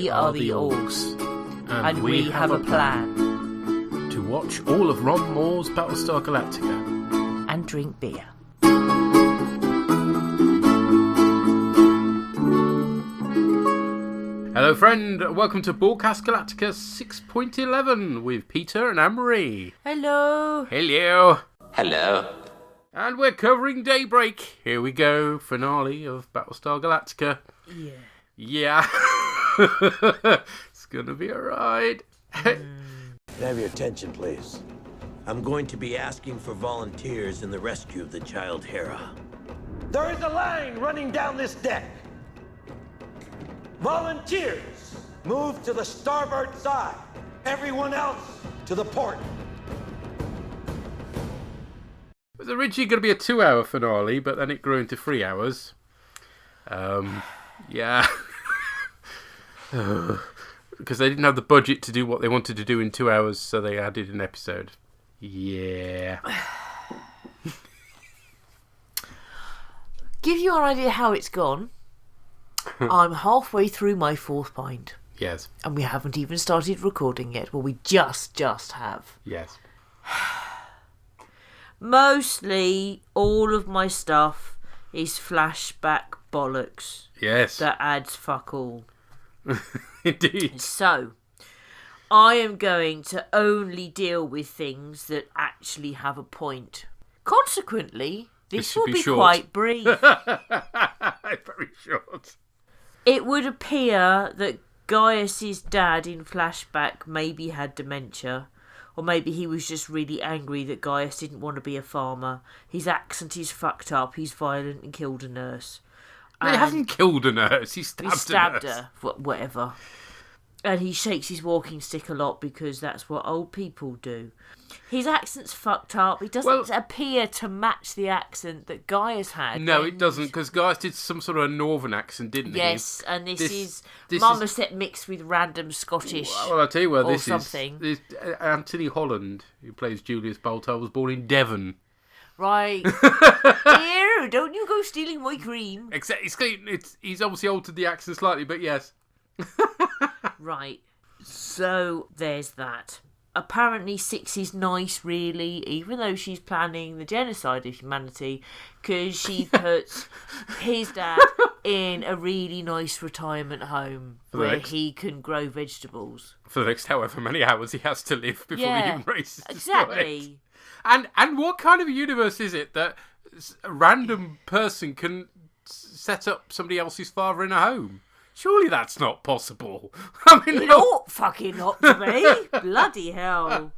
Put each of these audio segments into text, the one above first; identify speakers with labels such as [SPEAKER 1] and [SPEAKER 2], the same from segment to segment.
[SPEAKER 1] We are the Orcs, and we have a plan.
[SPEAKER 2] To watch all of Ron Moore's Battlestar Galactica.
[SPEAKER 1] And drink beer.
[SPEAKER 2] Hello friend, welcome to Borgcast Galactica 6.11 with Peter and Anne-Marie.
[SPEAKER 1] Hello.
[SPEAKER 2] Hello.
[SPEAKER 3] Hello.
[SPEAKER 2] And we're covering Daybreak. Here we go, finale of Battlestar Galactica. Yeah. It's gonna be a ride.
[SPEAKER 4] Have your attention, please. I'm going to be asking for volunteers in the rescue of the child Hera. There is a line running down this deck. Volunteers, move to the starboard side. Everyone else to the port.
[SPEAKER 2] It was originally going to be a 2-hour finale, but then it grew into 3 hours. Yeah. Because they didn't have the budget to do what they wanted to do in 2 hours, so they added an episode. Yeah.
[SPEAKER 1] Give you an idea how it's gone. I'm halfway through my 4th pint.
[SPEAKER 2] Yes.
[SPEAKER 1] And we haven't even started recording yet. Well, we just have.
[SPEAKER 2] Yes.
[SPEAKER 1] Mostly, all of my stuff is flashback bollocks.
[SPEAKER 2] Yes.
[SPEAKER 1] That adds fuck all.
[SPEAKER 2] Indeed.
[SPEAKER 1] So, I am going to only deal with things that actually have a point. Consequently, this will be quite brief.
[SPEAKER 2] Very short.
[SPEAKER 1] It would appear that Gaius's dad in flashback maybe had dementia. Or maybe he was just really angry that Gaius didn't want to be a farmer. His accent is fucked up. He's violent and killed a nurse.
[SPEAKER 2] He hasn't killed a nurse. He stabbed a nurse.
[SPEAKER 1] Her. Whatever. And he shakes his walking stick a lot because that's what old people do. His accent's fucked up. It doesn't appear to match the accent that Gaius had.
[SPEAKER 2] No, it doesn't, because Gaius did some sort of a northern accent, didn't he?
[SPEAKER 1] Yes, and this is Marmoset mixed with random Scottish.
[SPEAKER 2] Well, I'll tell you what,
[SPEAKER 1] or
[SPEAKER 2] this
[SPEAKER 1] something.
[SPEAKER 2] is Anthony Holland, who plays Julius Boltar, was born in Devon.
[SPEAKER 1] Right. Here, don't you go stealing my cream.
[SPEAKER 2] Except he's obviously altered the accent slightly, but yes.
[SPEAKER 1] Right. So there's that. Apparently Six is nice, really, even though she's planning the genocide of humanity, because she puts his dad in a really nice retirement home where he can grow vegetables.
[SPEAKER 2] For the next however many hours he has to live before the human race is
[SPEAKER 1] exactly.
[SPEAKER 2] destroyed. And what kind of universe is it that a random person can set up somebody else's father in a home? Surely that's not possible. I mean,
[SPEAKER 1] it ought fucking not to be. Bloody hell.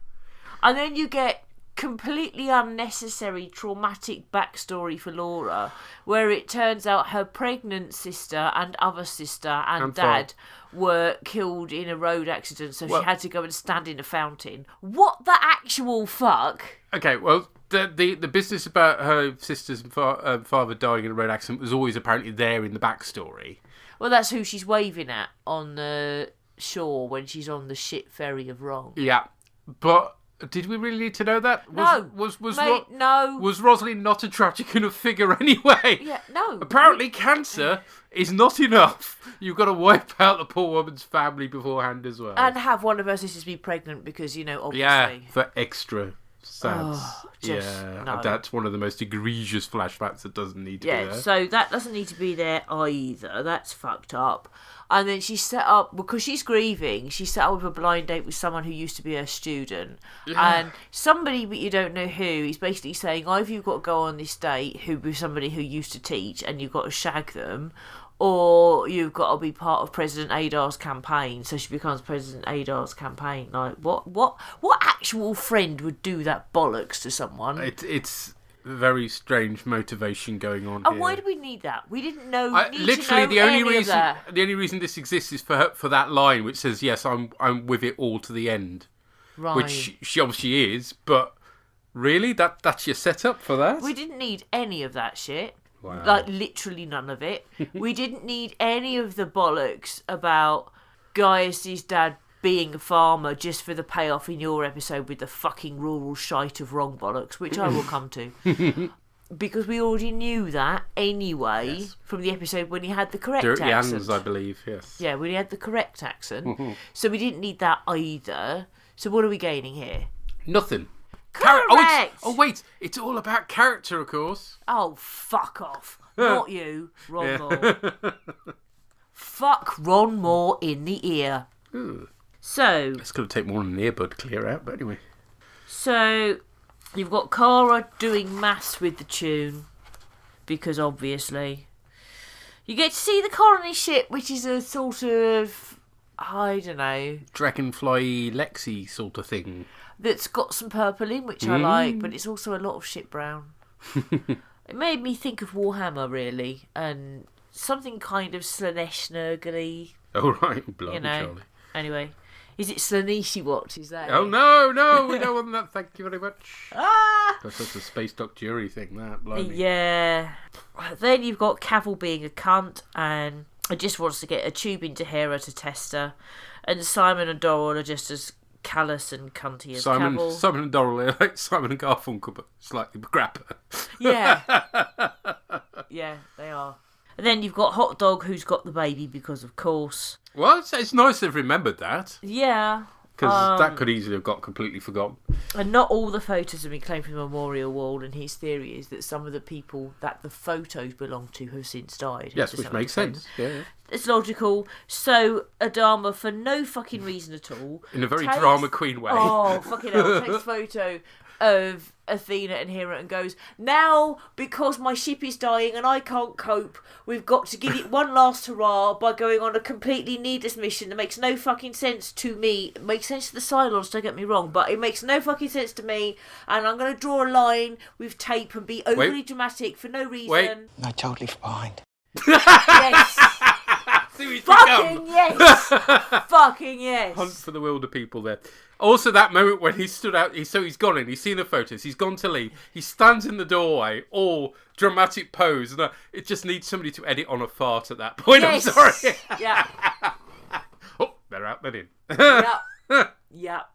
[SPEAKER 1] And then you get completely unnecessary traumatic backstory for Laura, where it turns out her pregnant sister and other sister and dad were killed in a road accident, so she had to go and stand in a fountain. What the actual fuck?
[SPEAKER 2] Okay, well, the business about her sisters and father dying in a road accident was always apparently there in the backstory.
[SPEAKER 1] Well, that's who she's waving at on the shore when she's on the shit ferry of Wrong.
[SPEAKER 2] Yeah, but did we really need to know that?
[SPEAKER 1] No.
[SPEAKER 2] Was Rosalind not a tragic enough figure anyway?
[SPEAKER 1] Yeah, no.
[SPEAKER 2] Apparently cancer is not enough. You've got to wipe out the poor woman's family beforehand as well.
[SPEAKER 1] And have one of her sisters be pregnant because, obviously.
[SPEAKER 2] Yeah, for extra sad.
[SPEAKER 1] No.
[SPEAKER 2] That's one of the most egregious flashbacks that doesn't need to be there.
[SPEAKER 1] Yeah, so that doesn't need to be there either. That's fucked up. And then she set up, because she's grieving, she set up with a blind date with someone who used to be her student. Yeah. And somebody, but you don't know who, is basically saying, either you've got to go on this date with somebody who used to teach and you've got to shag them, or you've got to be part of President Adar's campaign. So she becomes President Adar's campaign. Like, what actual friend would do that bollocks to someone?
[SPEAKER 2] It's very strange motivation going on here.
[SPEAKER 1] And why do we need that? We didn't know.
[SPEAKER 2] Literally, the only reason this exists is for that line which says, "Yes, I'm with it all to the end,"
[SPEAKER 1] right?
[SPEAKER 2] Which she obviously is. But really, that's your setup for that?
[SPEAKER 1] We didn't need any of that shit.
[SPEAKER 2] Wow.
[SPEAKER 1] Like, literally none of it. We didn't need any of the bollocks about Gaius's dad being a farmer just for the payoff in your episode with the fucking rural shite of Wrong bollocks, which I will come to. because we already knew that anyway
[SPEAKER 2] Yes.
[SPEAKER 1] from the episode when he had the correct
[SPEAKER 2] Dirty
[SPEAKER 1] accent.
[SPEAKER 2] Hands, I believe, yes.
[SPEAKER 1] Yeah, when he had the correct accent. So we didn't need that either. So what are we gaining here?
[SPEAKER 2] Nothing.
[SPEAKER 1] Correct!
[SPEAKER 2] Wait, it's all about character, of course.
[SPEAKER 1] Oh, fuck off. Not you, Ron Moore. Fuck Ron Moore in the ear.
[SPEAKER 2] Ooh.
[SPEAKER 1] So...
[SPEAKER 2] It's going to take more than an earbud to clear out, but anyway.
[SPEAKER 1] So, you've got Cara doing maths with the tune, because obviously. You get to see the colony ship, which is a sort of, I don't know,
[SPEAKER 2] Dragonfly Lexi sort of thing.
[SPEAKER 1] that's got some purple in, which I like, but it's also a lot of shit brown. It made me think of Warhammer, really, and something kind of Slanesh-nurgly,
[SPEAKER 2] Oh, right. Blimey,
[SPEAKER 1] you know.
[SPEAKER 2] Charlie.
[SPEAKER 1] Anyway, is it Slaneshi Watch, is that
[SPEAKER 2] Oh,
[SPEAKER 1] it?
[SPEAKER 2] no, we don't want that. Thank you very much.
[SPEAKER 1] Ah!
[SPEAKER 2] That's a Space Dock jury thing, that. Blimey.
[SPEAKER 1] Yeah. Then you've got Cavill being a cunt and just wants to get a tube into Hera to test her. And Simon and Doral are just as callous and cunty as Cavill.
[SPEAKER 2] Simon and Doral are like Simon and Garfunkel, but slightly grapper.
[SPEAKER 1] Yeah. Yeah, they are. And then you've got Hot Dog, who's got the baby because, of course.
[SPEAKER 2] Well, it's nice they've remembered that,
[SPEAKER 1] Yeah.
[SPEAKER 2] because that could easily have got completely forgotten.
[SPEAKER 1] And not all the photos have been claimed from the memorial wall, and his theory is that some of the people that the photos belong to have since died.
[SPEAKER 2] Yes, which makes sense. Yeah.
[SPEAKER 1] It's logical. So Adama, for no fucking reason at all,
[SPEAKER 2] In a very
[SPEAKER 1] takes-
[SPEAKER 2] drama queen way.
[SPEAKER 1] Oh, fucking hell. Takes a photo of Athena and Hera and goes, now, because my ship is dying and I can't cope, we've got to give it one last hurrah by going on a completely needless mission that makes no fucking sense to me. It makes sense to the Cylons, don't get me wrong, but it makes no fucking sense to me, and I'm going to draw a line with tape and be overly dramatic for no reason.
[SPEAKER 2] Wait.
[SPEAKER 3] No, totally fine.
[SPEAKER 1] Yes.
[SPEAKER 2] Series
[SPEAKER 1] Fucking yes. Fucking yes.
[SPEAKER 2] Hunt for the Wilder people there. Also, that moment when he stood out, he's gone in, he's seen the photos, he's gone to leave, he stands in the doorway, all dramatic pose, and it just needs somebody to edit on a fart at that point.
[SPEAKER 1] Yes.
[SPEAKER 2] I'm sorry.
[SPEAKER 1] Yeah.
[SPEAKER 2] Oh, they're out, they're in.
[SPEAKER 1] Yep. Yep.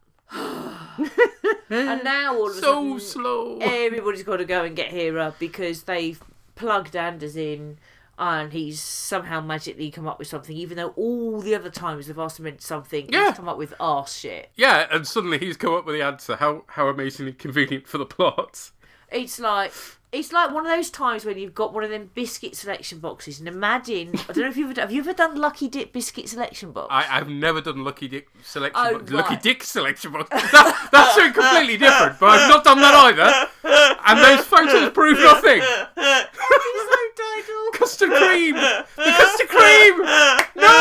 [SPEAKER 1] And now all of a
[SPEAKER 2] So
[SPEAKER 1] sudden,
[SPEAKER 2] slow.
[SPEAKER 1] everybody's got to go and get Hera because they've plugged Anders in and he's somehow magically come up with something, even though all the other times they've asked him to something,
[SPEAKER 2] Yeah.
[SPEAKER 1] he's come up with arse shit.
[SPEAKER 2] Yeah, and suddenly he's come up with the answer. How amazingly convenient for the plot.
[SPEAKER 1] It's like one of those times when you've got one of them biscuit selection boxes, and imagine, I don't know if have you ever done Lucky Dip biscuit selection box?
[SPEAKER 2] I've never done Lucky Dick selection
[SPEAKER 1] Oh,
[SPEAKER 2] box.
[SPEAKER 1] right.
[SPEAKER 2] Lucky Dick selection box. That's something completely different, but I've not done that either. And those photos prove nothing.
[SPEAKER 1] Episode title.
[SPEAKER 2] Custard cream! The custard cream! No,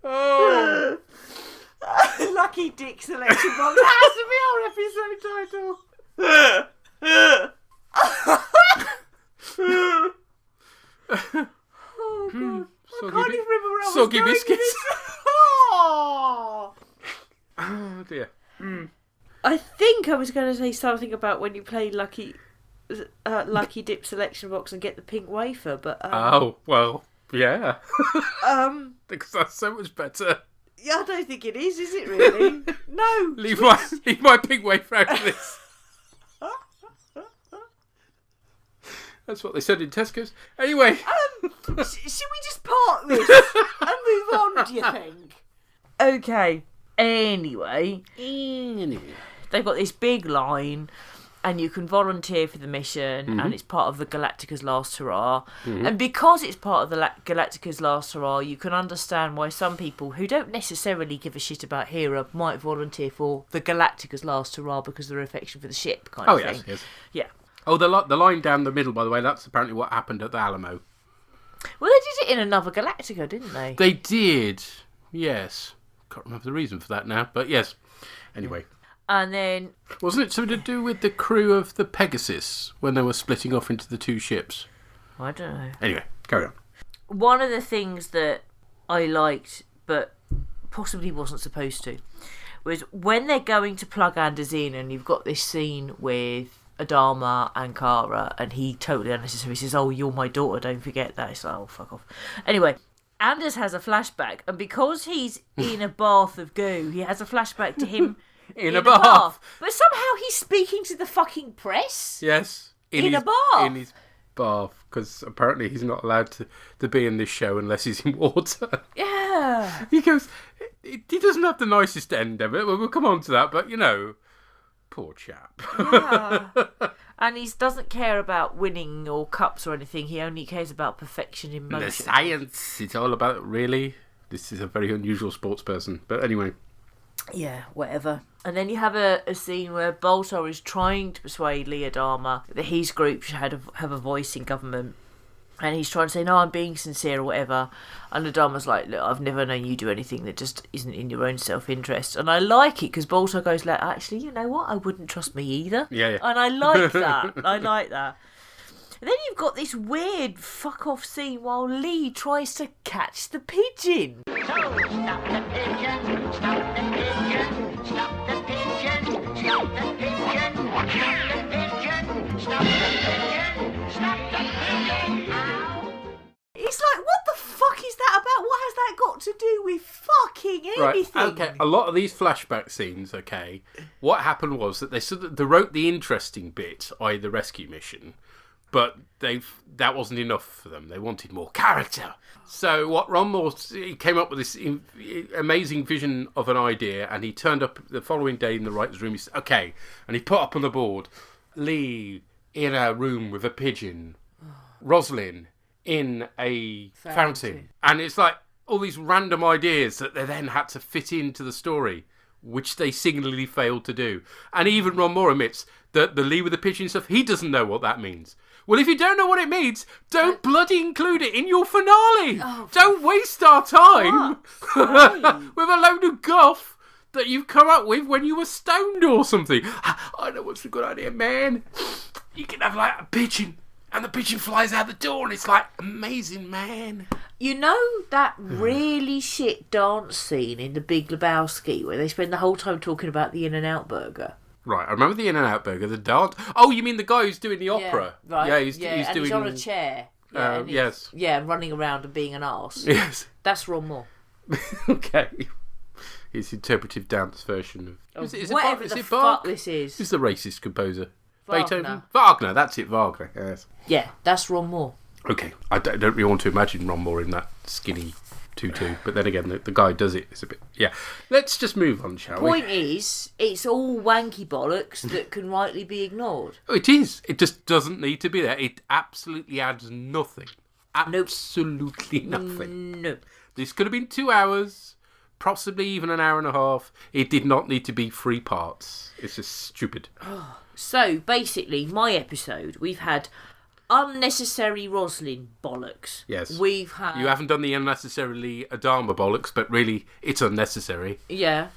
[SPEAKER 2] oh.
[SPEAKER 1] Lucky Dick selection box. That has to be our episode title. Oh god. I can't even remember where I was
[SPEAKER 2] Soggy
[SPEAKER 1] going with
[SPEAKER 2] biscuits.
[SPEAKER 1] this. Oh.
[SPEAKER 2] Oh dear.
[SPEAKER 1] I think I was going to say something about when you play Lucky Dip selection box and get the pink wafer, but
[SPEAKER 2] Oh, well, yeah. Because that's so much better.
[SPEAKER 1] yeah, I don't think it is it really? No.
[SPEAKER 2] Leave my pink wafer out of this. That's what they said in Tesco's. Anyway.
[SPEAKER 1] Should we just park this and move on, do you think? Okay. Anyway, they've got this big line and you can volunteer for the mission and it's part of the Galactica's Last Hurrah. And because it's part of the Galactica's Last Hurrah, you can understand why some people who don't necessarily give a shit about Hera might volunteer for the Galactica's Last Hurrah because of their affection for the ship kind of thing.
[SPEAKER 2] Yes.
[SPEAKER 1] Yeah.
[SPEAKER 2] Oh, the line down the middle, by the way, that's apparently what happened at the Alamo.
[SPEAKER 1] Well, they did it in another Galactica, didn't they?
[SPEAKER 2] They did, yes. Can't remember the reason for that now, but yes. Anyway.
[SPEAKER 1] And then...
[SPEAKER 2] Wasn't it something to do with the crew of the Pegasus when they were splitting off into the two ships?
[SPEAKER 1] I don't know.
[SPEAKER 2] Anyway, carry on.
[SPEAKER 1] One of the things that I liked, but possibly wasn't supposed to, was when they're going to plug Anders in and you've got this scene with Adama and Kara and he totally unnecessarily says, oh, you're my daughter, don't forget that. It's like, oh, fuck off. Anyway, Anders has a flashback, and because he's in a bath of goo, he has a flashback to him
[SPEAKER 2] in a bath.
[SPEAKER 1] But somehow he's speaking to the fucking press.
[SPEAKER 2] Yes.
[SPEAKER 1] In a bath.
[SPEAKER 2] In his bath, because apparently he's not allowed to be in this show unless he's in water.
[SPEAKER 1] Yeah.
[SPEAKER 2] He goes, he doesn't have the nicest end of it. We'll come on to that, but, poor chap.
[SPEAKER 1] Yeah. And he doesn't care about winning or cups or anything. He only cares about perfection in motion.
[SPEAKER 2] The science, it's all about, really? This is a very unusual sports person. But anyway.
[SPEAKER 1] Yeah, whatever. And then you have a scene where Boltar is trying to persuade Lee Adama that his group should have a voice in government. And he's trying to say, no, I'm being sincere or whatever. And Adama's like, look, I've never known you do anything that just isn't in your own self-interest. And I like it because Boltar goes like, actually, you know what? I wouldn't trust me either.
[SPEAKER 2] Yeah.
[SPEAKER 1] And I like that. I like that. And then you've got this weird fuck-off scene while Lee tries to catch the pigeon.
[SPEAKER 3] So, stop the pigeon, stop the pigeon, stop the pigeon, stop the pigeon, stop the pigeon, stop the pigeon, stop the pigeon.
[SPEAKER 1] It's like, what the fuck is that about? What has that got to do with fucking anything?
[SPEAKER 2] Right, okay. A lot of these flashback scenes, okay, what happened was that they wrote the interesting bit, i.e. the rescue mission, but that wasn't enough for them. They wanted more character. So what Ron Moore, he came up with this amazing vision of an idea, and he turned up the following day in the writer's room. He said, okay, and he put up on the board, Lee in a room with a pigeon, Rosalind in a fountain. And it's like all these random ideas that they then had to fit into the story, which they singularly failed to do. And even Ron Moore admits that the Lee with the pigeon stuff, he doesn't know what that means. Well, if you don't know what it means, don't bloody include it in your finale. Don't waste our time with a load of guff that you've come up with when you were stoned or something. I know what's a good idea, man. You can have like a pigeon, and the pigeon flies out the door, and it's like, amazing, man.
[SPEAKER 1] You know that really shit dance scene in The Big Lebowski where they spend the whole time talking about the In-N-Out burger?
[SPEAKER 2] Right, I remember the In-N-Out burger, the dance. Oh, you mean the guy who's doing the opera?
[SPEAKER 1] Yeah, right.
[SPEAKER 2] Yeah, he's
[SPEAKER 1] and
[SPEAKER 2] doing.
[SPEAKER 1] he's on a chair. Yeah, and
[SPEAKER 2] yes.
[SPEAKER 1] Yeah, and running around and being an arse.
[SPEAKER 2] Yes.
[SPEAKER 1] That's Ron Moore.
[SPEAKER 2] Okay. His interpretive dance version of. Is
[SPEAKER 1] whatever
[SPEAKER 2] it
[SPEAKER 1] the
[SPEAKER 2] Bach?
[SPEAKER 1] fuck this is.
[SPEAKER 2] Who's the racist composer?
[SPEAKER 1] Wagner.
[SPEAKER 2] Beethoven? Wagner, that's it, Wagner. Yes.
[SPEAKER 1] Yeah, that's Ron Moore.
[SPEAKER 2] Okay, I don't really want to imagine Ron Moore in that skinny tutu, but then again, the guy does it. It's a bit. Yeah. Let's just move on, shall we?
[SPEAKER 1] Point is, it's all wanky bollocks that can rightly be ignored.
[SPEAKER 2] Oh, it is. It just doesn't need to be there. It absolutely adds nothing. Absolutely nothing.
[SPEAKER 1] No.
[SPEAKER 2] This could have been 2 hours, possibly even an hour and a half. It did not need to be 3 parts. It's just stupid.
[SPEAKER 1] So, basically, my episode, we've had unnecessary Roslyn bollocks.
[SPEAKER 2] Yes.
[SPEAKER 1] We've had...
[SPEAKER 2] You haven't done the unnecessarily Adama bollocks, but really, it's unnecessary.
[SPEAKER 1] Yeah.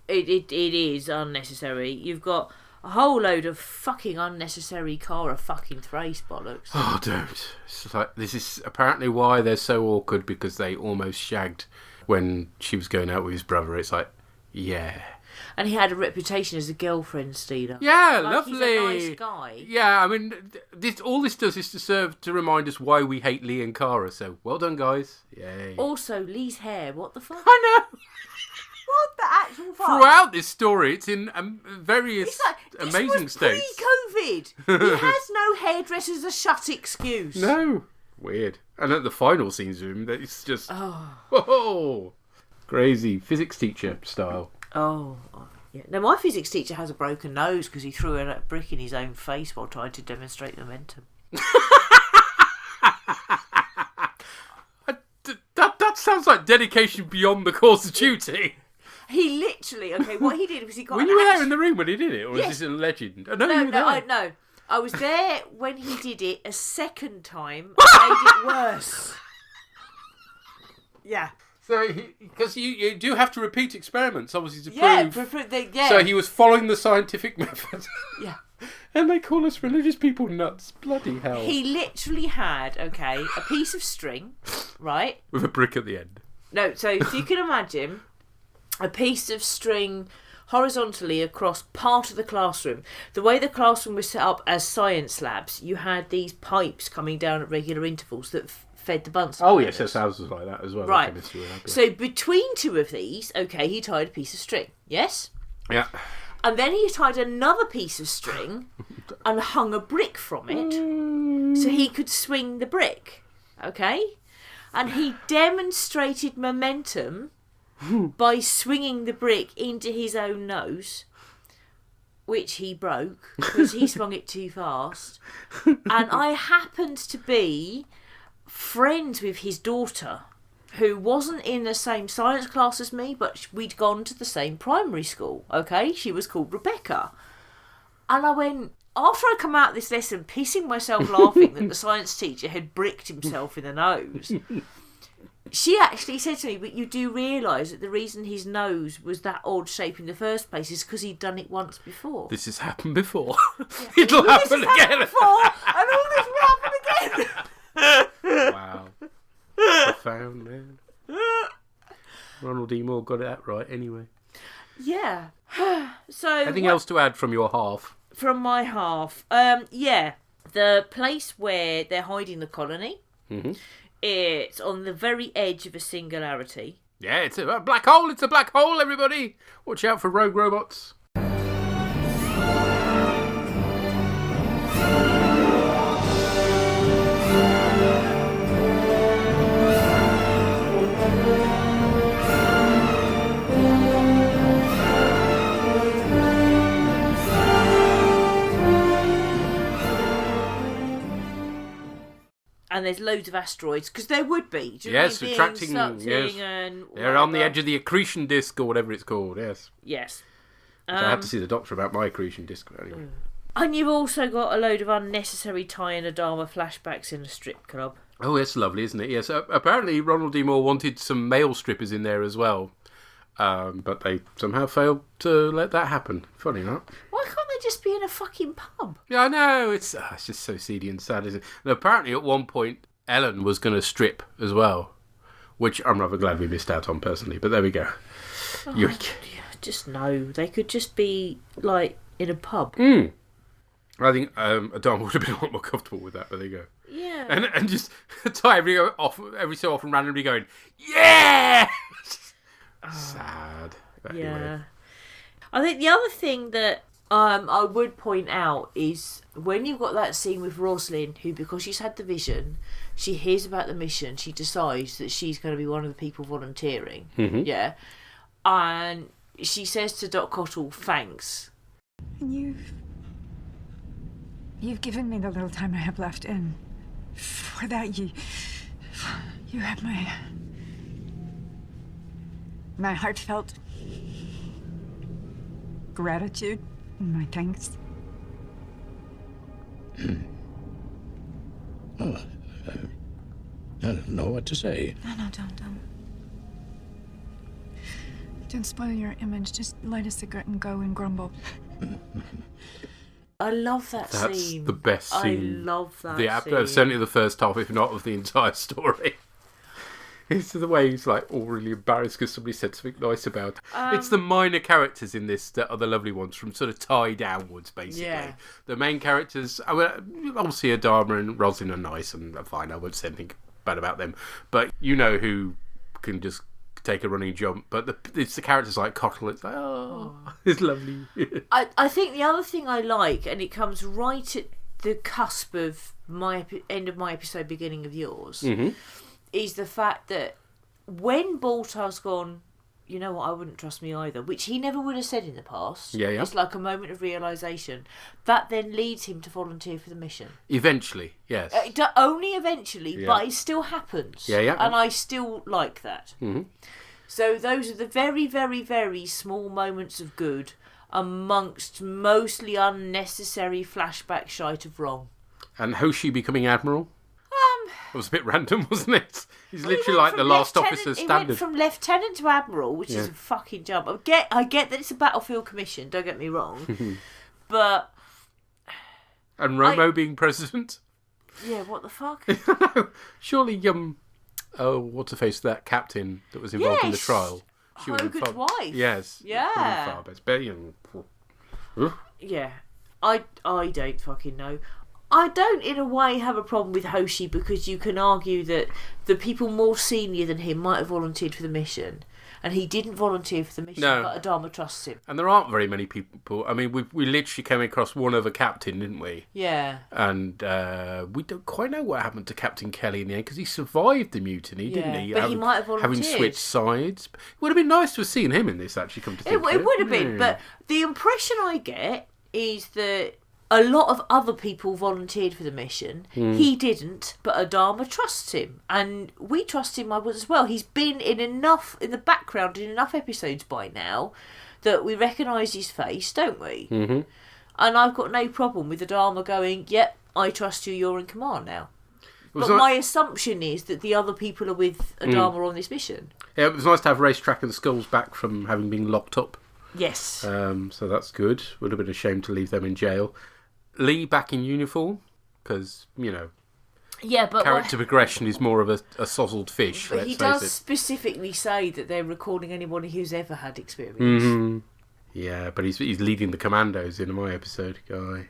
[SPEAKER 1] It is unnecessary. You've got a whole load of fucking unnecessary Cara fucking Thrace bollocks.
[SPEAKER 2] Oh, don't. It's like, this is apparently why they're so awkward, because they almost shagged when she was going out with his brother. It's like, yeah.
[SPEAKER 1] And he had a reputation as a girlfriend stealer.
[SPEAKER 2] Yeah,
[SPEAKER 1] like,
[SPEAKER 2] lovely.
[SPEAKER 1] He's a nice guy.
[SPEAKER 2] Yeah, I mean, all this does is to serve to remind us why we hate Lee and Cara. So, well done, guys. Yay.
[SPEAKER 1] Also, Lee's hair, what the fuck?
[SPEAKER 2] I know.
[SPEAKER 1] What the actual fuck?
[SPEAKER 2] Throughout this story, it's in various amazing
[SPEAKER 1] states.
[SPEAKER 2] states.
[SPEAKER 1] Pre-COVID. He has no hairdresser's a shut excuse.
[SPEAKER 2] No. Weird. And at the final scenes of him, it's just... Oh. Crazy. Physics teacher style.
[SPEAKER 1] Oh, yeah. Now, my physics teacher has a broken nose because he threw a brick in his own face while trying to demonstrate momentum.
[SPEAKER 2] That sounds like dedication beyond the course of duty.
[SPEAKER 1] He literally, what he did was he got...
[SPEAKER 2] Were you there in the room when he did it, or
[SPEAKER 1] Yes.
[SPEAKER 2] is this a legend?
[SPEAKER 1] No. I was there when he did it a second time. I made it worse. Yeah.
[SPEAKER 2] So, because you do have to repeat experiments, obviously, to prove.
[SPEAKER 1] Yeah.
[SPEAKER 2] So he was following the scientific method.
[SPEAKER 1] Yeah.
[SPEAKER 2] And they call us religious people nuts. Bloody hell.
[SPEAKER 1] He literally had, a piece of string, right?
[SPEAKER 2] With a brick at the end.
[SPEAKER 1] No, so if you can imagine a piece of string horizontally across part of the classroom. The way the classroom was set up as science labs, you had these pipes coming down at regular intervals that fed the Bunsen
[SPEAKER 2] Oh,
[SPEAKER 1] burners.
[SPEAKER 2] yes, ours was like that as well.
[SPEAKER 1] Right. So between two of these, he tied a piece of string. Yes?
[SPEAKER 2] Yeah.
[SPEAKER 1] And then he tied another piece of string and hung a brick from it so he could swing the brick. Okay? And he demonstrated momentum by swinging the brick into his own nose, which he broke because he swung it too fast. And I happened to be friends with his daughter, who wasn't in the same science class as me, but we'd gone to the same primary school, okay? She was called Rebecca. And I went, after I come out of this lesson pissing myself laughing that the science teacher had bricked himself in the nose, she actually said to me, but you do realise that the reason his nose was that odd shape in the first place is because he'd done it once before.
[SPEAKER 2] This has happened before.
[SPEAKER 1] Yeah.
[SPEAKER 2] It'll happen again.
[SPEAKER 1] Before, and all this will happen again.
[SPEAKER 2] Wow. Profound, man. Ronald D. Moore got that right anyway.
[SPEAKER 1] Yeah. So
[SPEAKER 2] anything else to add from your half?
[SPEAKER 1] From my half, yeah, the place where they're hiding the colony.
[SPEAKER 2] Mm-hmm.
[SPEAKER 1] It's on the very edge of a singularity.
[SPEAKER 2] Yeah, it's a black hole. It's a black hole, everybody. Watch out for rogue robots.
[SPEAKER 1] And there's loads of asteroids, because there would be. Do you
[SPEAKER 2] Yes,
[SPEAKER 1] mean,
[SPEAKER 2] attracting.
[SPEAKER 1] being
[SPEAKER 2] Yes,
[SPEAKER 1] and
[SPEAKER 2] they're on the
[SPEAKER 1] whatever.
[SPEAKER 2] edge of the accretion disk or whatever it's called. Yes,
[SPEAKER 1] Yes.
[SPEAKER 2] Which I had to see the doctor about my accretion disk. Anyway.
[SPEAKER 1] And you've also got a load of unnecessary Ty and Adama flashbacks in a strip club.
[SPEAKER 2] Oh, it's lovely, isn't it? Yes. Apparently, Ronald D. Moore wanted some male strippers in there as well, but they somehow failed to let that happen. Funny, not?
[SPEAKER 1] Why can't they just be in a fucking pub?
[SPEAKER 2] Yeah, I know. It's just so seedy and sad, isn't it? And apparently, at one point, Ellen was going to strip as well, which I'm rather glad we missed out on personally. But there we go. Yoink.
[SPEAKER 1] Just no. They could just be, like, in a pub.
[SPEAKER 2] I think Adama would have been a lot more comfortable with that, but there you go.
[SPEAKER 1] Yeah.
[SPEAKER 2] And just Ty every so often randomly going, yeah! Sad. But
[SPEAKER 1] Yeah.
[SPEAKER 2] anyway.
[SPEAKER 1] I think the other thing that I would point out is when you've got that scene with Rosalind, who, because she's had the vision, she hears about the mission, she decides that she's going to be one of the people volunteering.
[SPEAKER 2] Mm-hmm.
[SPEAKER 1] Yeah. And she says to Doc Cottle, thanks.
[SPEAKER 5] And you've given me the little time I have left, and for that you have my heartfelt gratitude and my thanks.
[SPEAKER 4] Oh, I don't know what to say.
[SPEAKER 5] No, don't. Don't spoil your image. Just light a cigarette and go and grumble.
[SPEAKER 1] I love that
[SPEAKER 2] That's
[SPEAKER 1] scene.
[SPEAKER 2] the best scene.
[SPEAKER 1] I love that scene.
[SPEAKER 2] Certainly the first half, if not of the entire story. It's the way he's like all really embarrassed because somebody said something nice about it. It's the minor characters in this that are the lovely ones, from sort of Ty downwards, basically.
[SPEAKER 1] Yeah.
[SPEAKER 2] The main characters, obviously Adama and Rosalind are nice and fine. I won't say anything bad about them. But you know who can just take a running jump. But it's the characters like Cottle. It's like, it's lovely.
[SPEAKER 1] I think the other thing I like, and it comes right at the cusp of my end of my episode, beginning of yours, is the fact that when Baltar's gone, you know what, I wouldn't trust me either, which he never would have said in the past.
[SPEAKER 2] Yeah.
[SPEAKER 1] It's like a moment of realisation. That then leads him to volunteer for the mission.
[SPEAKER 2] Eventually, yes.
[SPEAKER 1] Only eventually,
[SPEAKER 2] Yeah.
[SPEAKER 1] but it still happens.
[SPEAKER 2] Yeah.
[SPEAKER 1] And I still like that.
[SPEAKER 2] Mm-hmm.
[SPEAKER 1] So those are the very, very, very small moments of good amongst mostly unnecessary flashback shite of wrong.
[SPEAKER 2] And Hoshi becoming Admiral? It was a bit random, wasn't it? He's
[SPEAKER 1] Well, he
[SPEAKER 2] literally
[SPEAKER 1] went
[SPEAKER 2] like the
[SPEAKER 1] from
[SPEAKER 2] last
[SPEAKER 1] lieutenant-
[SPEAKER 2] officer's
[SPEAKER 1] He
[SPEAKER 2] standard.
[SPEAKER 1] went from lieutenant to admiral, which is a fucking jump. I get that it's a battlefield commission, don't get me wrong. But,
[SPEAKER 2] And Romo being president?
[SPEAKER 1] yeah, what the fuck?
[SPEAKER 2] No, surely, what's her face, that captain that was involved in the
[SPEAKER 1] Yes,
[SPEAKER 2] trial? She would have
[SPEAKER 1] Hogan's
[SPEAKER 2] far-
[SPEAKER 1] wife.
[SPEAKER 2] Yes.
[SPEAKER 1] Yeah.
[SPEAKER 2] Would have been far best. But,
[SPEAKER 1] Yeah, I don't fucking know. I don't, in a way, have a problem with Hoshi because you can argue that the people more senior than him might have volunteered for the mission. and he didn't volunteer for the mission,
[SPEAKER 2] No.
[SPEAKER 1] but Adama trusts him.
[SPEAKER 2] And there aren't very many people. I mean, we literally came across one other captain, didn't we?
[SPEAKER 1] Yeah.
[SPEAKER 2] And we don't quite know what happened to Captain Kelly in the end, because he survived the mutiny, didn't he?
[SPEAKER 1] But he might have
[SPEAKER 2] Having
[SPEAKER 1] volunteered.
[SPEAKER 2] switched sides. It would have been nice to have seen him in this, actually, come to think
[SPEAKER 1] It
[SPEAKER 2] of it.
[SPEAKER 1] would have been, but the impression I get is that a lot of other people volunteered for the mission. He didn't, but Adama trusts him, and we trust him as well. He's been in the background in enough episodes by now that we recognise his face, don't we? Mm-hmm. And I've got no problem with Adama going, "Yep, I trust you. You're in command now." But my assumption is that the other people are with Adama on this mission.
[SPEAKER 2] Yeah, it was nice to have Racetrack and Skulls back from having been locked up.
[SPEAKER 1] Yes.
[SPEAKER 2] So that's good. Would have been a shame to leave them in jail. Lee back in uniform, because,
[SPEAKER 1] Yeah, but
[SPEAKER 2] character progression is more of a sozzled fish,
[SPEAKER 1] But
[SPEAKER 2] let's
[SPEAKER 1] he
[SPEAKER 2] face
[SPEAKER 1] does
[SPEAKER 2] it.
[SPEAKER 1] specifically say that they're recording anybody who's ever had experience.
[SPEAKER 2] Mm-hmm. Yeah, but he's leading the commandos in my episode, guy.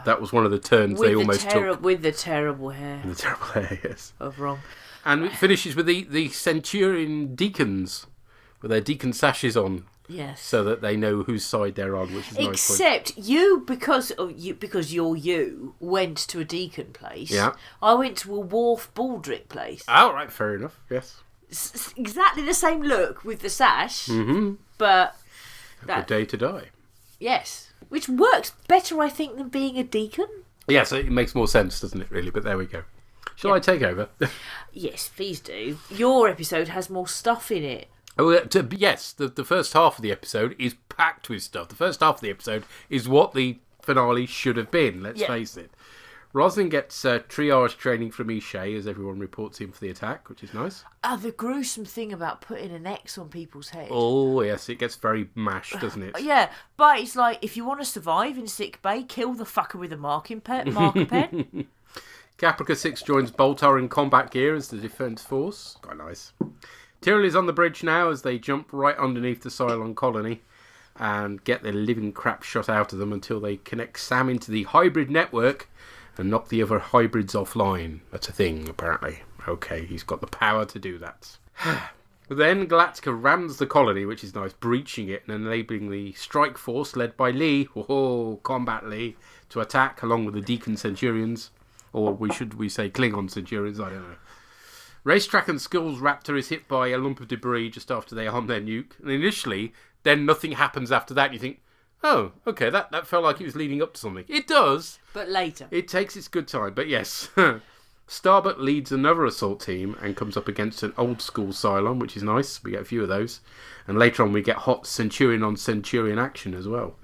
[SPEAKER 2] That was one of the turns they almost took.
[SPEAKER 1] With the terrible hair
[SPEAKER 2] The terrible hair, yes.
[SPEAKER 1] of Rom.
[SPEAKER 2] And it finishes with the Centurion deacons, with their deacon sashes on,
[SPEAKER 1] Yes.
[SPEAKER 2] so that they know whose side they're on, which is a nice point.
[SPEAKER 1] Except you, because you're you, went to a deacon place.
[SPEAKER 2] Yeah.
[SPEAKER 1] I went to a Wharf Baldrick place.
[SPEAKER 2] Oh, right, fair enough, yes.
[SPEAKER 1] Exactly the same look with the sash,
[SPEAKER 2] Mm-hmm.
[SPEAKER 1] but
[SPEAKER 2] A day to die.
[SPEAKER 1] yes, which works better, I think, than being a deacon.
[SPEAKER 2] Yes, it makes more sense, doesn't it, really? But there we go. Shall I take over?
[SPEAKER 1] Yes, please do. Your episode has more stuff in it.
[SPEAKER 2] Oh, yes, the first half of the episode is packed with stuff. The first half of the episode is what the finale should have been, let's face it. Roslin gets triage training from Ishay as everyone reports in for the attack, which is nice.
[SPEAKER 1] The gruesome thing about putting an X on people's heads.
[SPEAKER 2] Oh, yes, it gets very mashed, doesn't it?
[SPEAKER 1] Yeah, but it's like, if you want to survive in sick bay, kill the fucker with a marker pen.
[SPEAKER 2] Caprica 6 joins Boltar in combat gear as the defence force. Quite nice. Tyrell is on the bridge now as they jump right underneath the Cylon colony and get their living crap shot out of them until they connect Sam into the hybrid network and knock the other hybrids offline. That's a thing, apparently. Okay, he's got the power to do that. Then Galactica rams the colony, which is nice, breaching it and enabling the strike force led by Lee, Combat Lee, to attack along with the Deacon Centurions. Or we say Klingon Centurions, I don't know. Racetrack and Skulls Raptor is hit by a lump of debris just after they arm their nuke. And initially, then nothing happens after that. You think, oh, okay, that felt like it was leading up to something. It does.
[SPEAKER 1] But later.
[SPEAKER 2] It takes its good time, but yes. Starbuck leads another assault team and comes up against an old school Cylon, which is nice. We get a few of those. And later on we get hot Centurion on Centurion action as well.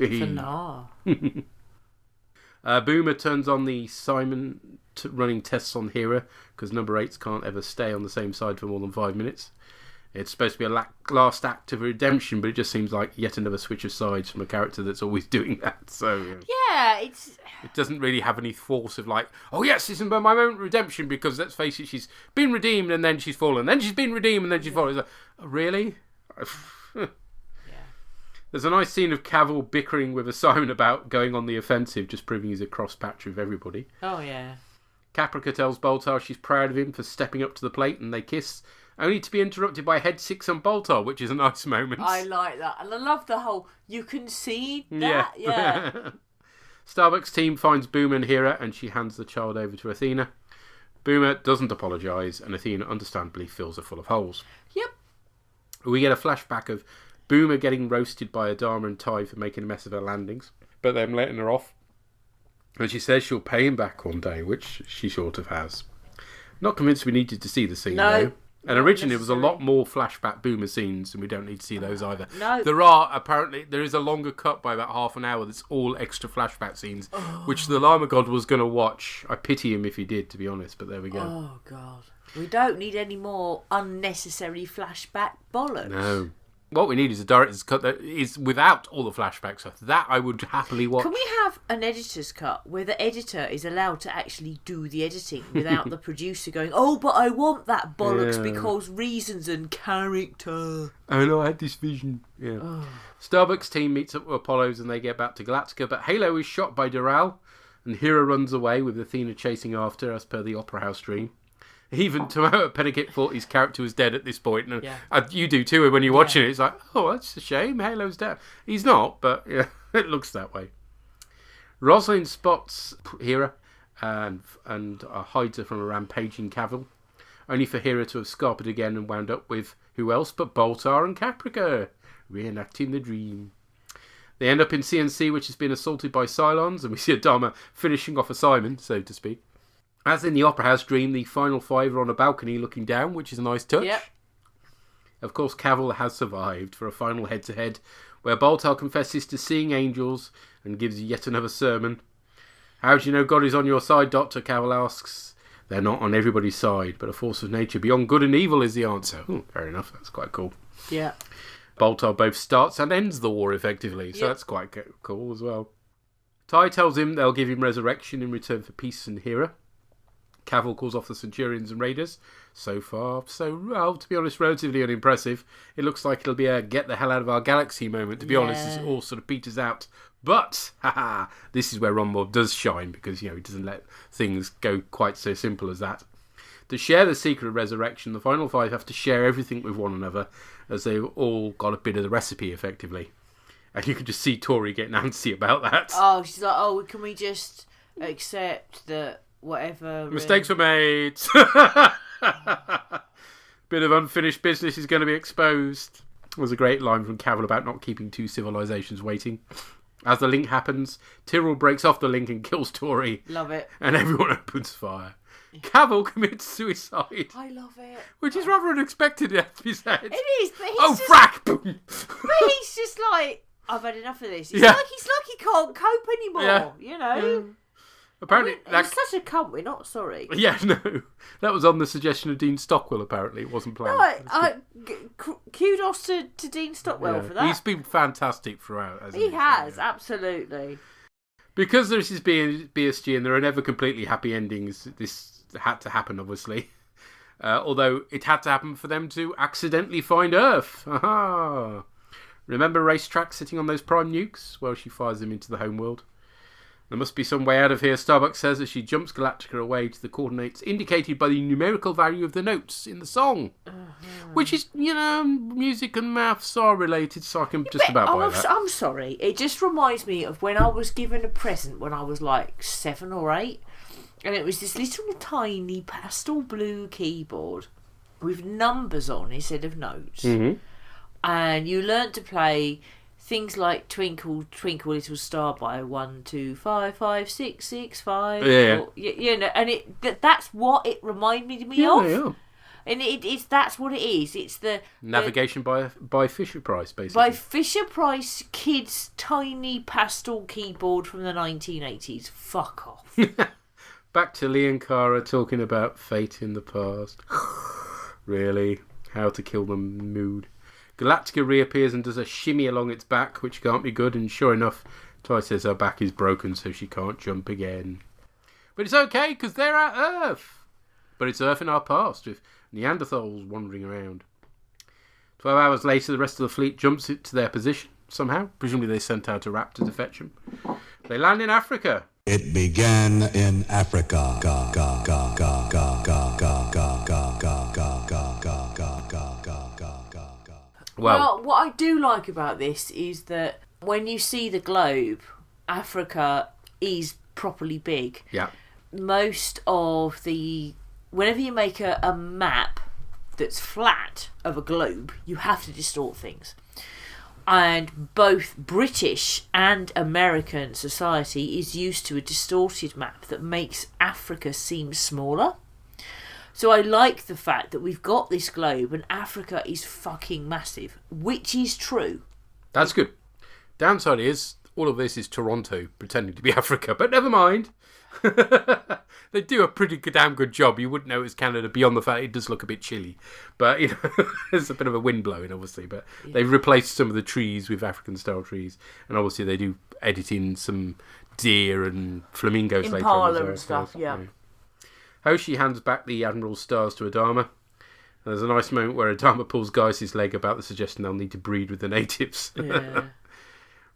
[SPEAKER 2] Boomer turns on the Simon running tests on Hera because number 8s can't ever stay on the same side for more than 5 minutes. It's supposed to be a last act of redemption, but it just seems like yet another switch of sides from a character that's always doing that. So
[SPEAKER 1] it
[SPEAKER 2] doesn't really have any force of like, oh yes, this is my moment of redemption, because let's face it, she's been redeemed and then she's fallen, then she's been redeemed and then she's fallen. It's like, oh, really? There's a nice scene of Cavill bickering with Simon about going on the offensive, just proving he's a cross-patch with everybody.
[SPEAKER 1] Oh, yeah.
[SPEAKER 2] Caprica tells Boltar she's proud of him for stepping up to the plate, and they kiss, only to be interrupted by Head 6 on Boltar, which is a nice moment.
[SPEAKER 1] I like that. And I love the whole, you can see that. Yeah.
[SPEAKER 2] Starbuck's team finds Boomer and Hera, and she hands the child over to Athena. Boomer doesn't apologise, and Athena understandably fills her full of holes.
[SPEAKER 1] Yep.
[SPEAKER 2] We get a flashback of Boomer getting roasted by Adama and Ty for making a mess of her landings, but them letting her off. And she says she'll pay him back one day, which she sort of has. Not convinced we needed to see the scene, though. And originally it was a lot more flashback Boomer scenes, and we don't need to see those either.
[SPEAKER 1] No.
[SPEAKER 2] There is a longer cut by about half an hour that's all extra flashback scenes, which the Llama God was going to watch. I pity him if he did, to be honest, but there we go.
[SPEAKER 1] Oh, God. We don't need any more unnecessary flashback bollocks.
[SPEAKER 2] No. What we need is a director's cut that is without all the flashback stuff. That I would happily watch.
[SPEAKER 1] Can we have an editor's cut where the editor is allowed to actually do the editing without the producer going, oh, but I want that bollocks because reasons and character.
[SPEAKER 2] Oh no, I had this vision. Yeah. Oh. Starbuck's team meets up with Apollo's and they get back to Galactica, but Halo is shot by Doral and Hera runs away with Athena chasing after, as per the Opera House dream. Even Tomohiro Pennikit thought his character was dead at this point. And
[SPEAKER 1] Yeah.
[SPEAKER 2] you do too when you're watching it. It's like, oh, that's a shame. Halo's dead. He's not, but yeah, it looks that way. Rosalind spots Hera and hides her from a rampaging Cavill, only for Hera to have scarpered again and wound up with who else but Baltar and Caprica, reenacting the dream. They end up in CNC, which has been assaulted by Cylons, and we see Adama finishing off a Simon, so to speak. As in the Opera House dream, the final five are on a balcony looking down, which is a nice touch.
[SPEAKER 1] Yep.
[SPEAKER 2] Of course, Cavill has survived for a final head-to-head, where Baltar confesses to seeing angels and gives yet another sermon. How do you know God is on your side, Doctor? Cavill asks. They're not on everybody's side, but a force of nature beyond good and evil is the answer. Ooh, fair enough, that's quite cool.
[SPEAKER 1] Yeah.
[SPEAKER 2] Baltar both starts and ends the war effectively, so that's quite cool as well. Tai tells him they'll give him resurrection in return for peace and Hera. Cavill calls off the Centurions and Raiders. So far, well, to be honest, relatively unimpressive. It looks like it'll be a get the hell out of our galaxy moment, to be honest. It all sort of peters out. But, this is where Ron Moore does shine, because, he doesn't let things go quite so simple as that. To share the secret of resurrection, the final five have to share everything with one another, as they've all got a bit of the recipe, effectively. And you can just see Tori getting antsy about that.
[SPEAKER 1] Oh, she's like, can we just accept that whatever...
[SPEAKER 2] Mistakes were made. Bit of unfinished business is going to be exposed. There's a great line from Cavill about not keeping two civilizations waiting. As the link happens, Tyrrell breaks off the link and kills Tori.
[SPEAKER 1] Love it.
[SPEAKER 2] And everyone opens fire. Cavill commits suicide.
[SPEAKER 1] I love it.
[SPEAKER 2] Which is rather unexpected, it has to be said.
[SPEAKER 1] It is, but he's just...
[SPEAKER 2] frack! Boom!
[SPEAKER 1] But he's just like, I've had enough of this. It's
[SPEAKER 2] Yeah.
[SPEAKER 1] like he can't cope anymore,
[SPEAKER 2] Yeah. Apparently,
[SPEAKER 1] He's such a cunt, we're not sorry.
[SPEAKER 2] Yeah, no. That was on the suggestion of Dean Stockwell, apparently. It wasn't planned.
[SPEAKER 1] Kudos to Dean Stockwell for that.
[SPEAKER 2] He's been fantastic throughout, hasn't he?
[SPEAKER 1] He has, absolutely.
[SPEAKER 2] Because this is BSG and there are never completely happy endings, this had to happen, obviously. Although it had to happen for them to accidentally find Earth. Aha! Remember Racetrack sitting on those prime nukes? Well, she fires them into the homeworld. There must be some way out of here, Starbuck says as she jumps Galactica away to the coordinates indicated by the numerical value of the notes in the song. Which is, music and maths are related, so I can just about buy that.
[SPEAKER 1] I'm sorry. It just reminds me of when I was given a present when I was like 7 or 8. And it was this little tiny pastel blue keyboard with numbers on instead of notes.
[SPEAKER 2] Mm-hmm.
[SPEAKER 1] And you learnt to play... things like Twinkle, Twinkle, Little Star by 1, 2, 5, 5, 6, 6, 5.
[SPEAKER 2] Yeah.
[SPEAKER 1] And that's what it reminded me of. Yeah. And that's what it is. It's the
[SPEAKER 2] navigation by Fisher Price, basically.
[SPEAKER 1] By Fisher Price kids' tiny pastel keyboard from the 1980s. Fuck off.
[SPEAKER 2] Back to Lee and Kara talking about fate in the past. Really? How to kill the mood. Galactica reappears and does a shimmy along its back, which can't be good, and sure enough, Ty says her back is broken so she can't jump again. But it's okay, because they're at Earth. But it's Earth in our past, with Neanderthals wandering around. 12 hours later, the rest of the fleet jumps to their position, somehow. Presumably they sent out a raptor to fetch them. They land in Africa.
[SPEAKER 6] It began in Africa.
[SPEAKER 1] Well, what I do like about this is that when you see the globe, Africa is properly big.
[SPEAKER 2] Yeah.
[SPEAKER 1] Whenever you make a map that's flat of a globe, you have to distort things. And both British and American society is used to a distorted map that makes Africa seem smaller. So I like the fact that we've got this globe and Africa is fucking massive, which is true.
[SPEAKER 2] That's good. Downside is, all of this is Toronto pretending to be Africa, but never mind. They do a pretty damn good job. You wouldn't know it's Canada beyond the fact it does look a bit chilly. But, there's a bit of a wind blowing, obviously. But they've replaced some of the trees with African-style trees. And obviously they do edit in some deer and flamingos later on.
[SPEAKER 1] Impala and stuff, yeah.
[SPEAKER 2] Hoshi hands back the Admiral's stars to Adama. There's a nice moment where Adama pulls Geis's leg about the suggestion they'll need to breed with the natives.
[SPEAKER 1] Yeah.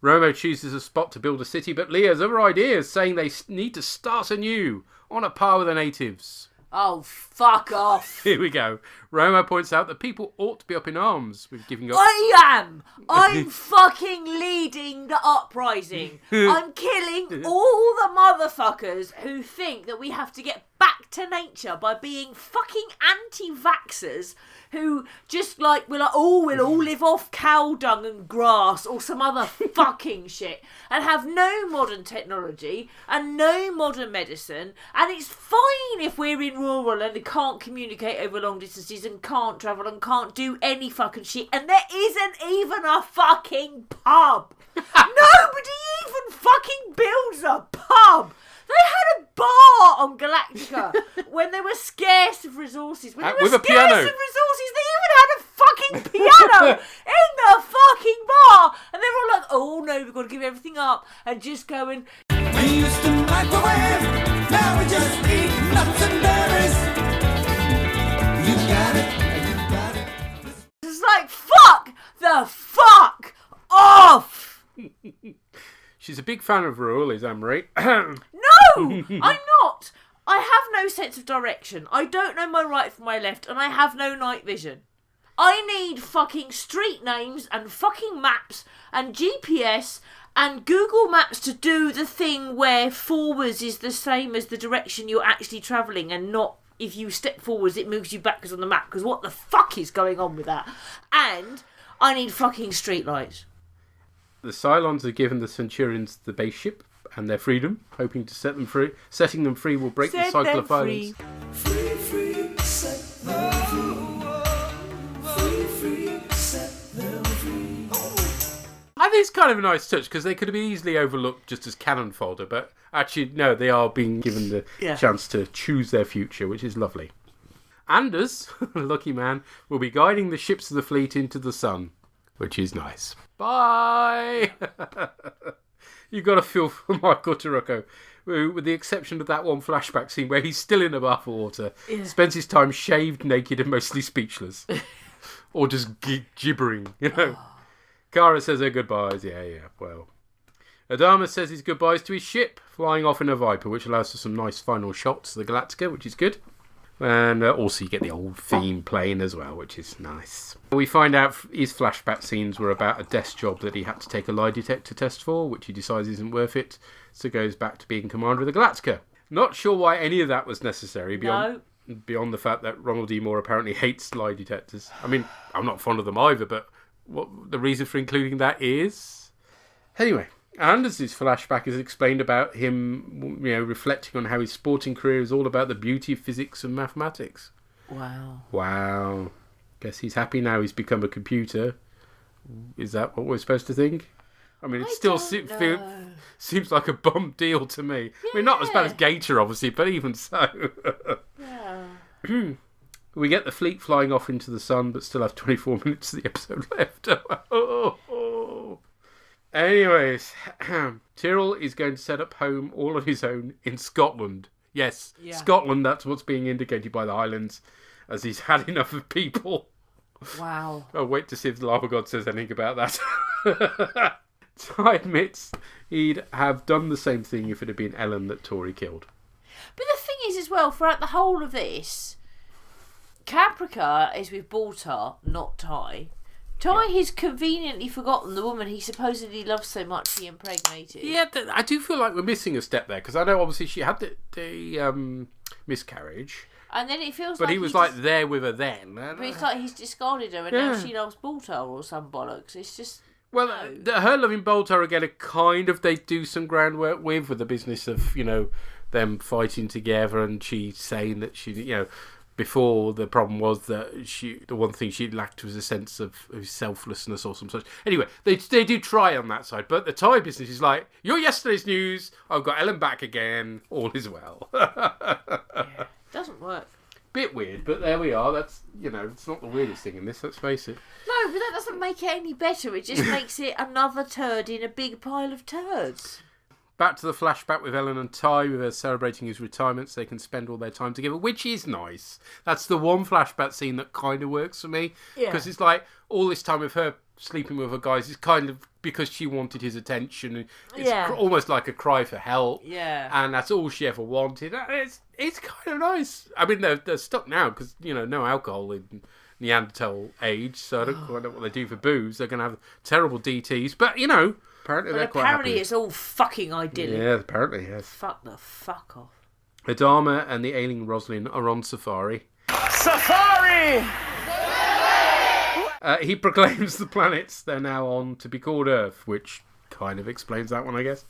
[SPEAKER 2] Romo chooses a spot to build a city, but Leah has other ideas, saying they need to start anew, on a par with the natives.
[SPEAKER 1] Oh, fuck off.
[SPEAKER 2] Here we go. Roma points out that people ought to be up in arms with giving up.
[SPEAKER 1] I'm fucking leading the uprising. I'm killing all the motherfuckers who think that we have to get back to nature by being fucking anti-vaxxers who just like, we'll all live off cow dung and grass or some other fucking shit and have no modern technology and no modern medicine, and it's fine if we're in rural and can't communicate over long distances and can't travel and can't do any fucking shit, and there isn't even a fucking pub. Nobody even fucking builds a pub. They had a bar on Galactica when they were scarce of resources. When they were
[SPEAKER 2] with a
[SPEAKER 1] scarce
[SPEAKER 2] piano.
[SPEAKER 1] of resources, they even had a fucking piano in the fucking bar. And they were all like, oh no, we've got to give everything up and just go and...
[SPEAKER 7] We used to microwave, now we just eat nuts and berries. You got it.
[SPEAKER 1] It's like, fuck the fuck off!
[SPEAKER 2] She's a big fan of rural, is Anne-Marie.
[SPEAKER 1] No, I'm not. I have no sense of direction. I don't know my right from my left, and I have no night vision. I need fucking street names and fucking maps and GPS and Google Maps to do the thing where forwards is the same as the direction you're actually travelling, and not if you step forwards it moves you backwards on the map, because what the fuck is going on with that? And I need fucking streetlights.
[SPEAKER 2] The Cylons have given the Centurions the base ship and their freedom, hoping to set them free. Setting them free will break the cycle of violence.
[SPEAKER 7] Free, set them free, set them free.
[SPEAKER 2] I think it's kind of a nice touch, because they could have been easily overlooked just as cannon fodder, but actually, no, they are being given the chance to choose their future, which is lovely. Anders, lucky man, will be guiding the ships of the fleet into the sun, which is nice. Bye! You've got to feel for Michael Turocco, who, with the exception of that one flashback scene where he's still in a bath of water, spends his time shaved, naked, and mostly speechless. Or just gibbering, you know. Kara says her goodbyes. Yeah, well. Adama says his goodbyes to his ship, flying off in a Viper, which allows for some nice final shots of the Galactica, which is good. And also you get the old theme playing as well, which is nice. We find out his flashback scenes were about a desk job that he had to take a lie detector test for, which he decides isn't worth it, so goes back to being commander of the Galactica. Not sure why any of that was necessary, beyond the fact that Ronald D. Moore apparently hates lie detectors. I mean, I'm not fond of them either, but what the reason for including that is... Anyway, Anders' flashback is explained about him, reflecting on how his sporting career is all about the beauty of physics and mathematics. Wow. Guess he's happy now he's become a computer. Is that what we're supposed to think? I mean, it still seems like a bum deal to me. Yeah. I mean, not as bad as Gator, obviously, but even so. We get the fleet flying off into the sun, but still have 24 minutes of the episode left. Anyways, Tyrrell is going to set up home all on his own in Scotland. Yes, Scotland, that's what's being indicated by the Highlands, as he's had enough of people.
[SPEAKER 1] Wow.
[SPEAKER 2] I'll wait to see if the Lava God says anything about that. Ty admits he'd have done the same thing if it had been Ellen that Tori killed.
[SPEAKER 1] But the thing is as well, throughout the whole of this, Caprica is with Baltar, not Ty. Ty has conveniently forgotten the woman he supposedly loves so much he impregnated.
[SPEAKER 2] Yeah, I do feel like we're missing a step there, because I know obviously she had the miscarriage.
[SPEAKER 1] And then it feels
[SPEAKER 2] but he was like there with her then.
[SPEAKER 1] But it's like he's discarded her and now she loves Baltar or some bollocks. It's just...
[SPEAKER 2] Well, her loving Baltar again, they do some groundwork with the business of, them fighting together, and she saying that she, before the problem was that the one thing she lacked was a sense of selflessness or some such. Anyway, they do try on that side, but the Thai business is like, you're yesterday's news, I've got Ellen back again, all is well.
[SPEAKER 1] Doesn't work.
[SPEAKER 2] Bit weird, but there we are. That's, it's not the weirdest thing in this, let's face it.
[SPEAKER 1] No, but that doesn't make it any better. It just makes it another turd in a big pile of turds.
[SPEAKER 2] Back to the flashback with Ellen and Ty, with her celebrating his retirement so they can spend all their time together, which is nice. That's the one flashback scene that kind of works for me. Because it's like, all this time with her sleeping with her guys is kind of because she wanted his attention. It's almost like a cry for help.
[SPEAKER 1] Yeah.
[SPEAKER 2] And that's all she ever wanted. it's kind of nice. I mean, they're stuck now because, no alcohol in Neanderthal age, so I don't quite know what they do for booze. They're going to have terrible DTs, but, apparently they're quite happy.
[SPEAKER 1] Apparently it's all fucking idyllic.
[SPEAKER 2] Yeah, apparently, yes.
[SPEAKER 1] Fuck the fuck off.
[SPEAKER 2] Adama and the ailing Rosalind are on safari.
[SPEAKER 8] Safari!
[SPEAKER 2] He proclaims the planets they're now on to be called Earth, which kind of explains that one, I guess.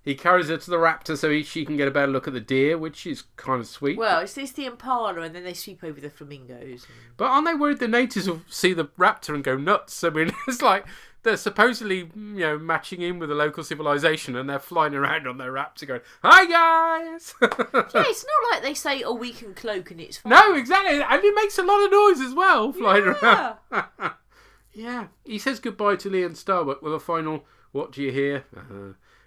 [SPEAKER 2] He carries her to the raptor so she can get a better look at the deer, which is kind of sweet.
[SPEAKER 1] Well, it's the impala, and then they sweep over the flamingos.
[SPEAKER 2] But aren't they worried the natives will see the raptor and go nuts? I mean, it's like they're supposedly, matching in with the local civilization, and they're flying around on their raptor going, "Hi, guys!"
[SPEAKER 1] Yeah, it's not like they say, "Oh, we can cloak and it's fine."
[SPEAKER 2] No, exactly. And it makes a lot of noise as well, flying around. Yeah. He says goodbye to Lee and Starbuck with a final, "What do you hear?"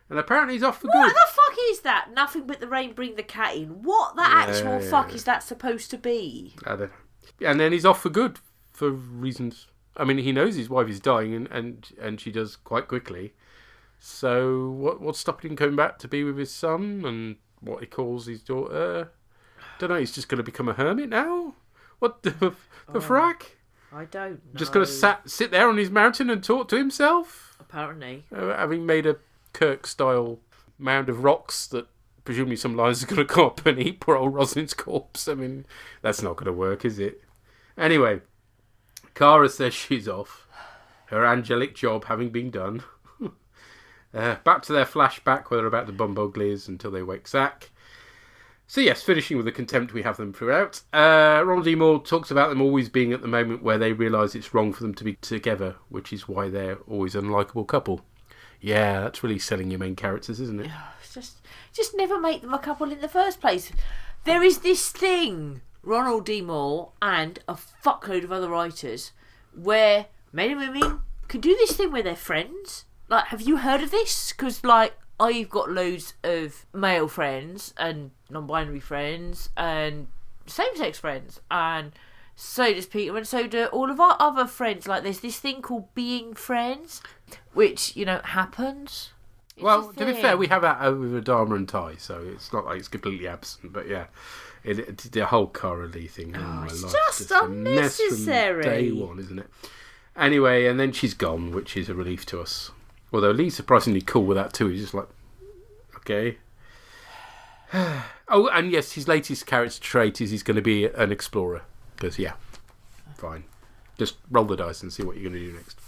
[SPEAKER 2] And apparently he's off for good.
[SPEAKER 1] What the fuck is that? Nothing but the rain, bring the cat in. What the actual fuck is that supposed to be?
[SPEAKER 2] I don't know. And then he's off for good for reasons. I mean, he knows his wife is dying, and she does quite quickly. So what's stopping him coming back to be with his son and what he calls his daughter? Don't know. He's just going to become a hermit now. What the frack?
[SPEAKER 1] I don't know.
[SPEAKER 2] Just going to sit there on his mountain and talk to himself?
[SPEAKER 1] Apparently.
[SPEAKER 2] Having made a Kirk-style mound of rocks that presumably some lions are going to come up and eat poor old Rosalind's corpse. I mean, that's not going to work, is it? Anyway, Kara says she's off. Her angelic job having been done. Back to their flashback where they're about to bump uglies until they wake Zack. So yes, finishing with the contempt we have them throughout. Ronald D. Moore talks about them always being at the moment where they realise it's wrong for them to be together, which is why they're always an unlikable couple. Yeah, that's really selling your main characters, isn't it?
[SPEAKER 1] Just never make them a couple in the first place. There is this thing, Ronald D. Moore and a fuckload of other writers, where men and women can do this thing where they're friends. Like, have you heard of this? Because, I've got loads of male friends and non-binary friends and same-sex friends, and so does Peter, and so do all of our other friends. There's this thing called being friends, which, happens.
[SPEAKER 2] Well, to be fair, we have that with Adama and Ty, so it's not like it's completely absent. But yeah, the whole Cara Lee thing.
[SPEAKER 1] It's
[SPEAKER 2] life,
[SPEAKER 1] just unnecessary.
[SPEAKER 2] A mess from day one, isn't it? Anyway, and then she's gone, which is a relief to us. Although Lee's surprisingly cool with that too. He's just like, okay. Oh, and yes, his latest character trait is he's going to be an explorer. Because, yeah, fine. Just roll the dice and see what you're going to do next.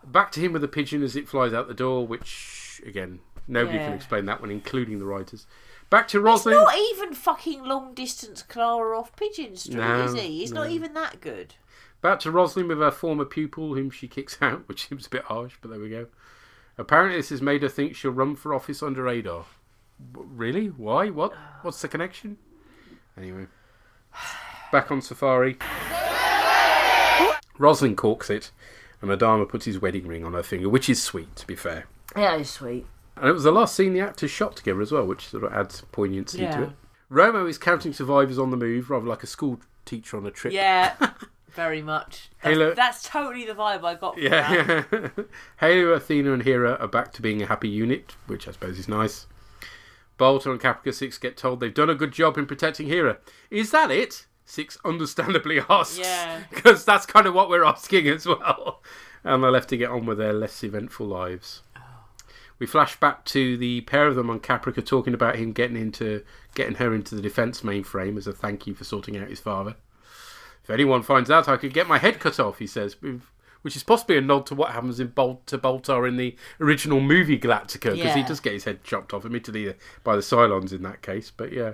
[SPEAKER 2] Back to him with the pigeon as it flies out the door, which, again, nobody can explain that one, including the writers. Back to Rosalind.
[SPEAKER 1] It's not even fucking long-distance Clara off Pigeon Street, is he? It's not even that good.
[SPEAKER 2] Back to Rosalind with her former pupil, whom she kicks out, which seems a bit harsh, but there we go. Apparently this has made her think she'll run for office under radar. Really? Why? What? What's the connection? Anyway. Back on safari. Rosalind corks it, and Adama puts his wedding ring on her finger, which is sweet, to be fair.
[SPEAKER 1] Yeah, it's sweet.
[SPEAKER 2] And it was the last scene the actors shot together as well, which sort of adds poignancy to it. Romo is counting survivors on the move, rather like a school teacher on a trip.
[SPEAKER 1] Yeah, very much. That's totally the vibe I got from that.
[SPEAKER 2] Halo, Athena and Hera are back to being a happy unit, which I suppose is nice. Bolter and Caprica 6 get told they've done a good job in protecting Hera. Is that it? 6 understandably asks.
[SPEAKER 1] Yeah.
[SPEAKER 2] Because that's kind of what we're asking as well. And they're left to get on with their less eventful lives. We flash back to the pair of them on Caprica talking about him getting her into the defence mainframe as a thank you for sorting out his father. If anyone finds out, I could get my head cut off, he says, which is possibly a nod to what happens to Boltar in the original movie Galactica, because he does get his head chopped off, admittedly by the Cylons in that case. But yeah,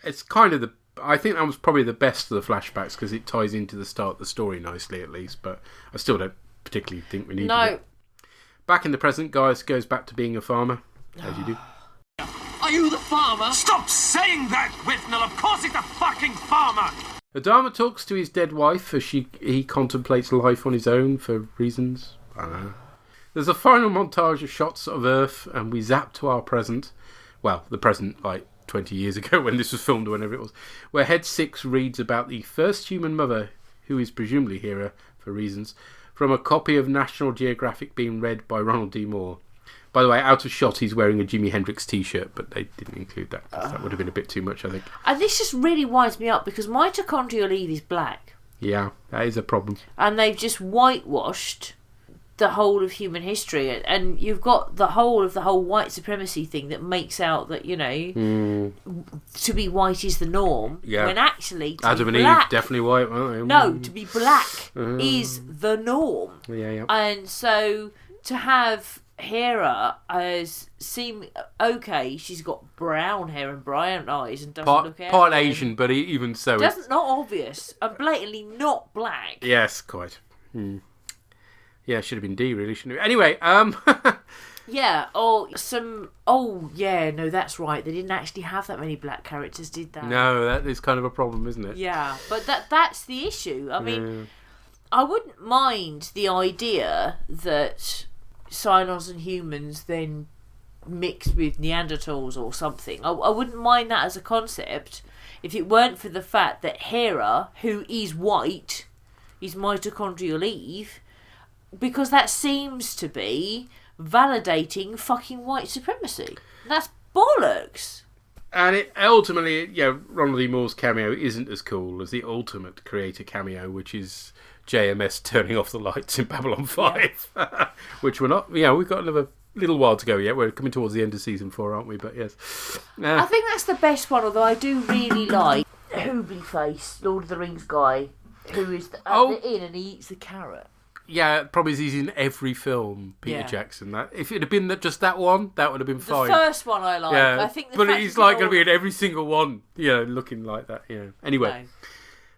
[SPEAKER 2] it's kind of I think that was probably the best of the flashbacks because it ties into the start of the story nicely, at least. But I still don't particularly think we need it. Back in the present, Gaius goes back to being a farmer, as you do.
[SPEAKER 8] Are you the farmer? Stop saying that, Withnell! Of course he's the fucking farmer!
[SPEAKER 2] Adama talks to his dead wife as he contemplates life on his own for reasons. I don't know. There's a final montage of shots of Earth, and we zap to our present. Well, the present, 20 years ago when this was filmed or whenever it was, where Head 6 reads about the first human mother, who is presumably Hera, for reasons, from a copy of National Geographic being read by Ronald D. Moore. By the way, out of shot, he's wearing a Jimi Hendrix T-shirt, but they didn't include that because that would have been a bit too much, I think.
[SPEAKER 1] And this just really winds me up because mitochondrial Eve is black.
[SPEAKER 2] Yeah, that is a problem.
[SPEAKER 1] And they've just whitewashed the whole of human history, and you've got the whole white supremacy thing that makes out that, you know, to be white is the norm, when actually to
[SPEAKER 2] Adam
[SPEAKER 1] be
[SPEAKER 2] and
[SPEAKER 1] black,
[SPEAKER 2] Eve definitely white, weren't they?
[SPEAKER 1] no, to be black is the norm.
[SPEAKER 2] Yeah.
[SPEAKER 1] And so to have Hera as seem okay, she's got brown hair and brown eyes and doesn't look
[SPEAKER 2] part
[SPEAKER 1] Aryan.
[SPEAKER 2] Asian, but even so,
[SPEAKER 1] Doesn't not obvious and blatantly not black.
[SPEAKER 2] Yes, quite. Yeah, should have been D, really, shouldn't it? Anyway,
[SPEAKER 1] Yeah, or some... Oh, yeah, no, that's right. They didn't actually have that many black characters, did they?
[SPEAKER 2] No, that is kind of a problem, isn't it?
[SPEAKER 1] Yeah, but that's the issue. I mean, I wouldn't mind the idea that Cylons and humans then mixed with Neanderthals or something. I wouldn't mind that as a concept if it weren't for the fact that Hera, who is white, is mitochondrial Eve, because that seems to be validating fucking white supremacy. That's bollocks.
[SPEAKER 2] And it ultimately, Ronald E. Moore's cameo isn't as cool as the ultimate creator cameo, which is JMS turning off the lights in Babylon 5, which we're not. Yeah, we've got another little while to go yet. We're coming towards the end of season 4, aren't we? But yes,
[SPEAKER 1] I think that's the best one. Although I do really like Hoobie Face, Lord of the Rings guy, who is at the inn and he eats the carrot.
[SPEAKER 2] Yeah, probably he's in every film, Peter Jackson. That if it had been just that one, that would have been fine.
[SPEAKER 1] The first one I like.
[SPEAKER 2] Yeah,
[SPEAKER 1] I think
[SPEAKER 2] but he's like going to be in every single one, looking like that. Yeah. Anyway,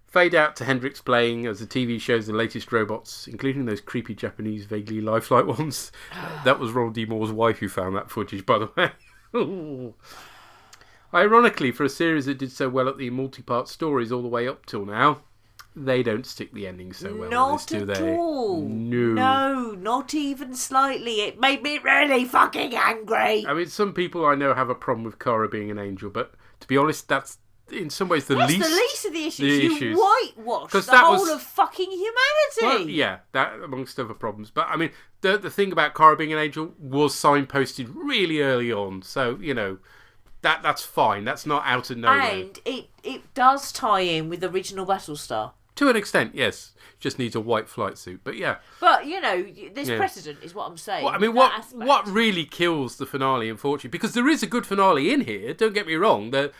[SPEAKER 2] fade out to Hendrix playing as the TV shows the latest robots, including those creepy Japanese, vaguely lifelike ones. That was Ronald D. Moore's wife who found that footage, by the way. Ironically, for a series that did so well at the multi-part stories all the way up till now, they don't stick the ending so well.
[SPEAKER 1] Not
[SPEAKER 2] do
[SPEAKER 1] at
[SPEAKER 2] they?
[SPEAKER 1] all.
[SPEAKER 2] No,
[SPEAKER 1] not even slightly. It made me really fucking angry.
[SPEAKER 2] I mean, some people I know have a problem with Kara being an angel, but to be honest, that's in some ways the least
[SPEAKER 1] of the issues. You whitewash the
[SPEAKER 2] that
[SPEAKER 1] whole of fucking humanity.
[SPEAKER 2] Well, yeah, that amongst other problems. But I mean, the thing about Kara being an angel was signposted really early on, so that's fine. That's not out of nowhere.
[SPEAKER 1] And it does tie in with original Battlestar.
[SPEAKER 2] To an extent, yes. Just needs a white flight suit, but yeah.
[SPEAKER 1] But there's precedent, is what I'm saying.
[SPEAKER 2] Well, I mean, what really kills the finale, unfortunately, because there is a good finale in here. Don't get me wrong. The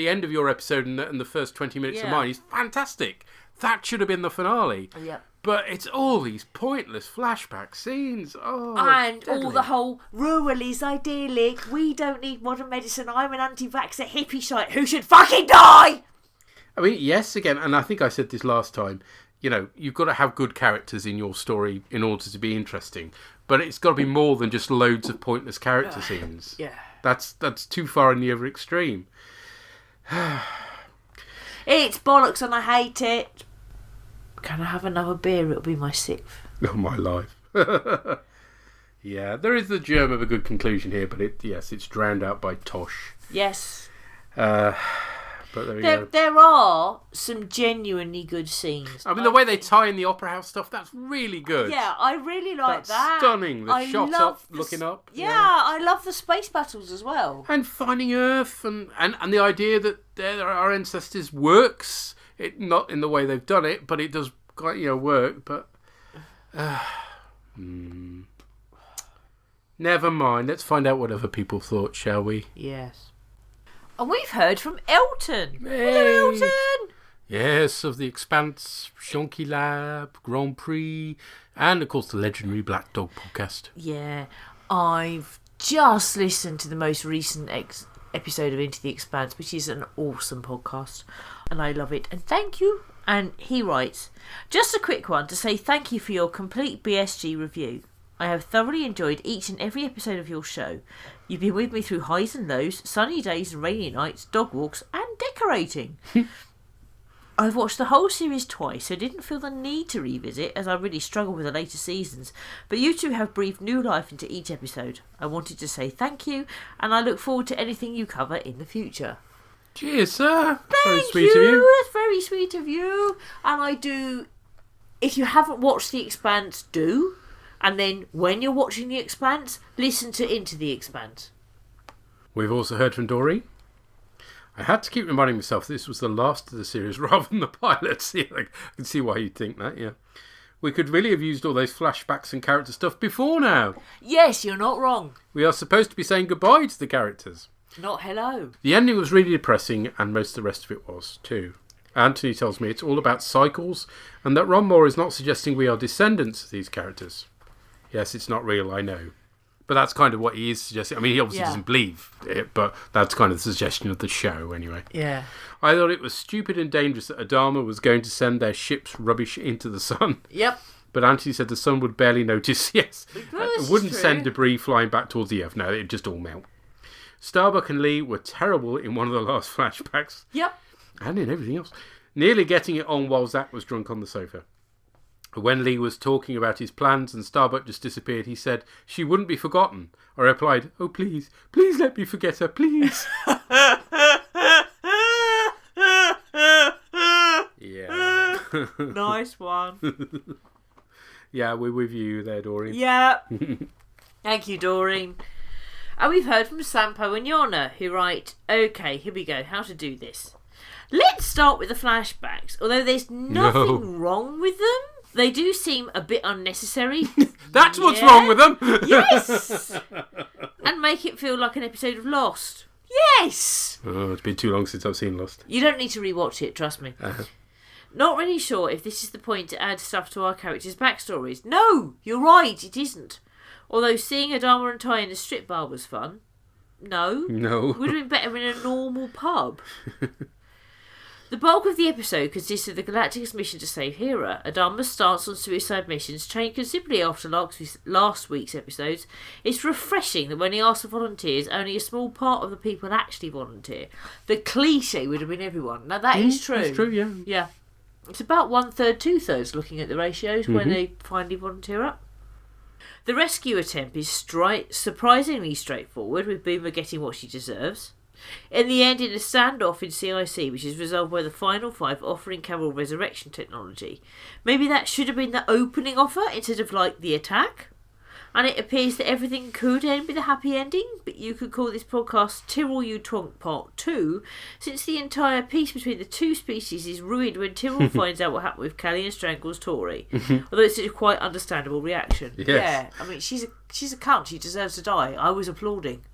[SPEAKER 2] end of your episode and the first 20 minutes of mine is fantastic. That should have been the finale.
[SPEAKER 1] Yeah.
[SPEAKER 2] But it's all these pointless flashback scenes. Oh,
[SPEAKER 1] and
[SPEAKER 2] deadly.
[SPEAKER 1] all the whole rural is idyllic. We don't need modern medicine. I'm an anti-vaxxer hippie shite who should fucking die.
[SPEAKER 2] I mean, yes, again, and I think I said this last time, you've got to have good characters in your story in order to be interesting. But it's got to be more than just loads of pointless character scenes.
[SPEAKER 1] Yeah.
[SPEAKER 2] That's too far in the other extreme.
[SPEAKER 1] It's bollocks and I hate it. Can I have another beer? It'll be my 6th.
[SPEAKER 2] Oh, my life. Yeah, there is the germ of a good conclusion here, but it's drowned out by Tosh.
[SPEAKER 1] Yes.
[SPEAKER 2] But there we go.
[SPEAKER 1] There are some genuinely good scenes.
[SPEAKER 2] I mean, the way they tie in the opera house stuff, that's really good.
[SPEAKER 1] Yeah, I really like
[SPEAKER 2] that's
[SPEAKER 1] that.
[SPEAKER 2] Stunning. The shot up, looking up.
[SPEAKER 1] Yeah, I love the space battles as well.
[SPEAKER 2] And finding Earth and the idea that our ancestors works. It not in the way they've done it, but it does quite work. But never mind. Let's find out what other people thought, shall we?
[SPEAKER 1] Yes. And we've heard from Elton.
[SPEAKER 2] Hey.
[SPEAKER 1] Hello, Elton.
[SPEAKER 2] Yes, of The Expanse, Shonky Lab, Grand Prix, and of course the legendary Black Dog podcast.
[SPEAKER 1] Yeah, I've just listened to the most recent episode of Into the Expanse, which is an awesome podcast, and I love it. And thank you. And he writes, just a quick one to say thank you for your complete BSG review. I have thoroughly enjoyed each and every episode of your show. You've been with me through highs and lows, sunny days and rainy nights, dog walks and decorating. I've watched the whole series twice, so didn't feel the need to revisit as I really struggle with the later seasons, but you two have breathed new life into each episode. I wanted to say thank you, and I look forward to anything you cover in the future.
[SPEAKER 2] Cheers, sir. Very
[SPEAKER 1] Thank
[SPEAKER 2] sweet of you.
[SPEAKER 1] That's very sweet of you. And I do, if you haven't watched The Expanse, do. And then when you're watching The Expanse, listen to Into the Expanse.
[SPEAKER 2] We've also heard from Doreen. I had to keep reminding myself this was the last of the series rather than the pilot. See, I can see why you'd think that, yeah. We could really have used all those flashbacks and character stuff before now.
[SPEAKER 1] Yes, you're not wrong.
[SPEAKER 2] We are supposed to be saying goodbye to the characters.
[SPEAKER 1] Not hello.
[SPEAKER 2] The ending was really depressing, and most of the rest of it was, too. Anthony tells me it's all about cycles, and that Ron Moore is not suggesting we are descendants of these characters. Yes, it's not real, I know. But that's kind of what he is suggesting. I mean, he obviously doesn't believe it, but that's kind of the suggestion of the show, anyway.
[SPEAKER 1] Yeah.
[SPEAKER 2] I thought it was stupid and dangerous that Adama was going to send their ship's rubbish into the sun.
[SPEAKER 1] Yep.
[SPEAKER 2] But Anthony said the sun would barely notice, yes. It wouldn't send debris flying back towards the Earth. No, it'd just all melt. Starbuck and Lee were terrible in one of the last flashbacks.
[SPEAKER 1] Yep.
[SPEAKER 2] And in everything else. Nearly getting it on while Zach was drunk on the sofa. When Lee was talking about his plans and Starbuck just disappeared, he said, "She wouldn't be forgotten." I replied, "Oh, please, please let me forget her, please." Yeah.
[SPEAKER 1] Nice one.
[SPEAKER 2] Yeah, we're with you there, Doreen.
[SPEAKER 1] Yeah. Thank you, Doreen. And we've heard from Sampo and Yana, who write, "Okay, here we go, how to do this. Let's start with the flashbacks. Although there's nothing wrong with them, they do seem a bit unnecessary."
[SPEAKER 2] That's what's wrong with them.
[SPEAKER 1] Yes. And make it feel like an episode of Lost. Yes.
[SPEAKER 2] Oh, it's been too long since I've seen Lost.
[SPEAKER 1] You don't need to rewatch it, trust me. Not really sure if this is the point to add stuff to our characters' backstories. No, you're right, it isn't. Although seeing Adama and Ty in a strip bar was fun. No. Would have been better in a normal pub. The bulk of the episode consists of the Galactica's mission to save Hera. Adama's stance on suicide missions changed considerably after last week's episodes. It's refreshing that when he asks for volunteers, only a small part of the people actually volunteer. The cliche would have been everyone. Now that is true.
[SPEAKER 2] That's true, yeah.
[SPEAKER 1] Yeah. It's about 1/3, 2/3 looking at the ratios when they finally volunteer up. The rescue attempt is surprisingly straightforward, with Boomer getting what she deserves. In the end, in a standoff in CIC, which is resolved by the final 5 offering Carol resurrection technology. Maybe that should have been the opening offer instead of, like, the attack. And it appears that everything could end with a happy ending, but you could call this podcast Tyrrell You Twonk Part 2, since the entire peace between the two species is ruined when Tyrrell finds out what happened with Callie and strangles Tori. Although it's a quite understandable reaction.
[SPEAKER 2] Yes.
[SPEAKER 1] Yeah, I mean, she's a cunt, she deserves to die. I was applauding.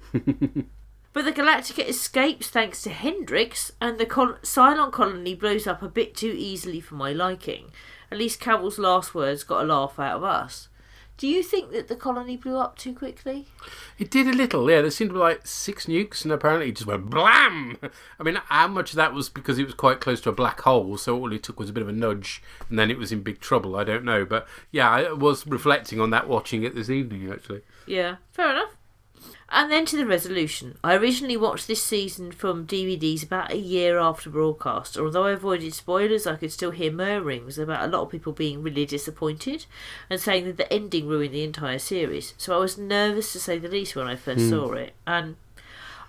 [SPEAKER 1] But the Galactica escapes thanks to Hendrix, and the Cylon colony blows up a bit too easily for my liking. At least Carol's last words got a laugh out of us. Do you think that the colony blew up too quickly?
[SPEAKER 2] It did a little, yeah. There seemed to be like 6 nukes, and apparently it just went blam! I mean, how much of that was because it was quite close to a black hole, so all it took was a bit of a nudge, and then it was in big trouble, I don't know. But yeah, I was reflecting on that watching it this evening, actually.
[SPEAKER 1] Yeah, fair enough. And then to the resolution. I originally watched this season from DVDs about a year after broadcast. Although I avoided spoilers, I could still hear murmurings about a lot of people being really disappointed and saying that the ending ruined the entire series. So I was nervous to say the least when I first saw it. And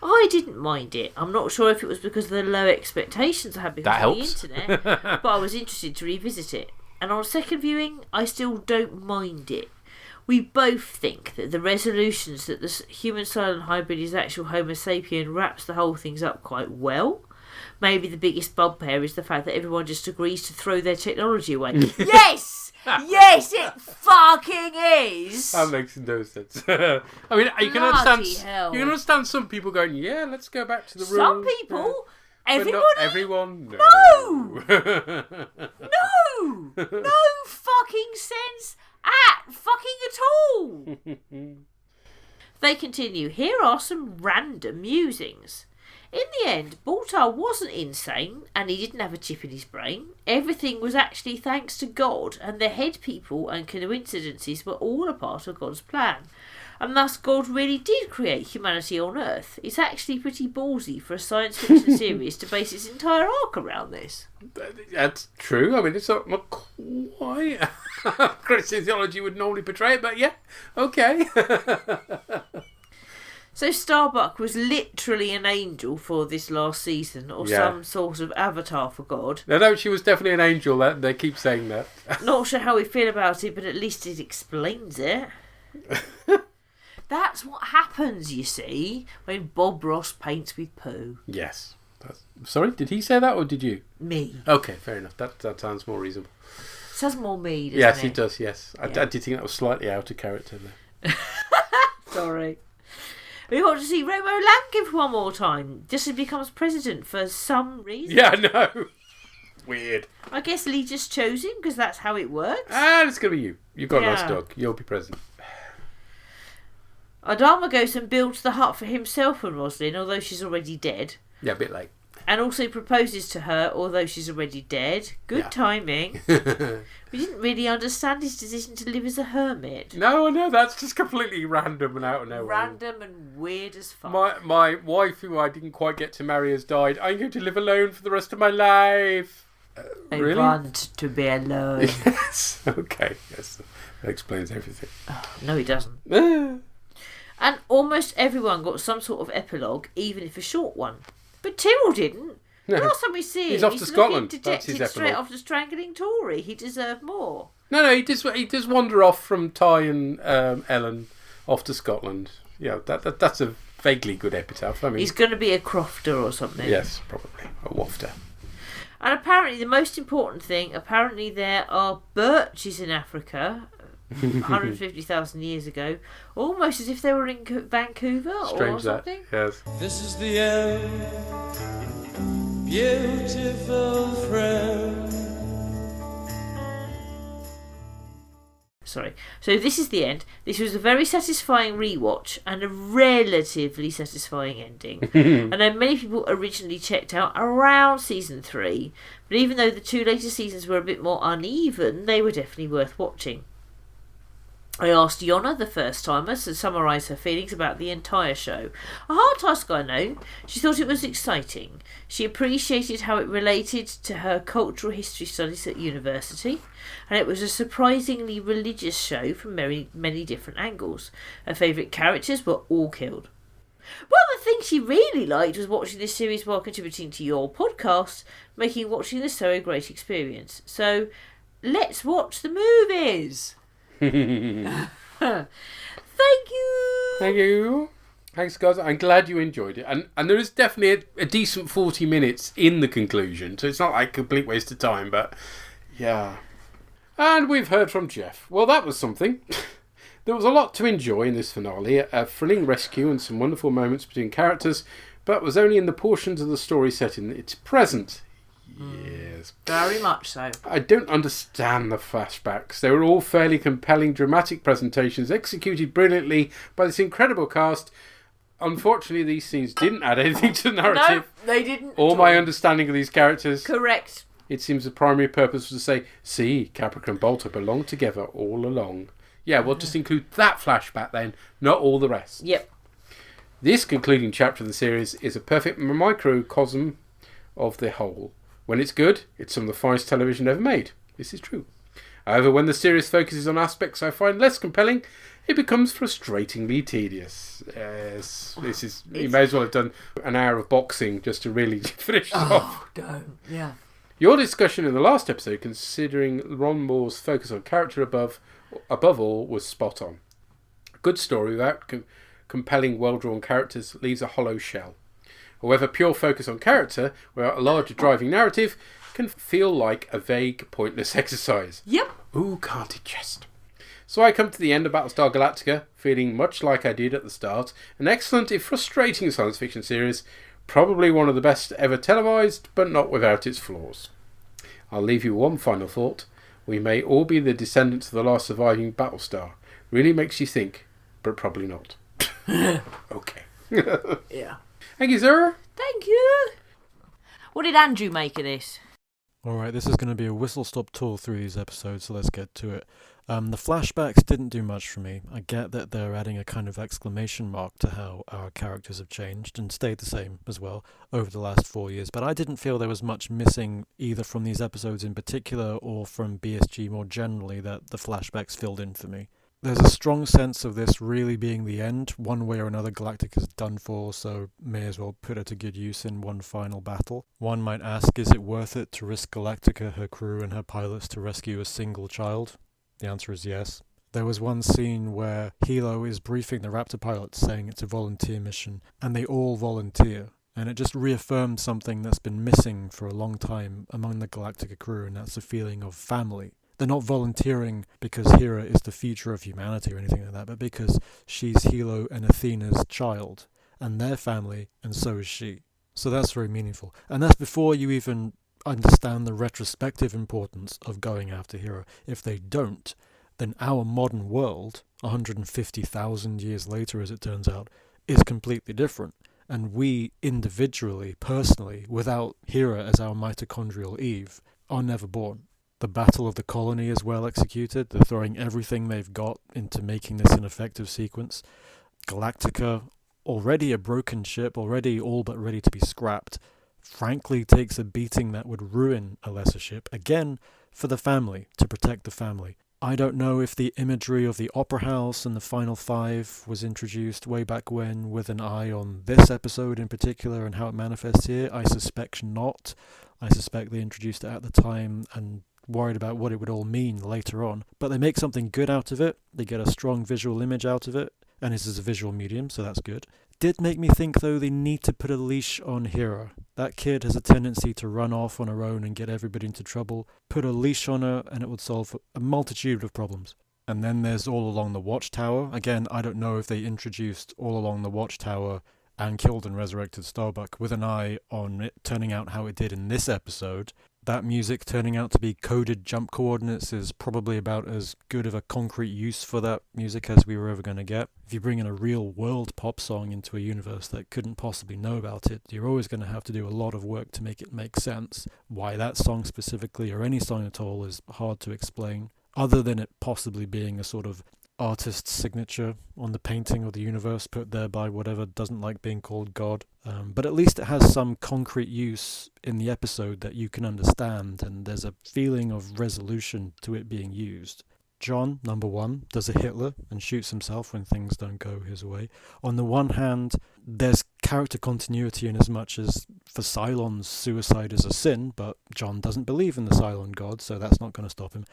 [SPEAKER 1] I didn't mind it. I'm not sure if it was because of the low expectations I had because of the internet, but I was interested to revisit it. And on second viewing, I still don't mind it. We both think that the resolutions that the human Cylon hybrid is actual Homo sapien wraps the whole things up quite well. Maybe the biggest bugbear is the fact that everyone just agrees to throw their technology away. Yes! Yes, it fucking is!
[SPEAKER 2] That makes no sense. I mean, you can understand some people going, yeah, let's go back to the rules.
[SPEAKER 1] Some people? Everyone?
[SPEAKER 2] But not everyone?
[SPEAKER 1] No! No! No fucking sense at all. They continue. Here are some random musings. In the end, Baltar wasn't insane and he didn't have a chip in his brain. Everything was actually thanks to God, and the head people and coincidences were all a part of God's plan. And thus God really did create humanity on Earth. It's actually pretty ballsy for a science fiction series to base its entire arc around this.
[SPEAKER 2] That's true. I mean, it's not quite Christian theology would normally portray it, but yeah, okay.
[SPEAKER 1] So Starbuck was literally an angel for this last season, or some sort of avatar for God.
[SPEAKER 2] No, she was definitely an angel. They keep saying that.
[SPEAKER 1] Not sure how we feel about it, but at least it explains it. That's what happens, you see, when Bob Ross paints with poo.
[SPEAKER 2] Yes. Sorry, did he say that or did you?
[SPEAKER 1] Me.
[SPEAKER 2] Okay, fair enough. That sounds more reasonable.
[SPEAKER 1] Sounds more me, doesn't
[SPEAKER 2] yes,
[SPEAKER 1] it?
[SPEAKER 2] it does, yes. Yeah. I did think that was slightly out of character there.
[SPEAKER 1] Sorry. We want to see Romo Lankin one more time, just as he becomes president for some reason.
[SPEAKER 2] Yeah, I know. Weird.
[SPEAKER 1] I guess Lee just chose him because that's how it works.
[SPEAKER 2] And it's going to be you. You've got a nice dog. You'll be president.
[SPEAKER 1] Adama goes and builds the hut for himself and Roslyn, although she's already dead.
[SPEAKER 2] Yeah, a bit late.
[SPEAKER 1] And also proposes to her, although she's already dead. Good timing. We didn't really understand his decision to live as a hermit.
[SPEAKER 2] No, that's just completely random and out of nowhere.
[SPEAKER 1] Random and weird as fuck.
[SPEAKER 2] My wife, who I didn't quite get to marry, has died. I'm going to live alone for the rest of my life.
[SPEAKER 1] I
[SPEAKER 2] really?
[SPEAKER 1] want to be alone.
[SPEAKER 2] Yes. Okay. Yes. That explains everything.
[SPEAKER 1] No, he doesn't. And almost everyone got some sort of epilogue, even if a short one. But Tyrrell didn't.
[SPEAKER 2] No.
[SPEAKER 1] Last time we see him,
[SPEAKER 2] He's off to Scotland. That's his
[SPEAKER 1] dejected straight
[SPEAKER 2] epilogue.
[SPEAKER 1] after strangling Tory. He deserved more.
[SPEAKER 2] No, he does wander off from Ty and Ellen off to Scotland. Yeah, that's a vaguely good epitaph. I mean,
[SPEAKER 1] he's going to be a crofter or something.
[SPEAKER 2] Yes, probably a wafter.
[SPEAKER 1] And apparently, the most important thing, there are birches in Africa 150,000 years ago, almost as if they were in Vancouver or something.
[SPEAKER 2] Yes.
[SPEAKER 7] This is the end, beautiful friend.
[SPEAKER 1] Sorry. So this is the end. This was a very satisfying rewatch and a relatively satisfying ending. I know many people originally checked out around season 3, but even though the 2 later seasons were a bit more uneven, they were definitely worth watching. I asked Yonna, the first-timer, to summarise her feelings about the entire show. A hard task, I know. She thought it was exciting. She appreciated how it related to her cultural history studies at university, and it was a surprisingly religious show from many, many different angles. Her favourite characters were all killed. One of the things she really liked was watching this series while contributing to your podcast, making watching the show a great experience. So, let's watch the movies! Thank you.
[SPEAKER 2] Thanks, guys. I'm glad you enjoyed it, and there is definitely a decent 40 minutes in the conclusion, so it's not like a complete waste of time. But yeah, and we've heard from Jeff. Well, that was something. There was a lot to enjoy in this finale, a thrilling rescue and some wonderful moments between characters, but was only in the portions of the story set in its present. Yes.
[SPEAKER 1] Very much so.
[SPEAKER 2] I don't understand the flashbacks. They were all fairly compelling, dramatic presentations executed brilliantly by this incredible cast. Unfortunately, these scenes didn't add anything to the narrative.
[SPEAKER 1] No, they didn't.
[SPEAKER 2] Or my understanding of these characters.
[SPEAKER 1] Correct.
[SPEAKER 2] It seems the primary purpose was to say, see, Caprica and Bolter belonged together all along. Yeah, we'll just include that flashback then, not all the rest.
[SPEAKER 1] Yep.
[SPEAKER 2] This concluding chapter of the series is a perfect microcosm of the whole. When it's good, it's some of the finest television ever made. This is true. However, when the series focuses on aspects I find less compelling, it becomes frustratingly tedious. Yes, this is. You may as well have done an hour of boxing just to really finish it off.
[SPEAKER 1] Don't. Yeah.
[SPEAKER 2] Your discussion in the last episode, considering Ron Moore's focus on character above all, was spot on. A good story without compelling, well-drawn characters leaves a hollow shell. However, pure focus on character, without a larger driving narrative, can feel like a vague, pointless exercise.
[SPEAKER 1] Yep.
[SPEAKER 2] Ooh, can't it just? So I come to the end of Battlestar Galactica, feeling much like I did at the start, an excellent, if frustrating science fiction series, probably one of the best ever televised, but not without its flaws. I'll leave you one final thought. We may all be the descendants of the last surviving Battlestar. Really makes you think, but probably not. Okay.
[SPEAKER 1] Yeah.
[SPEAKER 2] Thank you, sir.
[SPEAKER 1] Thank you. What did Andrew make of this?
[SPEAKER 9] Alright, this is going to be a whistle-stop tour through these episodes, so let's get to it. The flashbacks didn't do much for me. I get that they're adding a kind of exclamation mark to how our characters have changed, and stayed the same as well, over the last 4 years, but I didn't feel there was much missing either from these episodes in particular, or from BSG more generally, that the flashbacks filled in for me. There's a strong sense of this really being the end. One way or another, Galactica's done for, so may as well put her to good use in one final battle. One might ask, is it worth it to risk Galactica, her crew, and her pilots to rescue a single child? The answer is yes. There was one scene where Hilo is briefing the Raptor pilots saying it's a volunteer mission, and they all volunteer. And it just reaffirmed something that's been missing for a long time among the Galactica crew, and that's a feeling of family. They're not volunteering because Hera is the future of humanity or anything like that, but because she's Hilo and Athena's child, and their family, and so is she. So that's very meaningful. And that's before you even understand the retrospective importance of going after Hera. If they don't, then our modern world, 150,000 years later as it turns out, is completely different. And we individually, personally, without Hera as our mitochondrial Eve, are never born. The Battle of the Colony is well executed. They're throwing everything they've got into making this an effective sequence. Galactica, already a broken ship, already all but ready to be scrapped, frankly takes a beating that would ruin a lesser ship, again, for the family, to protect the family. I don't know if the imagery of the Opera House and the Final Five was introduced way back when with an eye on this episode in particular and how it manifests here. I suspect not. I suspect they introduced it at the time and worried about what it would all mean later on. But they make something good out of it. They get a strong visual image out of it. And this is a visual medium, so that's good. Did make me think, though, they need to put a leash on Hera. That kid has a tendency to run off on her own and get everybody into trouble. Put a leash on her and it would solve a multitude of problems. And then there's All Along the Watchtower. Again, I don't know if they introduced All Along the Watchtower and killed and resurrected Starbuck with an eye on it turning out how it did in this episode. That music turning out to be coded jump coordinates is probably about as good of a concrete use for that music as we were ever going to get. If you bring in a real world pop song into a universe that couldn't possibly know about it, you're always going to have to do a lot of work to make it make sense. Why that song specifically, or any song at all, is hard to explain, other than it possibly being a sort of artist's signature on the painting of the universe put there by whatever doesn't like being called God. But at least it has some concrete use in the episode that you can understand, and there's a feeling of resolution to it being used. John, number one, does a Hitler and shoots himself when things don't go his way. On the one hand, there's character continuity in as much as for Cylon's suicide is a sin, but John doesn't believe in the Cylon god, so that's not going to stop him.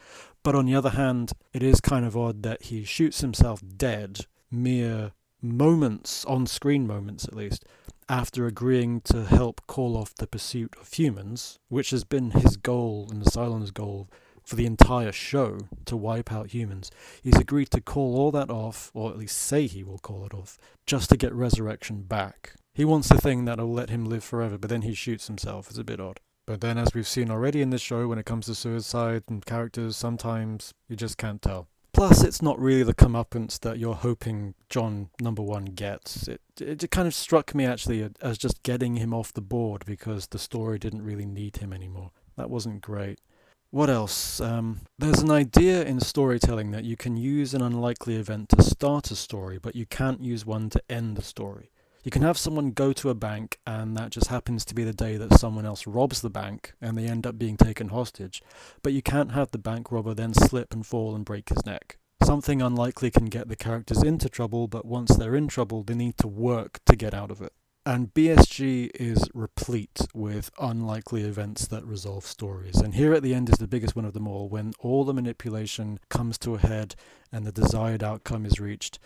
[SPEAKER 9] But on the other hand, it is kind of odd that he shoots himself dead mere moments, on-screen moments at least, after agreeing to help call off the pursuit of humans, which has been his goal and the Cylon's goal for the entire show, to wipe out humans. He's agreed to call all that off, or at least say he will call it off, just to get Resurrection back. He wants the thing that'll let him live forever, but then he shoots himself. It's a bit odd. But then, as we've seen already in this show, when it comes to suicide and characters, sometimes you just can't tell. Plus, it's not really the comeuppance that you're hoping John number one gets. It kind of struck me, actually, as just getting him off the board because the story didn't really need him anymore. That wasn't great. What else? There's an idea in storytelling that you can use an unlikely event to start a story, but you can't use one to end the story. You can have someone go to a bank, and that just happens to be the day that someone else robs the bank, and they end up being taken hostage. But you can't have the bank robber then slip and fall and break his neck. Something unlikely can get the characters into trouble, but once they're in trouble, they need to work to get out of it. And BSG is replete with unlikely events that resolve stories. And here at the end is the biggest one of them all, when all the manipulation comes to a head and the desired outcome is reached.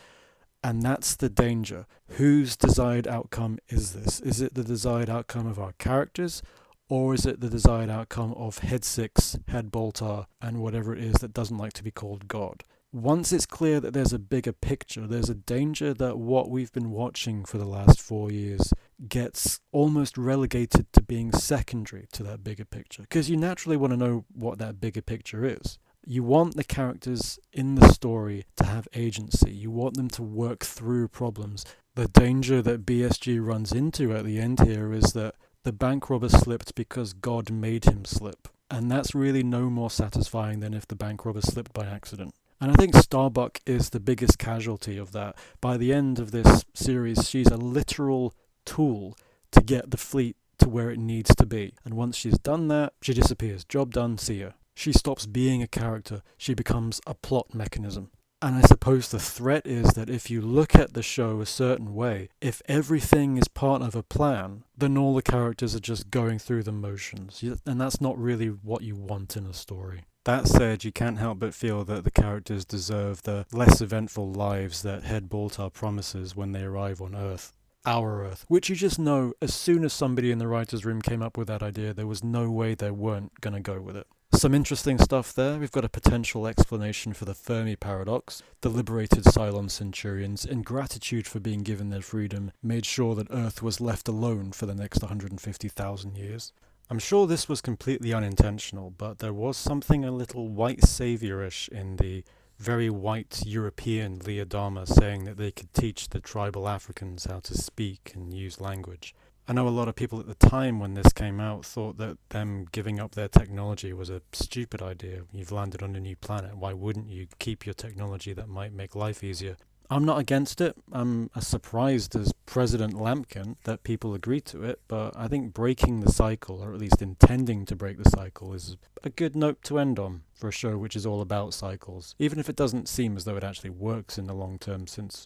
[SPEAKER 9] And that's the danger. Whose desired outcome is this? Is it the desired outcome of our characters? Or is it the desired outcome of Head Six, Head Boltar, and whatever it is that doesn't like to be called God? Once it's clear that there's a bigger picture, there's a danger that what we've been watching for the last 4 years gets almost relegated to being secondary to that bigger picture. Because you naturally want to know what that bigger picture is. You want the characters in the story to have agency. You want them to work through problems. The danger that BSG runs into at the end here is that the bank robber slipped because God made him slip. And that's really no more satisfying than if the bank robber slipped by accident. And I think Starbuck is the biggest casualty of that. By the end of this series, she's a literal tool to get the fleet to where it needs to be. And once she's done that, she disappears. Job done, see ya. She stops being a character. She becomes a plot mechanism. And I suppose the threat is that if you look at the show a certain way, if everything is part of a plan, then all the characters are just going through the motions. And that's not really what you want in a story. That said, you can't help but feel that the characters deserve the less eventful lives that Head Baltar promises when they arrive on Earth. Our Earth, which you just know, as soon as somebody in the writer's room came up with that idea, there was no way they weren't going to go with it. Some interesting stuff there. We've got a potential explanation for the Fermi paradox. The liberated Cylon Centurions, in gratitude for being given their freedom, made sure that Earth was left alone for the next 150,000 years. I'm sure this was completely unintentional, but there was something a little white saviourish in the very white European Leodama saying that they could teach the tribal Africans how to speak and use language. I know a lot of people at the time when this came out thought that them giving up their technology was a stupid idea. You've landed on a new planet, why wouldn't you keep your technology that might make life easier? I'm not against it. I'm as surprised as President Lampkin that people agree to it, but I think breaking the cycle, or at least intending to break the cycle, is a good note to end on for a show which is all about cycles, even if it doesn't seem as though it actually works in the long term since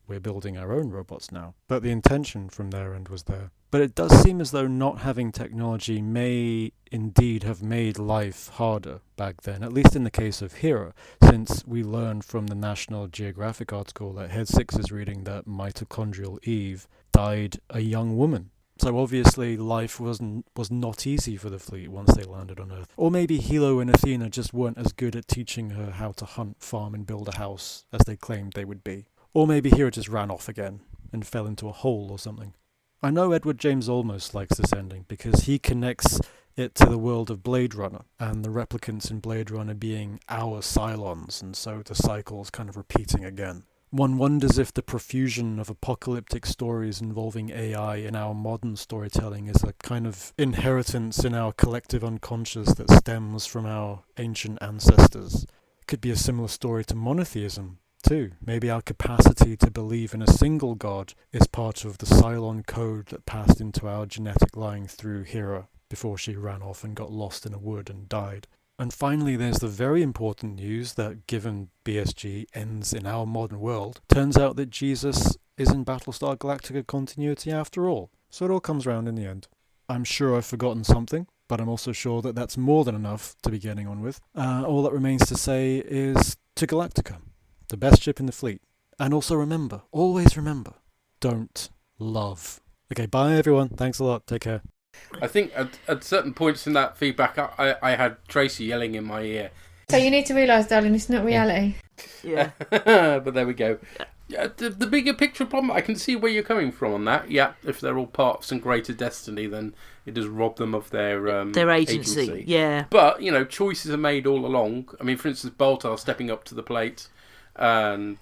[SPEAKER 9] we're building our own robots now. But the intention from their end was there. But it does seem as though not having technology may indeed have made life harder back then, at least in the case of Hera, since we learned from the National Geographic article that Head 6 is reading that mitochondrial Eve died a young woman. So obviously life was not easy for the fleet once they landed on Earth. Or maybe Hilo and Athena just weren't as good at teaching her how to hunt, farm and build a house as they claimed they would be. Or maybe Hera just ran off again and fell into a hole or something. I know Edward James Olmos likes this ending because he connects it to the world of Blade Runner and the replicants in Blade Runner being our Cylons, and so the cycle's kind of repeating again. One wonders if the profusion of apocalyptic stories involving AI in our modern storytelling is a kind of inheritance in our collective unconscious that stems from our ancient ancestors. It could be a similar story to monotheism, too. Maybe our capacity to believe in a single god is part of the Cylon code that passed into our genetic line through Hera before she ran off and got lost in a wood and died. And finally, there's the very important news that, given BSG ends in our modern world, turns out that Jesus is in Battlestar Galactica continuity after all. So it all comes round in the end. I'm sure I've forgotten something, but I'm also sure that that's more than enough to be getting on with. All that remains to say is to Galactica, the best ship in the fleet. And also remember, always remember, don't love. Okay, bye everyone. Thanks a lot. Take care.
[SPEAKER 2] I think at certain points in that feedback, I had Tracy yelling in my ear.
[SPEAKER 10] So you need to realise, darling, it's not reality.
[SPEAKER 1] Yeah.
[SPEAKER 2] But there we go. Yeah, the bigger picture problem, I can see where you're coming from on that. Yeah, if they're all part of some greater destiny, then it does rob them of their
[SPEAKER 1] agency. Yeah.
[SPEAKER 2] But, choices are made all along. I mean, for instance, Baltar stepping up to the plate and,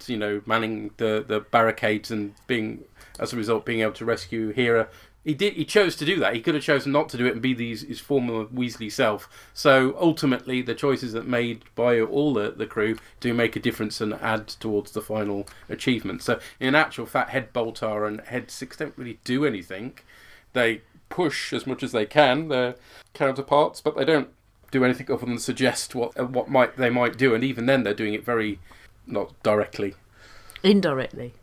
[SPEAKER 2] manning the barricades and as a result, being able to rescue Hera. He chose to do that. He could have chosen not to do it and be his former Weasley self. So ultimately, the choices that made by all the crew do make a difference and add towards the final achievement. So in actual fact, Head Baltar and Head 6 don't really do anything. They push as much as they can, their counterparts, but they don't do anything other than suggest what they might do. And even then, they're doing it very not directly.
[SPEAKER 1] Indirectly.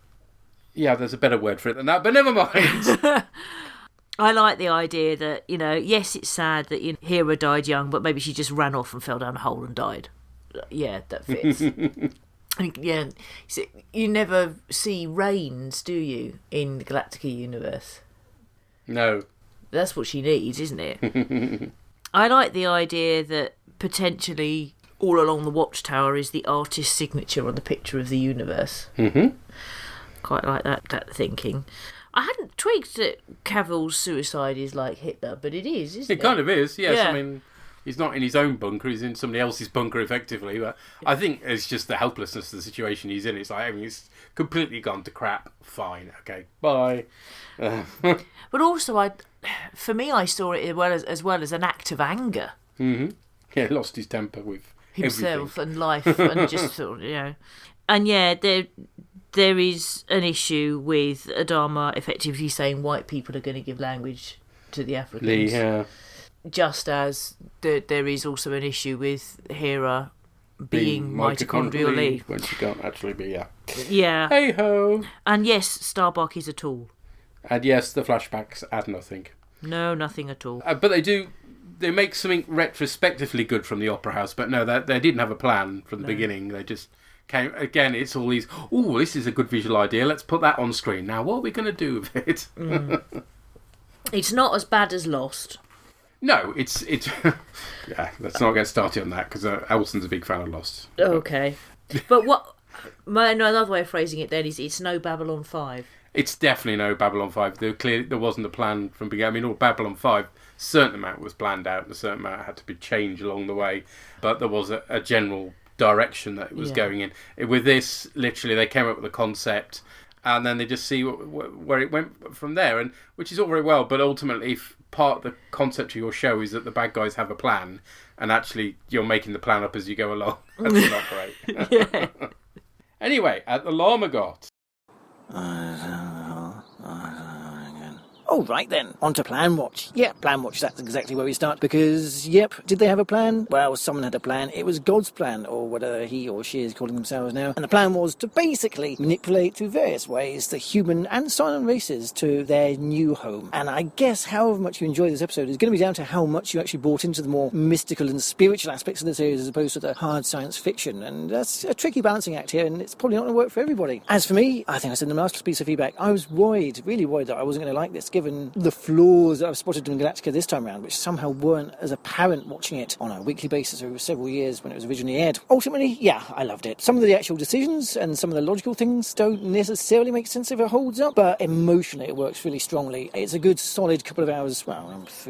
[SPEAKER 2] Yeah, there's a better word for it than that, but never mind.
[SPEAKER 1] I like the idea that, yes, it's sad that Hera died young, but maybe she just ran off and fell down a hole and died. Yeah, that fits. Yeah, you never see rains, do you, in the Galactica universe?
[SPEAKER 2] No.
[SPEAKER 1] That's what she needs, isn't it? I like the idea that potentially all along the Watchtower is the artist's signature on the picture of the universe.
[SPEAKER 2] Mm-hmm.
[SPEAKER 1] Quite like that thinking. I hadn't twigged that Cavill's suicide is like Hitler, but it is, isn't it?
[SPEAKER 2] It kind of is, yes.
[SPEAKER 1] Yeah.
[SPEAKER 2] I mean, he's not in his own bunker, he's in somebody else's bunker, effectively. But I think it's just the helplessness of the situation he's in. It's like, it's completely gone to crap. Fine, okay, bye.
[SPEAKER 1] But also, for me, I saw it as well as an act of anger.
[SPEAKER 2] Mm-hmm. Yeah, lost his temper with
[SPEAKER 1] himself
[SPEAKER 2] everything.
[SPEAKER 1] And life, and just sort of, And yeah, there is an issue with Adama effectively saying white people are going to give language to the Africans.
[SPEAKER 2] Yeah.
[SPEAKER 1] Just as there is also an issue with Hera being mitochondrially.
[SPEAKER 2] When she can't actually be, yeah.
[SPEAKER 1] Yeah.
[SPEAKER 2] Hey-ho!
[SPEAKER 1] And yes, Starbuck is a tool.
[SPEAKER 2] And yes, the flashbacks add nothing.
[SPEAKER 1] No, nothing at all.
[SPEAKER 2] But they make something retrospectively good from the Opera House, but no, they didn't have a plan from the beginning. They just came, again, it's all these, this is a good visual idea, let's put that on screen. Now, what are we going to do with it?
[SPEAKER 1] It's not as bad as Lost.
[SPEAKER 2] No, it's yeah, let's not get started on that, because Elson's a big fan of Lost.
[SPEAKER 1] Okay. But another way of phrasing it then is it's no Babylon 5.
[SPEAKER 2] It's definitely no Babylon 5. There wasn't a plan from the beginning. I mean, Babylon 5, a certain amount was planned out and a certain amount had to be changed along the way. But there was a general direction that it was going in. With this, literally, they came up with a concept and then they just see where it went from there, and which is all very well. But ultimately, if part of the concept of your show is that the bad guys have a plan and actually you're making the plan up as you go along, that's not great.
[SPEAKER 1] Yeah.
[SPEAKER 2] Anyway, at the Larmagot.
[SPEAKER 11] Oh, right then. On to Plan Watch. Yeah, Plan Watch, that's exactly where we start, because, yep, did they have a plan? Well, someone had a plan. It was God's plan, or whatever he or she is calling themselves now. And the plan was to basically manipulate through various ways the human and silent races to their new home. And I guess however much you enjoy this episode is going to be down to how much you actually bought into the more mystical and spiritual aspects of the series as opposed to the hard science fiction. And that's a tricky balancing act here, and it's probably not going to work for everybody. As for me, I think I said in the last piece of feedback, I was really worried that I wasn't going to like this, given the flaws that I've spotted in Galactica this time around, which somehow weren't as apparent watching it on a weekly basis over several years when it was originally aired. Ultimately, yeah, I loved it. Some of the actual decisions and some of the logical things don't necessarily make sense if it holds up, but emotionally it works really strongly. It's a good solid couple of hours, 3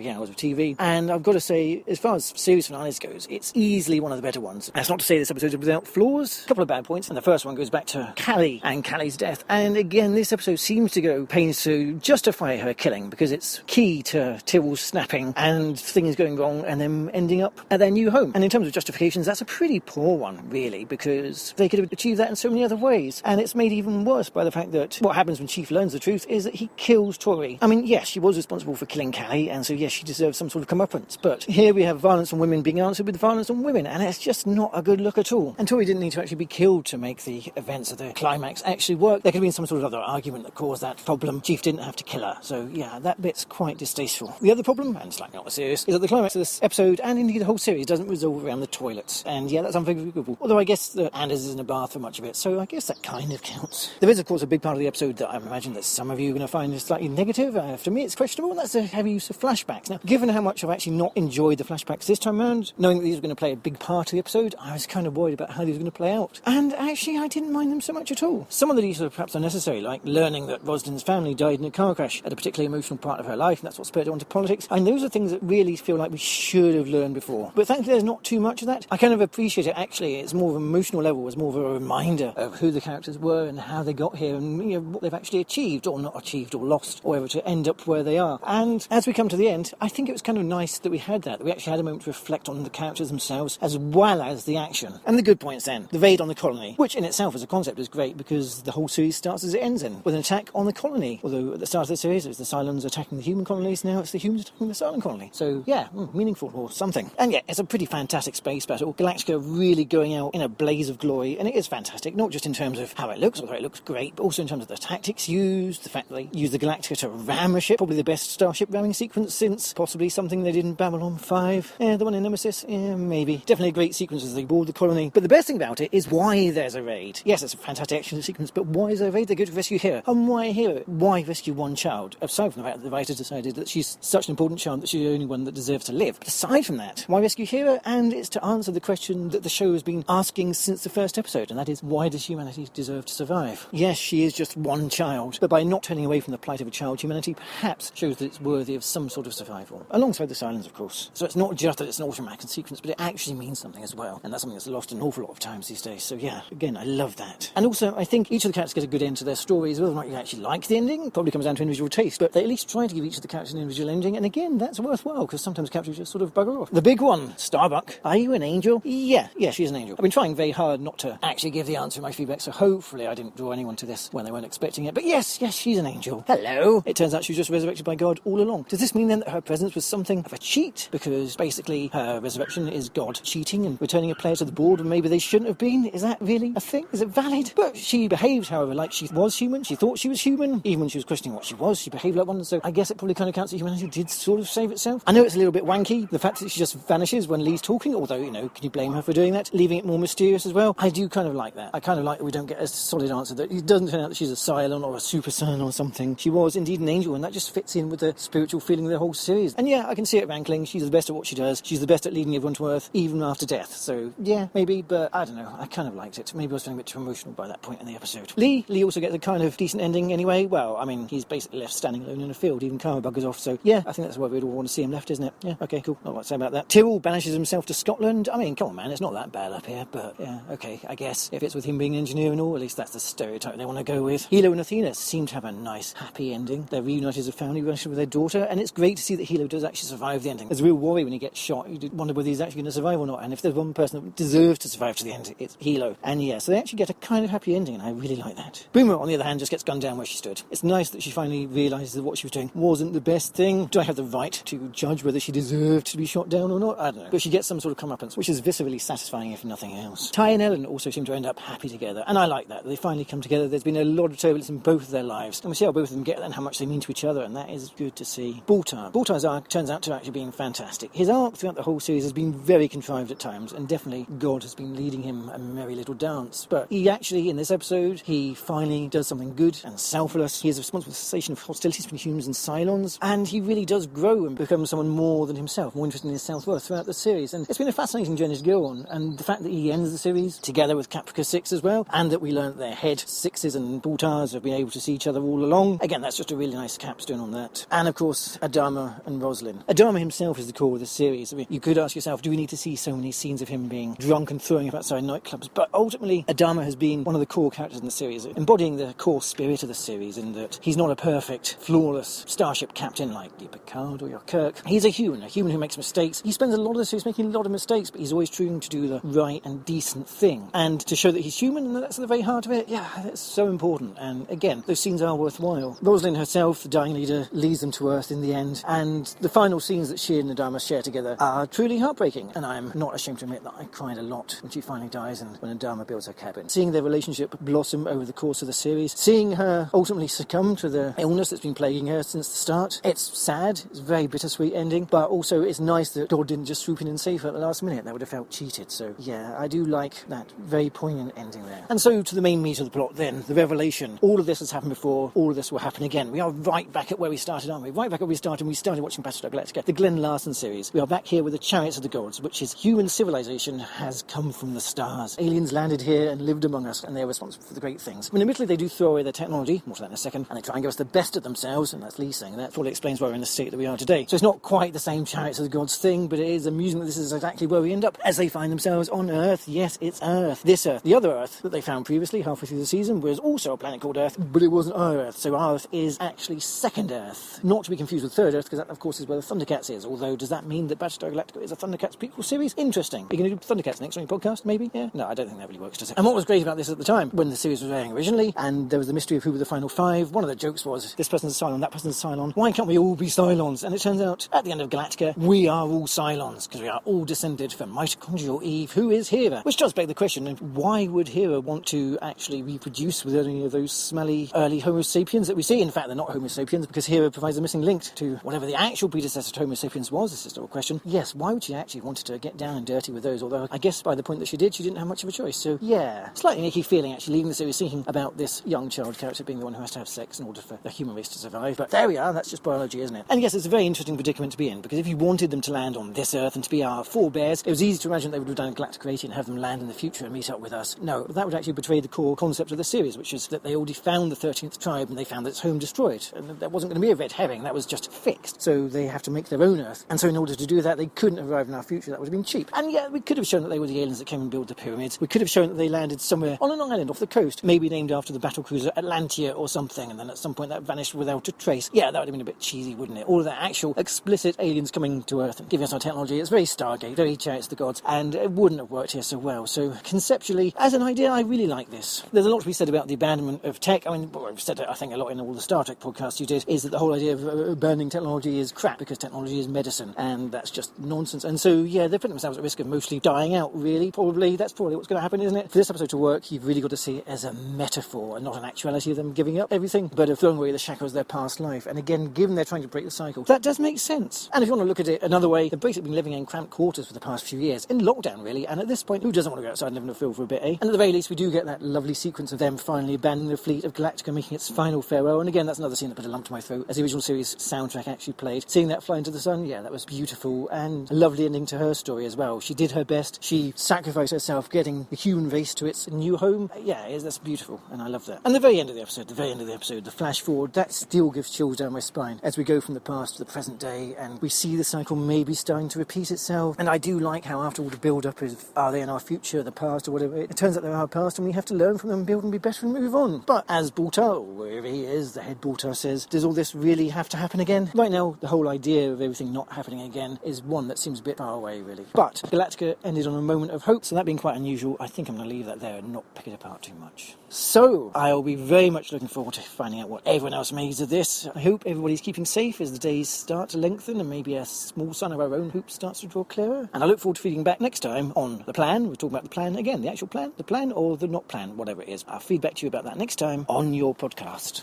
[SPEAKER 11] hours of TV, and I've got to say, as far as series finales goes, it's easily one of the better ones. That's not to say this episode is without flaws. A couple of bad points, and the first one goes back to Callie and Callie's death, and again, this episode seems to go pains to justify her killing, because it's key to Tyrrell's snapping and things going wrong and them ending up at their new home. And in terms of justifications, that's a pretty poor one, really, because they could have achieved that in so many other ways. And it's made even worse by the fact that what happens when Chief learns the truth is that he kills Tori. I mean, yes, she was responsible for killing Callie, and so yes, she deserves some sort of comeuppance. But here we have violence on women being answered with violence on women, and it's just not a good look at all. And Tori didn't need to actually be killed to make the events of the climax actually work. There could have been some sort of other argument that caused that problem. Chief didn't have to kill her. So yeah, that bit's quite distasteful. The other problem, and slightly not serious, is that the climax of this episode, and indeed the whole series, doesn't resolve around the toilets. And yeah, that's unfavorable. Although I guess that Anders is in a bath for much of it, so I guess that kind of counts. There is, of course, a big part of the episode that I imagine that some of you are going to find slightly negative. For me, it's questionable, and that's the heavy use of flashbacks. Now, given how much I've actually not enjoyed the flashbacks this time around, knowing that these were going to play a big part of the episode, I was kind of worried about how these were going to play out. And actually, I didn't mind them so much at all. Some of these are perhaps unnecessary, like learning that Rosden's family died in a car crash at a particularly emotional part of her life, and that's what spurred it on to politics. And those are things that really feel like we should have learned before. But thankfully there's not too much of that. I kind of appreciate it, actually. It's more of an emotional level. It's more of a reminder of who the characters were and how they got here and what they've actually achieved or not achieved or lost or whatever to end up where they are. And as we come to the end, I think it was kind of nice that we had that. We actually had a moment to reflect on the characters themselves as well as the action. And the good points then. The raid on the colony, which in itself as a concept is great because the whole series starts as it ends in, with an attack on the colony. Although at the start of the series it was the Cylons attacking the human colonies, now it's the humans attacking the Cylon colony. So yeah, meaningful or something. And yeah, it's a pretty fantastic space battle. Galactica really going out in a blaze of glory, and it is fantastic, not just in terms of how it looks, although it looks great, but also in terms of the tactics used, the fact that they used the Galactica to ram a ship, probably the best starship ramming sequence since possibly something they did in Babylon 5. The one in Nemesis, maybe. Definitely a great sequence as they board the colony. But the best thing about it is why there's a raid. Yes, it's a fantastic action sequence, but why is there a raid? They go to rescue Hera. And why Hera? Why rescue one child? Aside from the fact that the writers decided that she's such an important child that she's the only one that deserves to live. But aside from that, why rescue Hera? And it's to answer the question that the show has been asking since the first episode, and that is, why does humanity deserve to survive? Yes, she is just one child, but by not turning away from the plight of a child, humanity perhaps shows that it's worthy of some sort of survival. Alongside the Cylons, of course. So it's not just that it's an awesome action sequence, but it actually means something as well. And that's something that's lost an awful lot of times these days. So yeah, again, I love that. And also, I think each of the characters get a good end to their stories. Whether or not you actually like the ending probably comes down to individual taste. released, but they at least try to give each of the characters an individual ending, and again, that's worthwhile, because sometimes characters just sort of bugger off. The big one, Starbuck. Are you an angel? Yeah, she's an angel. I've been trying very hard not to actually give the answer in my feedback, so hopefully I didn't draw anyone to this when they weren't expecting it, but yes, she's an angel. Hello. It turns out she was just resurrected by God all along. Does this mean then that her presence was something of a cheat? Because basically her resurrection is God cheating and returning a player to the board when maybe they shouldn't have been? Is that really a thing? Is it valid? But she behaved, however, like she was human. She thought she was human. Even when she was questioning what she was, she behaved like one, so I guess it probably kind of counts that humanity did sort of save itself. I know it's a little bit wanky, the fact that she just vanishes when Lee's talking, although, can you blame her for doing that? Leaving it more mysterious as well. I do kind of like that. I kind of like that we don't get a solid answer, that it doesn't turn out that she's a Cylon or a Super Son or something. She was indeed an angel, and that just fits in with the spiritual feeling of the whole series. And yeah, I can see it rankling. She's the best at what she does. She's the best at leading everyone to Earth, even after death. So yeah, maybe, but I don't know. I kind of liked it. Maybe I was feeling a bit too emotional by that point in the episode. Lee also gets a kind of decent ending anyway. Well, I mean, he's basically left standing alone in a field. Even Karma buggers off. So yeah, I think that's why we'd all want to see him left, isn't it? Yeah, okay, cool. Not a lot to say about that. Tyrrell banishes himself to Scotland. I mean, come on, man, it's not that bad up here, but yeah, okay, I guess if it's with him being an engineer and all, at least that's the stereotype they want to go with. Hilo and Athena seem to have a nice, happy ending. They're reunited as a family relationship with their daughter, and it's great to see that Hilo does actually survive the ending. There's a real worry when he gets shot. You wonder whether he's actually going to survive or not, and if there's one person that deserves to survive to the end, it's Hilo. And yeah, so they actually get a kind of happy ending, and I really like that. Boomer, on the other hand, just gets gunned down where she stood. It's nice that she finally realises that what she was doing wasn't the best thing. Do I have the right to judge whether she deserved to be shot down or not? I don't know. But she gets some sort of comeuppance, which is viscerally satisfying if nothing else. Ty and Ellen also seem to end up happy together, and I like that. They finally come together. There's been a lot of turbulence in both of their lives, and we see how both of them get and how much they mean to each other, and that is good to see. Baltar's arc turns out to actually being fantastic. His arc throughout the whole series has been very contrived at times, and definitely God has been leading him a merry little dance. But he actually, in this episode, he finally does something good and selfless. He is responsible for the cessation of hostilities between humans and Cylons, and he really does grow and become someone more than himself, more interested in his self-worth throughout the series. And it's been a fascinating journey to go on, and the fact that he ends the series together with Caprica 6 as well, and that we learn that their head Sixes and Baltars have been able to see each other all along. Again, that's just a really nice capstone on that. And of course, Adama and Roslin. Adama himself is the core of the series. I mean, you could ask yourself, do we need to see so many scenes of him being drunk and throwing up outside nightclubs? But ultimately, Adama has been one of the core characters in the series, embodying the core spirit of the series, in that he's not a perfect, flawless starship captain like your Picard or your Kirk. He's a human who makes mistakes. He spends a lot of the series making a lot of mistakes, but he's always trying to do the right and decent thing. And to show that he's human, and that's at the very heart of it, yeah, that's so important. And again, those scenes are worthwhile. Roslin herself, the dying leader, leads them to Earth in the end, and the final scenes that she and Adama share together are truly heartbreaking. And I'm not ashamed to admit that I cried a lot when she finally dies and when Adama builds her cabin. Seeing their relationship blossom over the course of the series, seeing her ultimately succumb to the illness that's been plaguing her since the start, it's sad, it's a very bittersweet ending, but also it's nice that God didn't just swoop in and save her at the last minute. That would have felt cheated. So yeah, I do like that very poignant ending there. And so to the main meat of the plot then, the revelation. All of this has happened before, all of this will happen again. We are right back at where we started, aren't we? Right back at where we started watching Battlestar Galactica, the Glenn Larson series. We are back here with the Chariots of the Gods, which is human civilization has come from the stars. Aliens landed here and lived among us, and they're responsible for the great things. I mean, admittedly, they do throw away their technology, more to that in a second, and they try and give us the best of themselves, and that's Lee saying that. Probably explains why we're in the state that we are today. So it's not quite the same Chariots of the Gods thing, but it is amusing that this is exactly where we end up, as they find themselves on Earth. Yes, it's Earth. This Earth. The other Earth that they found previously, halfway through the season, was also a planet called Earth, but it wasn't our Earth. So our Earth is actually second Earth. Not to be confused with third Earth, because that, of course, is where the Thundercats is. Although, does that mean that Battlestar Galactica is a Thundercats prequel series? Interesting. Are you going to do Thundercats next on your podcast, maybe? Yeah? No, I don't think that really works, does it? And what was great about this at the time, when the series was airing originally, and there was the mystery of who were the final five, one of the jokes was, this person's a Cylon, that person's a Cylon, why can't we all be Cylons? And it turns out, at the end of Galactica, we are all Cylons, because we are all descended from mitochondrial Eve, who is Hera. Which does beg the question, why would Hera want to actually reproduce with any of those smelly early Homo sapiens that we see? In fact, they're not Homo sapiens, because Hera provides a missing link to whatever the actual predecessor to Homo sapiens was. This is still a question. Yes, why would she actually want to get down and dirty with those? Although, I guess by the point that she did, she didn't have much of a choice. So, yeah, slightly icky feeling actually leaving the series thinking about this young child character being the one who has to have sex in order for the human race to survive. But there we are, that's just biology, isn't it? And yes, it's a very interesting predicament to be in, because if you wanted them to land on this Earth and to be our forebears, it was easy to imagine they would have done a Galactica 80 and have them land in the future and meet up with us. No, that would actually betray the core concept of the series, which is that they already found the 13th tribe and they found that its home destroyed. And that wasn't going to be a red herring, that was just fixed. So they have to make their own Earth. And so in order to do that, they couldn't arrive in our future. That would have been cheap. And yeah, we could have shown that they were the aliens that came and built the pyramids. We could have shown that they landed somewhere on an island off the coast, maybe named after the battlecruiser Atlantia or something, and then at some point that vanished with without a trace. Yeah, that would have been a bit cheesy, wouldn't it? All of that actual explicit aliens coming to Earth and giving us our technology. It's very Stargate, very Chariots of the Gods, and it wouldn't have worked here so well. So conceptually, as an idea, I really like this. There's a lot to be said about the abandonment of tech. I mean, well, I've said it, I think, a lot in all the Star Trek podcasts you did, is that the whole idea of abandoning technology is crap because technology is medicine, and that's just nonsense. And so, yeah, they're putting themselves at risk of mostly dying out, really, probably. That's probably what's going to happen, isn't it? For this episode to work, you've really got to see it as a metaphor and not an actuality of them giving up everything, but of throwing away the shackles of their past life. And again, given they're trying to break the cycle, that does make sense. And if you want to look at it another way, they've basically been living in cramped quarters for the past few years, in lockdown, really, and at this point, who doesn't want to go outside and live in a field for a bit, eh? And at the very least, we do get that lovely sequence of them finally abandoning the fleet of Galactica, making its final farewell. And again, that's another scene that put a lump to my throat, as the original series soundtrack actually played. Seeing that fly into the sun, yeah, that was beautiful, and a lovely ending to her story as well. She did her best. She sacrificed herself, getting the human race to its new home. Yeah, that's beautiful, and I love that. And the very end of the episode, the flash forward, that still gives chills down my spine as we go from the past to the present day, and we see the cycle maybe starting to repeat itself. And I do like how after all the build-up is, are they in our future, the past, or whatever, it turns out they're our past, and we have to learn from them, build and be better and move on. But as Baltar, wherever he is, the head Baltar says, does all this really have to happen again? Right now, the whole idea of everything not happening again is one that seems a bit far away, really. But Galactica ended on a moment of hope, so that being quite unusual, I think I'm going to leave that there and not pick it apart too much. So, I'll be very much looking forward to finding out what everyone else makes of this. I hope everybody's keeping safe as the days start to lengthen and maybe a small sun of our own hoop starts to draw clearer. And I look forward to feeding back next time on The Plan. We're talking about the plan again, the actual plan, the plan or the not plan, whatever it is. I'll feed back to you about that next time on your podcast.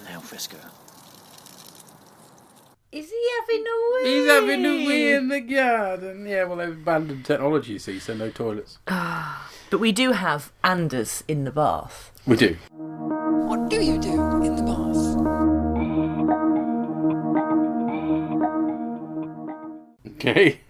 [SPEAKER 11] Al fresco.
[SPEAKER 1] Is he having a wee?
[SPEAKER 2] He's having a wee in the garden. Yeah, well, they've abandoned technology, you see, so no toilets.
[SPEAKER 1] But we do have Anders in the bath.
[SPEAKER 2] We do.
[SPEAKER 5] What do you do in the bath?
[SPEAKER 2] Okay.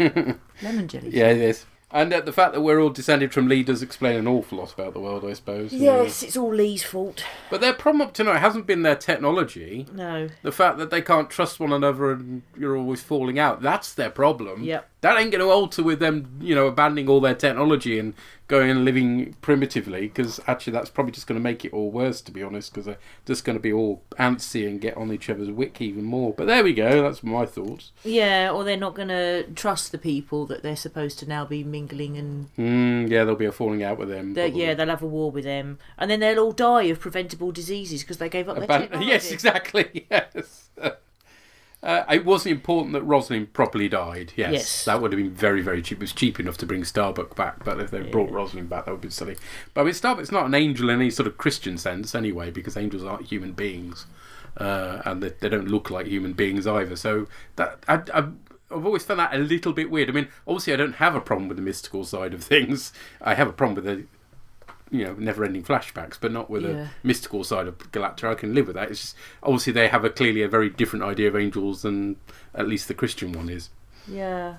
[SPEAKER 1] Lemon jelly.
[SPEAKER 2] Yeah, it is. And the fact that we're all descended from Lee does explain an awful lot about the world, I suppose.
[SPEAKER 1] Yes, it's all Lee's fault.
[SPEAKER 2] But their problem up to now hasn't been their technology.
[SPEAKER 1] No.
[SPEAKER 2] The fact that they can't trust one another and you're always falling out. That's their problem.
[SPEAKER 1] Yep.
[SPEAKER 2] That ain't going to alter with them, abandoning all their technology and going and living primitively, because actually that's probably just going to make it all worse, to be honest, because they're just going to be all antsy and get on each other's wick even more. But there we go, that's my thoughts.
[SPEAKER 1] Yeah, or they're not going to trust the people that they're supposed to now be mingling and...
[SPEAKER 2] Yeah, there'll be a falling out with them.
[SPEAKER 1] Yeah, they'll have a war with them. And then they'll all die of preventable diseases because they gave up their technology.
[SPEAKER 2] Yes, exactly, yes. It wasn't important that Rosalind properly died. Yes, that would have been very, very cheap. It was cheap enough to bring Starbuck back, but if they brought Rosalind back, that would be silly. But I mean, Starbuck's not an angel in any sort of Christian sense anyway, because angels aren't human beings, and they don't look like human beings either. So that I've always found that a little bit weird. I mean, obviously, I don't have a problem with the mystical side of things. I have a problem with the never-ending flashbacks, but not with the mystical side of Galactica. I can live with that. It's just obviously they have clearly a very different idea of angels than at least the Christian one is.
[SPEAKER 1] Yeah,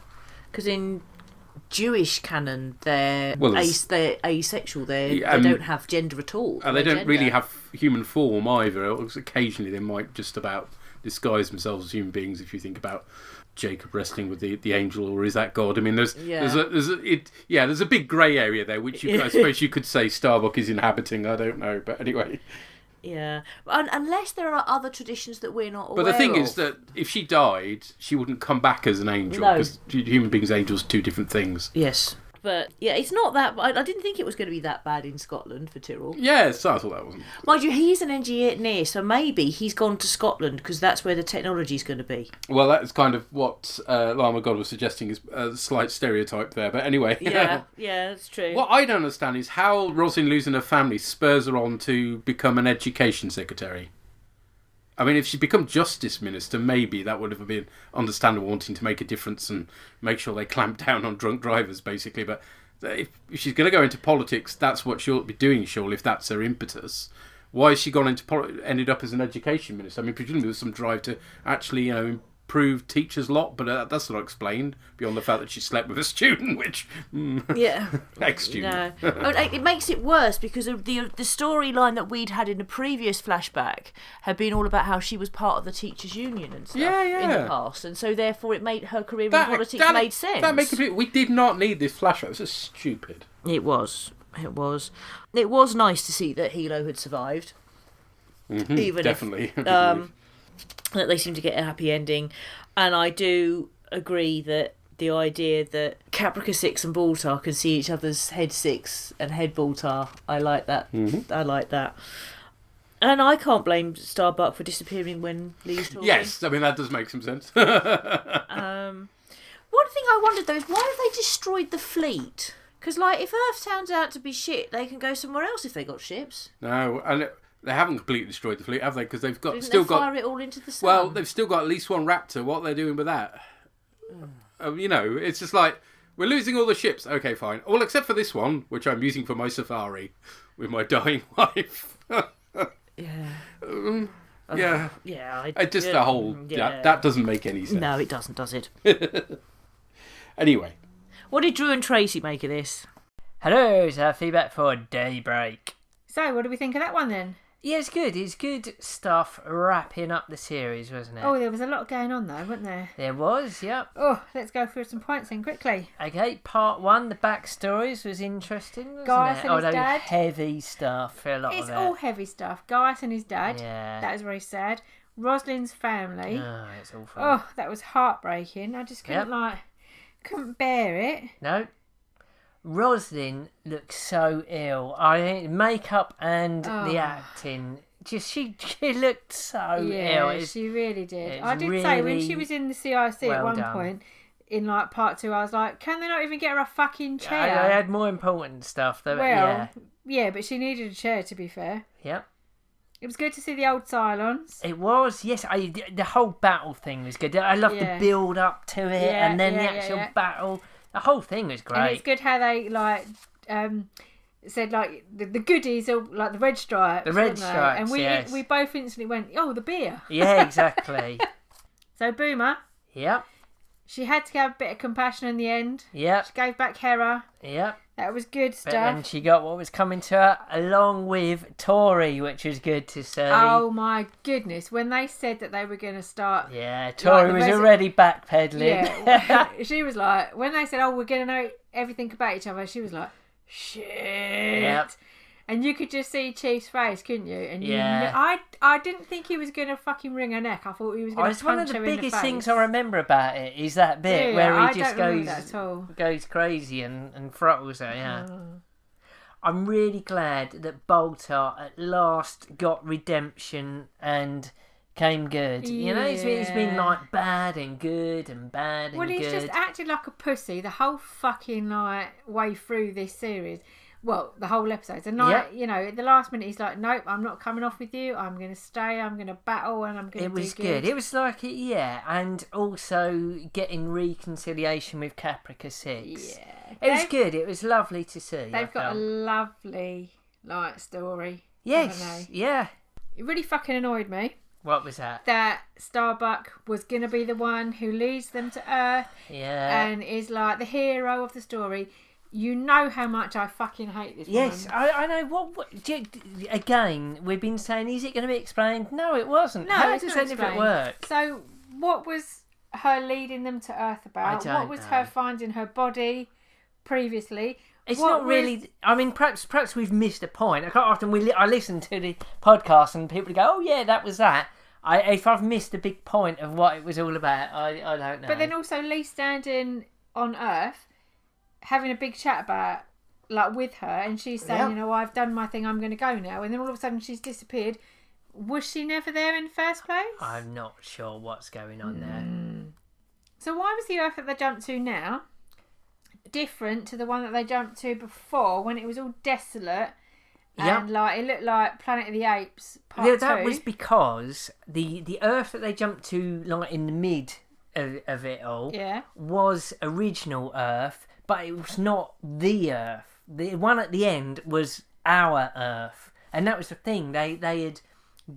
[SPEAKER 1] because in Jewish canon, they're asexual. They don't have gender at all.
[SPEAKER 2] And they don't really have human form either. Occasionally, they might just about disguise themselves as human beings. If you think about Jacob wrestling with the angel, or is that God? I mean, there's a big grey area there, which I suppose you could say Starbuck is inhabiting. I don't know, but anyway.
[SPEAKER 1] Yeah, unless there are other traditions that we're not aware of.
[SPEAKER 2] But the thing is that if she died, she wouldn't come back as an angel, because human beings and angels are two different things.
[SPEAKER 1] Yes. But yeah, it's not that. I didn't think it was going to be that bad in Scotland for Tyrrell.
[SPEAKER 2] Yes, I thought that wasn't.
[SPEAKER 1] Mind you, he's an engineer, so maybe he's gone to Scotland because that's where the technology's going to be.
[SPEAKER 2] Well, that is kind of what Lama God was suggesting, is a slight stereotype there. But anyway.
[SPEAKER 1] Yeah, that's true.
[SPEAKER 2] What I don't understand is how Rosalind losing her family spurs her on to become an education secretary. I mean, if she'd become Justice Minister, maybe that would have been understandable, wanting to make a difference and make sure they clamp down on drunk drivers, basically. But if she's going to go into politics, that's what she'll be doing, surely, if that's her impetus. Why has she ended up as an Education Minister? I mean, presumably there was some drive to actually, improve teachers' lot, but that's not explained, beyond the fact that she slept with a student, which... ex-student.
[SPEAKER 1] No. It makes it worse because of the storyline that we'd had in the previous flashback had been all about how she was part of the teachers' union and stuff in the past, and so therefore it made her career in politics made sense.
[SPEAKER 2] We did not need this flashback. This is stupid.
[SPEAKER 1] It was. It was nice to see that Hilo had survived. even
[SPEAKER 2] definitely.
[SPEAKER 1] if that they seem to get a happy ending. And I do agree that the idea that Caprica 6 and Baltar can see each other's head 6 and head Baltar, I like that. I like that. And I can't blame Starbuck for disappearing when Lee's talking.
[SPEAKER 2] Yes, I mean, that does make some sense.
[SPEAKER 1] One thing I wondered, though, is why have they destroyed the fleet? Because, like, if Earth turns out to be shit, they can go somewhere else if they got ships.
[SPEAKER 2] No, and they haven't completely destroyed the fleet, have they? Because they've got
[SPEAKER 1] Didn't
[SPEAKER 2] still
[SPEAKER 1] they
[SPEAKER 2] got
[SPEAKER 1] fire it all into the sun?
[SPEAKER 2] Well, they've still got at least one Raptor. What are they doing with that? You know, it's just like, we're losing all the ships. Okay, fine. Well, except for this one, which I'm using for my safari with my dying wife.
[SPEAKER 1] Yeah.
[SPEAKER 2] Yeah. The whole... that doesn't make any sense.
[SPEAKER 1] No, it doesn't, does it?
[SPEAKER 2] Anyway.
[SPEAKER 1] What did Drew and Tracy make of this?
[SPEAKER 12] Hello, it's our feedback for Daybreak.
[SPEAKER 10] So, what do we think of that one then?
[SPEAKER 12] Yeah, it's good. It's good stuff wrapping up the series, wasn't it?
[SPEAKER 10] Oh, there was a lot going on though, wasn't there?
[SPEAKER 12] There was, yep.
[SPEAKER 10] Oh, let's go through some points then quickly.
[SPEAKER 12] Okay, part 1, the backstories was interesting, wasn't
[SPEAKER 10] Gaius
[SPEAKER 12] it?
[SPEAKER 10] and his
[SPEAKER 12] no,
[SPEAKER 10] dad.
[SPEAKER 12] Heavy stuff for a lot of
[SPEAKER 10] It's
[SPEAKER 12] it.
[SPEAKER 10] all heavy stuff. Gaius and his dad.
[SPEAKER 12] Yeah.
[SPEAKER 10] That was very sad. Rosalind's family.
[SPEAKER 12] Oh, it's awful.
[SPEAKER 10] Oh, that was heartbreaking. I just couldn't bear it.
[SPEAKER 12] No. Rosalind looks so ill. I think makeup and the acting. Just she looked so ill.
[SPEAKER 10] Yeah, she really did. I did say when she was in the CIC at one point in like part 2, I was like, can they not even get her a fucking chair?
[SPEAKER 12] I had more important stuff though.
[SPEAKER 10] Well, yeah, but she needed a chair to be fair.
[SPEAKER 12] Yep.
[SPEAKER 10] It was good to see the old Cylons.
[SPEAKER 12] It was, yes. The whole battle thing was good. I loved the build up to it, and then the actual battle. The whole thing was great.
[SPEAKER 10] And it's good how they said like the goodies are like the red stripes.
[SPEAKER 12] The red stripes,
[SPEAKER 10] and we both instantly went, oh, the beer.
[SPEAKER 12] Yeah, exactly.
[SPEAKER 10] So Boomer.
[SPEAKER 12] Yep.
[SPEAKER 10] She had to have a bit of compassion in the end.
[SPEAKER 12] Yep.
[SPEAKER 10] She gave back Hera.
[SPEAKER 12] Yep.
[SPEAKER 10] That was good stuff.
[SPEAKER 12] But then she got what was coming to her, along with Tori, which was good to see.
[SPEAKER 10] Oh my goodness! When they said that they were going to start,
[SPEAKER 12] Tori was already backpedaling.
[SPEAKER 10] Yeah, she was like, when they said, "Oh, we're going to know everything about each other," she was like, "Shit!"
[SPEAKER 12] Yep.
[SPEAKER 10] And you could just see Chief's face, couldn't you? And I didn't think he was going to fucking wring her neck. I thought he was going to punch her in the face.
[SPEAKER 12] One of the biggest things I remember about it is that bit where he just goes crazy and throttles her. Yeah. I'm really glad that Baltar at last got redemption and came good. You know, he's been like bad and good and bad and good.
[SPEAKER 10] Well, he's just acted like a pussy the whole fucking way through this series. Well, the whole episode. And you know, at the last minute, he's like, "Nope, I'm not coming off with you. I'm going to stay. I'm going to battle, and I'm going to do good." It was good.
[SPEAKER 12] It was like, and also getting reconciliation with Caprica 6.
[SPEAKER 10] Yeah,
[SPEAKER 12] it was good. It was lovely to see.
[SPEAKER 10] They've got a lovely story.
[SPEAKER 12] Yes, yeah.
[SPEAKER 10] It really fucking annoyed me.
[SPEAKER 12] What was that?
[SPEAKER 10] That Starbuck was going to be the one who leads them to Earth.
[SPEAKER 12] Yeah.
[SPEAKER 10] And is like the hero of the story. You know how much I fucking hate this woman.
[SPEAKER 12] Yes, I know. What again, we've been saying, is it going to be explained? No, it wasn't.
[SPEAKER 10] No,
[SPEAKER 12] How does any of it work?
[SPEAKER 10] So, what was her leading them to Earth about? What was her finding her body previously?
[SPEAKER 12] It's not really... I mean, perhaps we've missed a point. I listen to the podcast and people go, oh yeah, that was that. If I've missed a big point of what it was all about, I don't know.
[SPEAKER 10] But then also Lee standing on Earth, having a big chat about, like, with her, and she's saying, you know, I've done my thing, I'm going to go now, and then all of a sudden she's disappeared. Was she never there in the first place?
[SPEAKER 12] I'm not sure what's going on there.
[SPEAKER 10] So why was the Earth that they jumped to now different to the one that they jumped to before, when it was all desolate and like it looked like Planet of the Apes Part 2?
[SPEAKER 12] That was because the Earth that they jumped to, like, in the mid of it all, was original Earth. But it was not the Earth. The one at the end was our Earth. And that was the thing. They had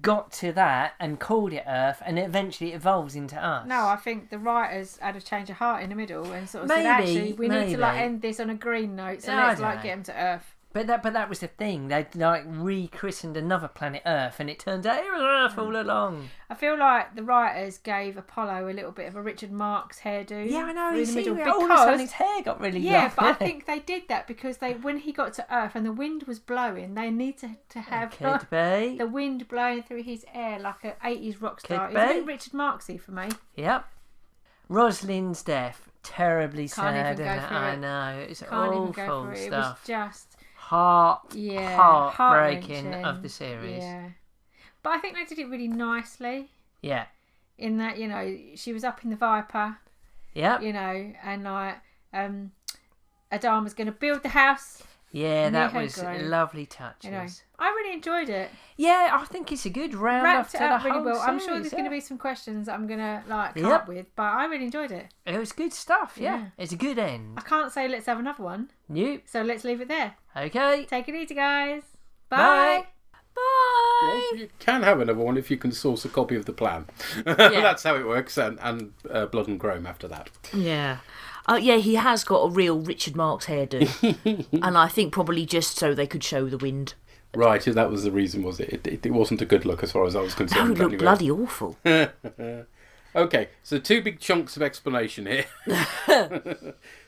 [SPEAKER 12] got to that and called it Earth, and eventually it evolves into us.
[SPEAKER 10] No, I think the writers had a change of heart in the middle and sort of said, actually, we need to like end this on a green note, so let's like get them to Earth.
[SPEAKER 12] But that was the thing. They like rechristened another planet Earth, and it turns out it was Earth all along.
[SPEAKER 10] I feel like the writers gave Apollo a little bit of a Richard Marx hairdo.
[SPEAKER 12] Yeah, I know.
[SPEAKER 10] In the middle
[SPEAKER 12] All of a sudden his hair got really long.
[SPEAKER 10] Yeah, but I think they did that because when he got to Earth and the wind was blowing, they need to have the wind blowing through his hair like an 80s rock star. It's a bit Richard Marxy for me.
[SPEAKER 12] Yep. Rosalind's death, terribly
[SPEAKER 10] Can't
[SPEAKER 12] sad.
[SPEAKER 10] even go through
[SPEAKER 12] I
[SPEAKER 10] it.
[SPEAKER 12] know. It's
[SPEAKER 10] Can't even
[SPEAKER 12] awful
[SPEAKER 10] go through it.
[SPEAKER 12] stuff.
[SPEAKER 10] It was just
[SPEAKER 12] heartbreaking of the series.
[SPEAKER 10] Yeah, but I think they did it really nicely.
[SPEAKER 12] Yeah.
[SPEAKER 10] In that, she was up in the Viper.
[SPEAKER 12] Yeah.
[SPEAKER 10] And like Adama's going to build the house.
[SPEAKER 12] Yeah, that was lovely touches.
[SPEAKER 10] I really enjoyed it.
[SPEAKER 12] Yeah, I think it's a good round
[SPEAKER 10] Wrapped
[SPEAKER 12] up
[SPEAKER 10] it
[SPEAKER 12] to
[SPEAKER 10] up
[SPEAKER 12] the
[SPEAKER 10] really
[SPEAKER 12] whole
[SPEAKER 10] well. I'm
[SPEAKER 12] series,
[SPEAKER 10] sure there's going to be some questions that I'm going to come
[SPEAKER 12] Yep.
[SPEAKER 10] up with, but I really enjoyed it.
[SPEAKER 12] It was good stuff, yeah. It's a good end.
[SPEAKER 10] I can't say let's have another one.
[SPEAKER 12] Nope.
[SPEAKER 10] So let's leave it there.
[SPEAKER 12] Okay.
[SPEAKER 10] Take it easy, guys.
[SPEAKER 12] Bye.
[SPEAKER 10] Bye.
[SPEAKER 2] Well, you can have another one if you can source a copy of the plan. That's how it works, and Blood and Chrome after that.
[SPEAKER 1] Yeah. Yeah, he has got a real Richard Marx hairdo. And I think probably just so they could show the wind.
[SPEAKER 2] Right, that was the reason, was it? It wasn't a good look as far as I was concerned.
[SPEAKER 1] No, it looked bloody awful.
[SPEAKER 2] Okay, so 2 big chunks of explanation here.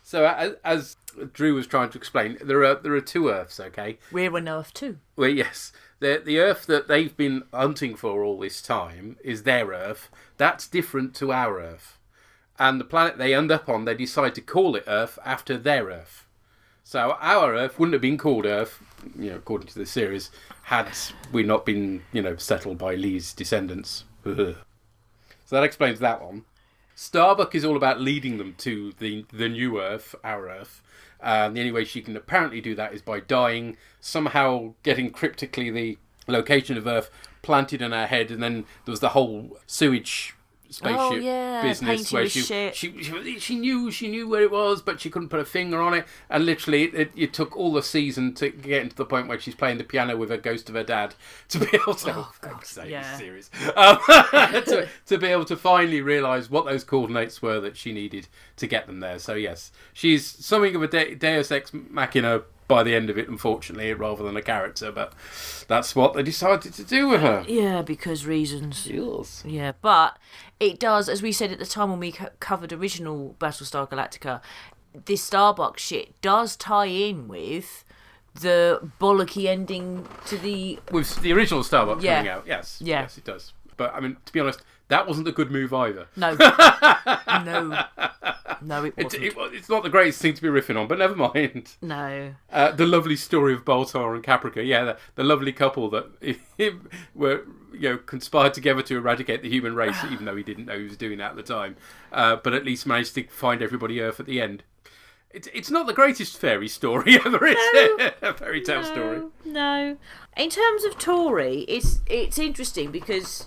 [SPEAKER 2] So as Drew was trying to explain, there are 2 Earths, okay?
[SPEAKER 1] We're on Earth too.
[SPEAKER 2] Well, yes. The Earth that they've been hunting for all this time is their Earth. That's different to our Earth. And the planet they end up on, they decide to call it Earth after their Earth. So our Earth wouldn't have been called Earth, according to the series, had we not been, settled by Lee's descendants. So that explains that one. Starbuck is all about leading them to the new Earth, our Earth. The only way she can apparently do that is by dying, somehow getting cryptically the location of Earth planted in her head, and then there was the whole sewage spaceship business where she knew where it was, but she couldn't put a finger on it, and literally it took all the season to get into the point where she's playing the piano with a ghost of her dad to be able to series to be able to finally realise what those coordinates were that she needed to get them there. So yes, she's something of a Deus Ex Machina by the end of it, unfortunately, rather than a character, but that's what they decided to do with her.
[SPEAKER 1] Yeah, because reasons.
[SPEAKER 2] Yes.
[SPEAKER 1] Yeah, but it does, as we said at the time when we covered original Battlestar Galactica, this Starbuck shit does tie in with the bollocky ending to the...
[SPEAKER 2] With the original Starbuck coming out, yes.
[SPEAKER 1] Yeah.
[SPEAKER 2] Yes, it does. But, I mean, to be honest, that wasn't a good move either.
[SPEAKER 1] No. No, it wasn't.
[SPEAKER 2] It's not the greatest thing to be riffing on, but never mind.
[SPEAKER 1] No.
[SPEAKER 2] The lovely story of Baltar and Caprica. Yeah, the lovely couple that were conspired together to eradicate the human race, even though he didn't know he was doing that at the time. But at least managed to find everybody Earth at the end. It's not the greatest fairy story ever, is it? A fairy tale story.
[SPEAKER 1] No. In terms of Tory, it's interesting because,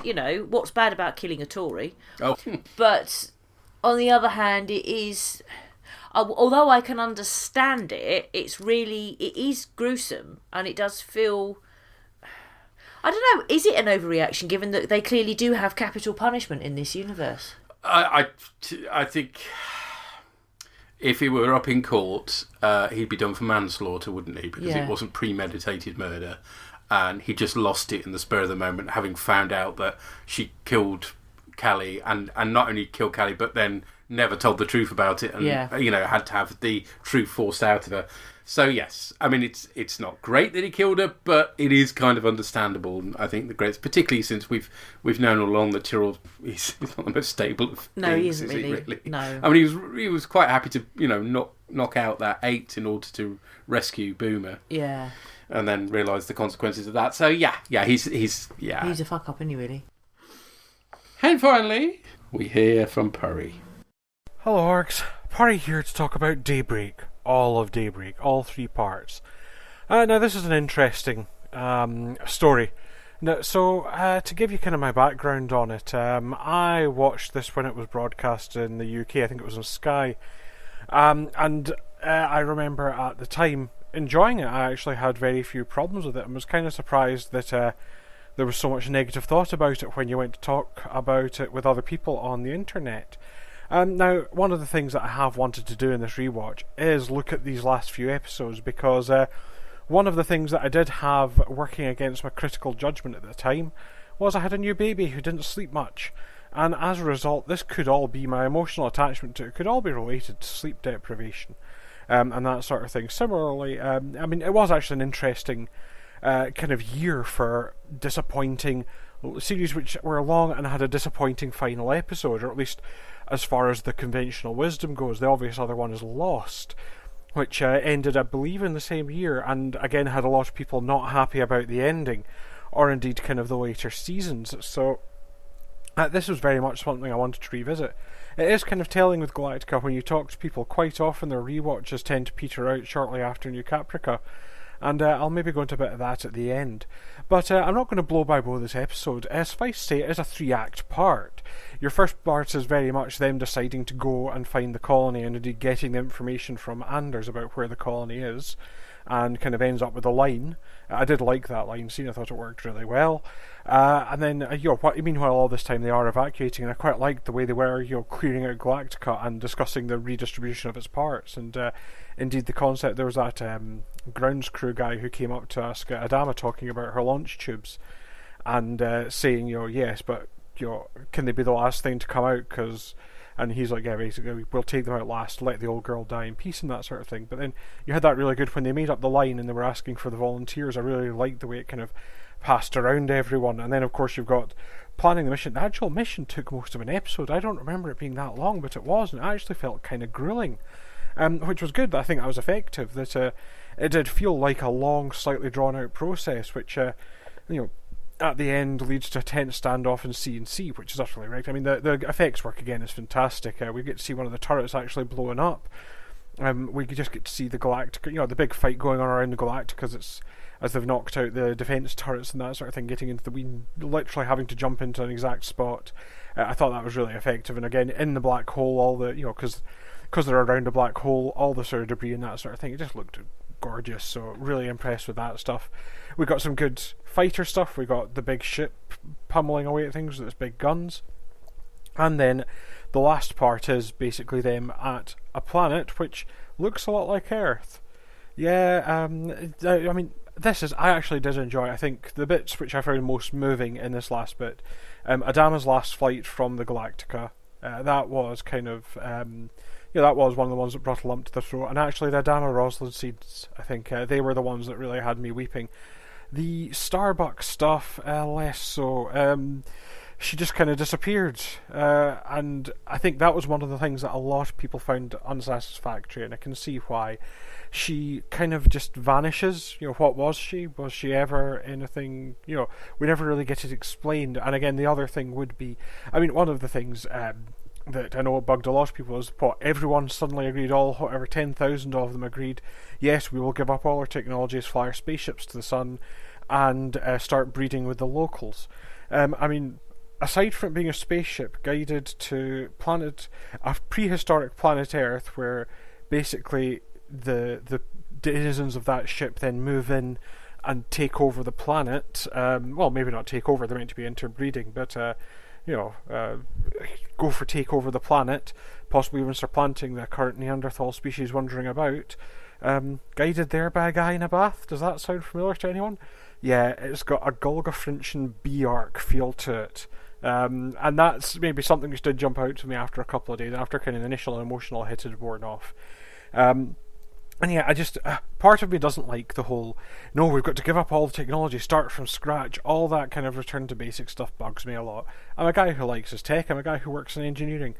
[SPEAKER 1] what's bad about killing a Tory?
[SPEAKER 2] Oh.
[SPEAKER 1] But on the other hand, it is... Although I can understand it, it is gruesome, and it does feel... I don't know, is it an overreaction given that they clearly do have capital punishment in this universe?
[SPEAKER 2] I think... If he were up in court, he'd be done for manslaughter, wouldn't he? Because it wasn't premeditated murder. And he just lost it in the spur of the moment, having found out that she killed Callie, and not only killed Callie, but then never told the truth about it, and had to have the truth forced out of her. So yes, I mean it's not great that he killed her, but it is kind of understandable. And I think the greats, particularly since we've known all along that Tyrrell is not the most stable of things,
[SPEAKER 1] he isn't
[SPEAKER 2] is he,
[SPEAKER 1] really. No,
[SPEAKER 2] I mean he was quite happy to knock out that 8 in order to rescue Boomer.
[SPEAKER 1] Yeah.
[SPEAKER 2] And then realise the consequences of that. So yeah, he's
[SPEAKER 1] a fuck up, isn't he, really?
[SPEAKER 2] And finally, we hear from Purry.
[SPEAKER 13] Hello, Orcs. Purry here to talk about Daybreak. All of Daybreak, all 3 parts. Now, this is an interesting story. Now, so, to give you kind of my background on it, I watched this when it was broadcast in the UK. I think it was on Sky. And I remember at the time enjoying it. I actually had very few problems with it and was kind of surprised that there was so much negative thought about it when you went to talk about it with other people on the internet. Now, one of the things that I have wanted to do in this rewatch is look at these last few episodes, because one of the things that I did have working against my critical judgment at the time was I had a new baby who didn't sleep much. And as a result, this could all be my emotional attachment to it, could all be related to sleep deprivation and that sort of thing. Similarly, I mean, it was actually an interesting kind of year for disappointing series which were long and had a disappointing final episode, or at least as far as the conventional wisdom goes. The obvious other one is Lost, which ended, I believe, in the same year, and again had a lot of people not happy about the ending, or indeed kind of the later seasons. So this was very much something I wanted to revisit. It is kind of telling with Galactica, when you talk to people, quite often their rewatches tend to peter out shortly after New Caprica, and I'll maybe go into a bit of that at the end. But I'm not going to blow by blow this episode. Suffice to say, it is a 3-act part. Your first part is very much them deciding to go and find the colony, and indeed getting the information from Anders about where the colony is, and kind of ends up with a line. I did like that line scene, I thought it worked really well. And then, meanwhile, all this time they are evacuating, and I quite liked the way they were, clearing out Galactica and discussing the redistribution of its parts. And indeed, the concept, there was that grounds crew guy who came up to ask Adama, talking about her launch tubes, and saying, yes, but can they be the last thing to come out? And he's like, yeah, basically, we'll take them out last, let the old girl die in peace, and that sort of thing. But then you had that really good when they made up the line and they were asking for the volunteers. I really liked the way it kind of passed around everyone. And then, of course, you've got planning the mission. The actual mission took most of an episode. I don't remember it being that long, but it was, and it actually felt kind of grueling, which was good. I think that was effective. That it did feel like a long, slightly drawn-out process, which, at the end leads to a tense standoff in C&C, which is utterly right. I mean, the effects work again is fantastic. We get to see one of the turrets actually blowing up. We just get to see the Galactica, the big fight going on around the Galactica as they've knocked out the defence turrets and that sort of thing, getting into literally having to jump into an exact spot. I thought that was really effective. And again, in the black hole, all the, because they're around a black hole, all the sort of debris and that sort of thing, it just looked gorgeous. So really impressed with that stuff. We got some good fighter stuff. We got the big ship pummeling away at things with its big guns. And then the last part is basically them at a planet which looks a lot like Earth. Yeah, I mean, I actually did enjoy it. I think the bits which I found most moving in this last bit, Adama's last flight from the Galactica, that was kind of, that was one of the ones that brought a lump to the throat. And actually the Adama Roslin scenes, I think they were the ones that really had me weeping. The Starbuck stuff, less so. She just kind of disappeared, and I think that was one of the things that a lot of people found unsatisfactory, and I can see why. She kind of just vanishes. What was she? Was she ever anything? We never really get it explained. And again, the other thing would be, I mean, one of the things that I know bugged a lot of people is everyone suddenly agreed, whatever 10,000 of them agreed, yes, we will give up all our technologies, fly our spaceships to the sun, and start breeding with the locals. I mean, aside from it being a spaceship guided to a prehistoric planet Earth, where basically the denizens of that ship then move in and take over the planet, well, maybe not take over, they're meant to be interbreeding, but go for take over the planet, possibly even supplanting the current Neanderthal species wandering about, guided there by a guy in a bath. Does that sound familiar to anyone? Yeah, it's got a Golga Frinchen B-arc feel to it. And that's maybe something which did jump out to me after a couple of days, after kind of the initial emotional hit had worn off. And yeah, I just, part of me doesn't like the whole, no, we've got to give up all the technology, start from scratch, all that kind of return to basic stuff bugs me a lot. I'm a guy who likes his tech, I'm a guy who works in engineering,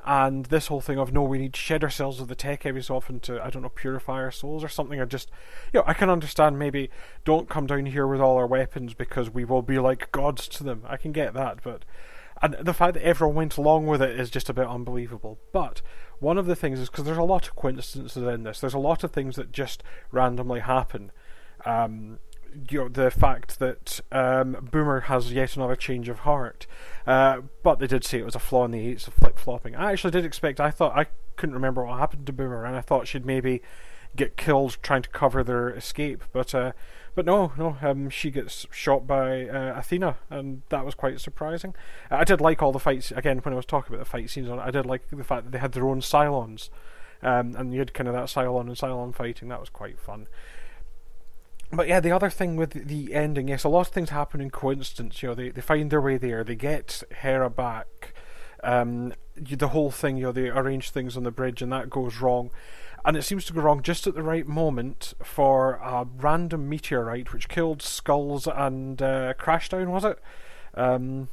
[SPEAKER 13] and this whole thing of, no, we need to shed ourselves of the tech every so often to, I don't know, purify our souls or something, or just, I can understand maybe, don't come down here with all our weapons because we will be like gods to them. I can get that, but... And the fact that everyone went along with it is just a bit unbelievable. But one of the things is, because there's a lot of coincidences in this, there's a lot of things that just randomly happen. The fact that Boomer has yet another change of heart. But they did say it was a flaw in the 8s of flip-flopping. I actually did expect, I couldn't remember what happened to Boomer, and I thought she'd maybe get killed trying to cover their escape. But no, she gets shot by Athena, and that was quite surprising. I did like all the fights, again, when I was talking about the fight scenes on it, I did like the fact that they had their own Cylons, and you had kind of that Cylon and Cylon fighting, that was quite fun. But yeah, the other thing with the ending, yes, a lot of things happen in coincidence. They find their way there, they get Hera back. The whole thing, they arrange things on the bridge, and that goes wrong. And it seems to go wrong just at the right moment for a random meteorite which killed Skulls and Crashdown, was it? Again,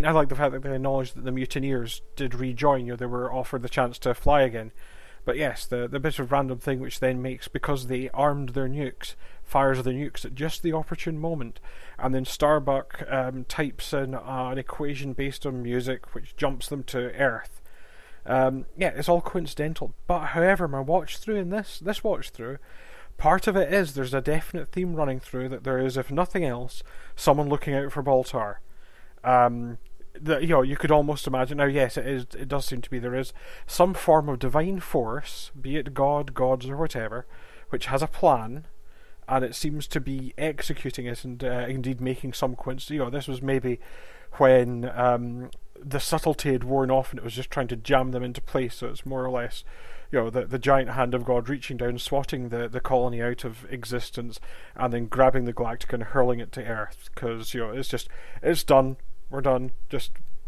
[SPEAKER 13] I like the fact that they acknowledged that the mutineers did rejoin. They were offered the chance to fly again. But yes, the bit of random thing which then makes, because they armed their nukes, fires the nukes at just the opportune moment, and then Starbuck types in an equation based on music which jumps them to Earth. It's all coincidental. But however, my watch through in this watch through, part of it is there's a definite theme running through that there is, if nothing else, someone looking out for Baltar. You could almost imagine. Now, yes, it is. It does seem to be there is some form of divine force, be it God, gods, or whatever, which has a plan, and it seems to be executing it and indeed making some coincidence. This was maybe when the subtlety had worn off and it was just trying to jam them into place. So it's more or less, the giant hand of God reaching down, swatting the colony out of existence, and then grabbing the Galactica and hurling it to Earth. Because it's done. We're done.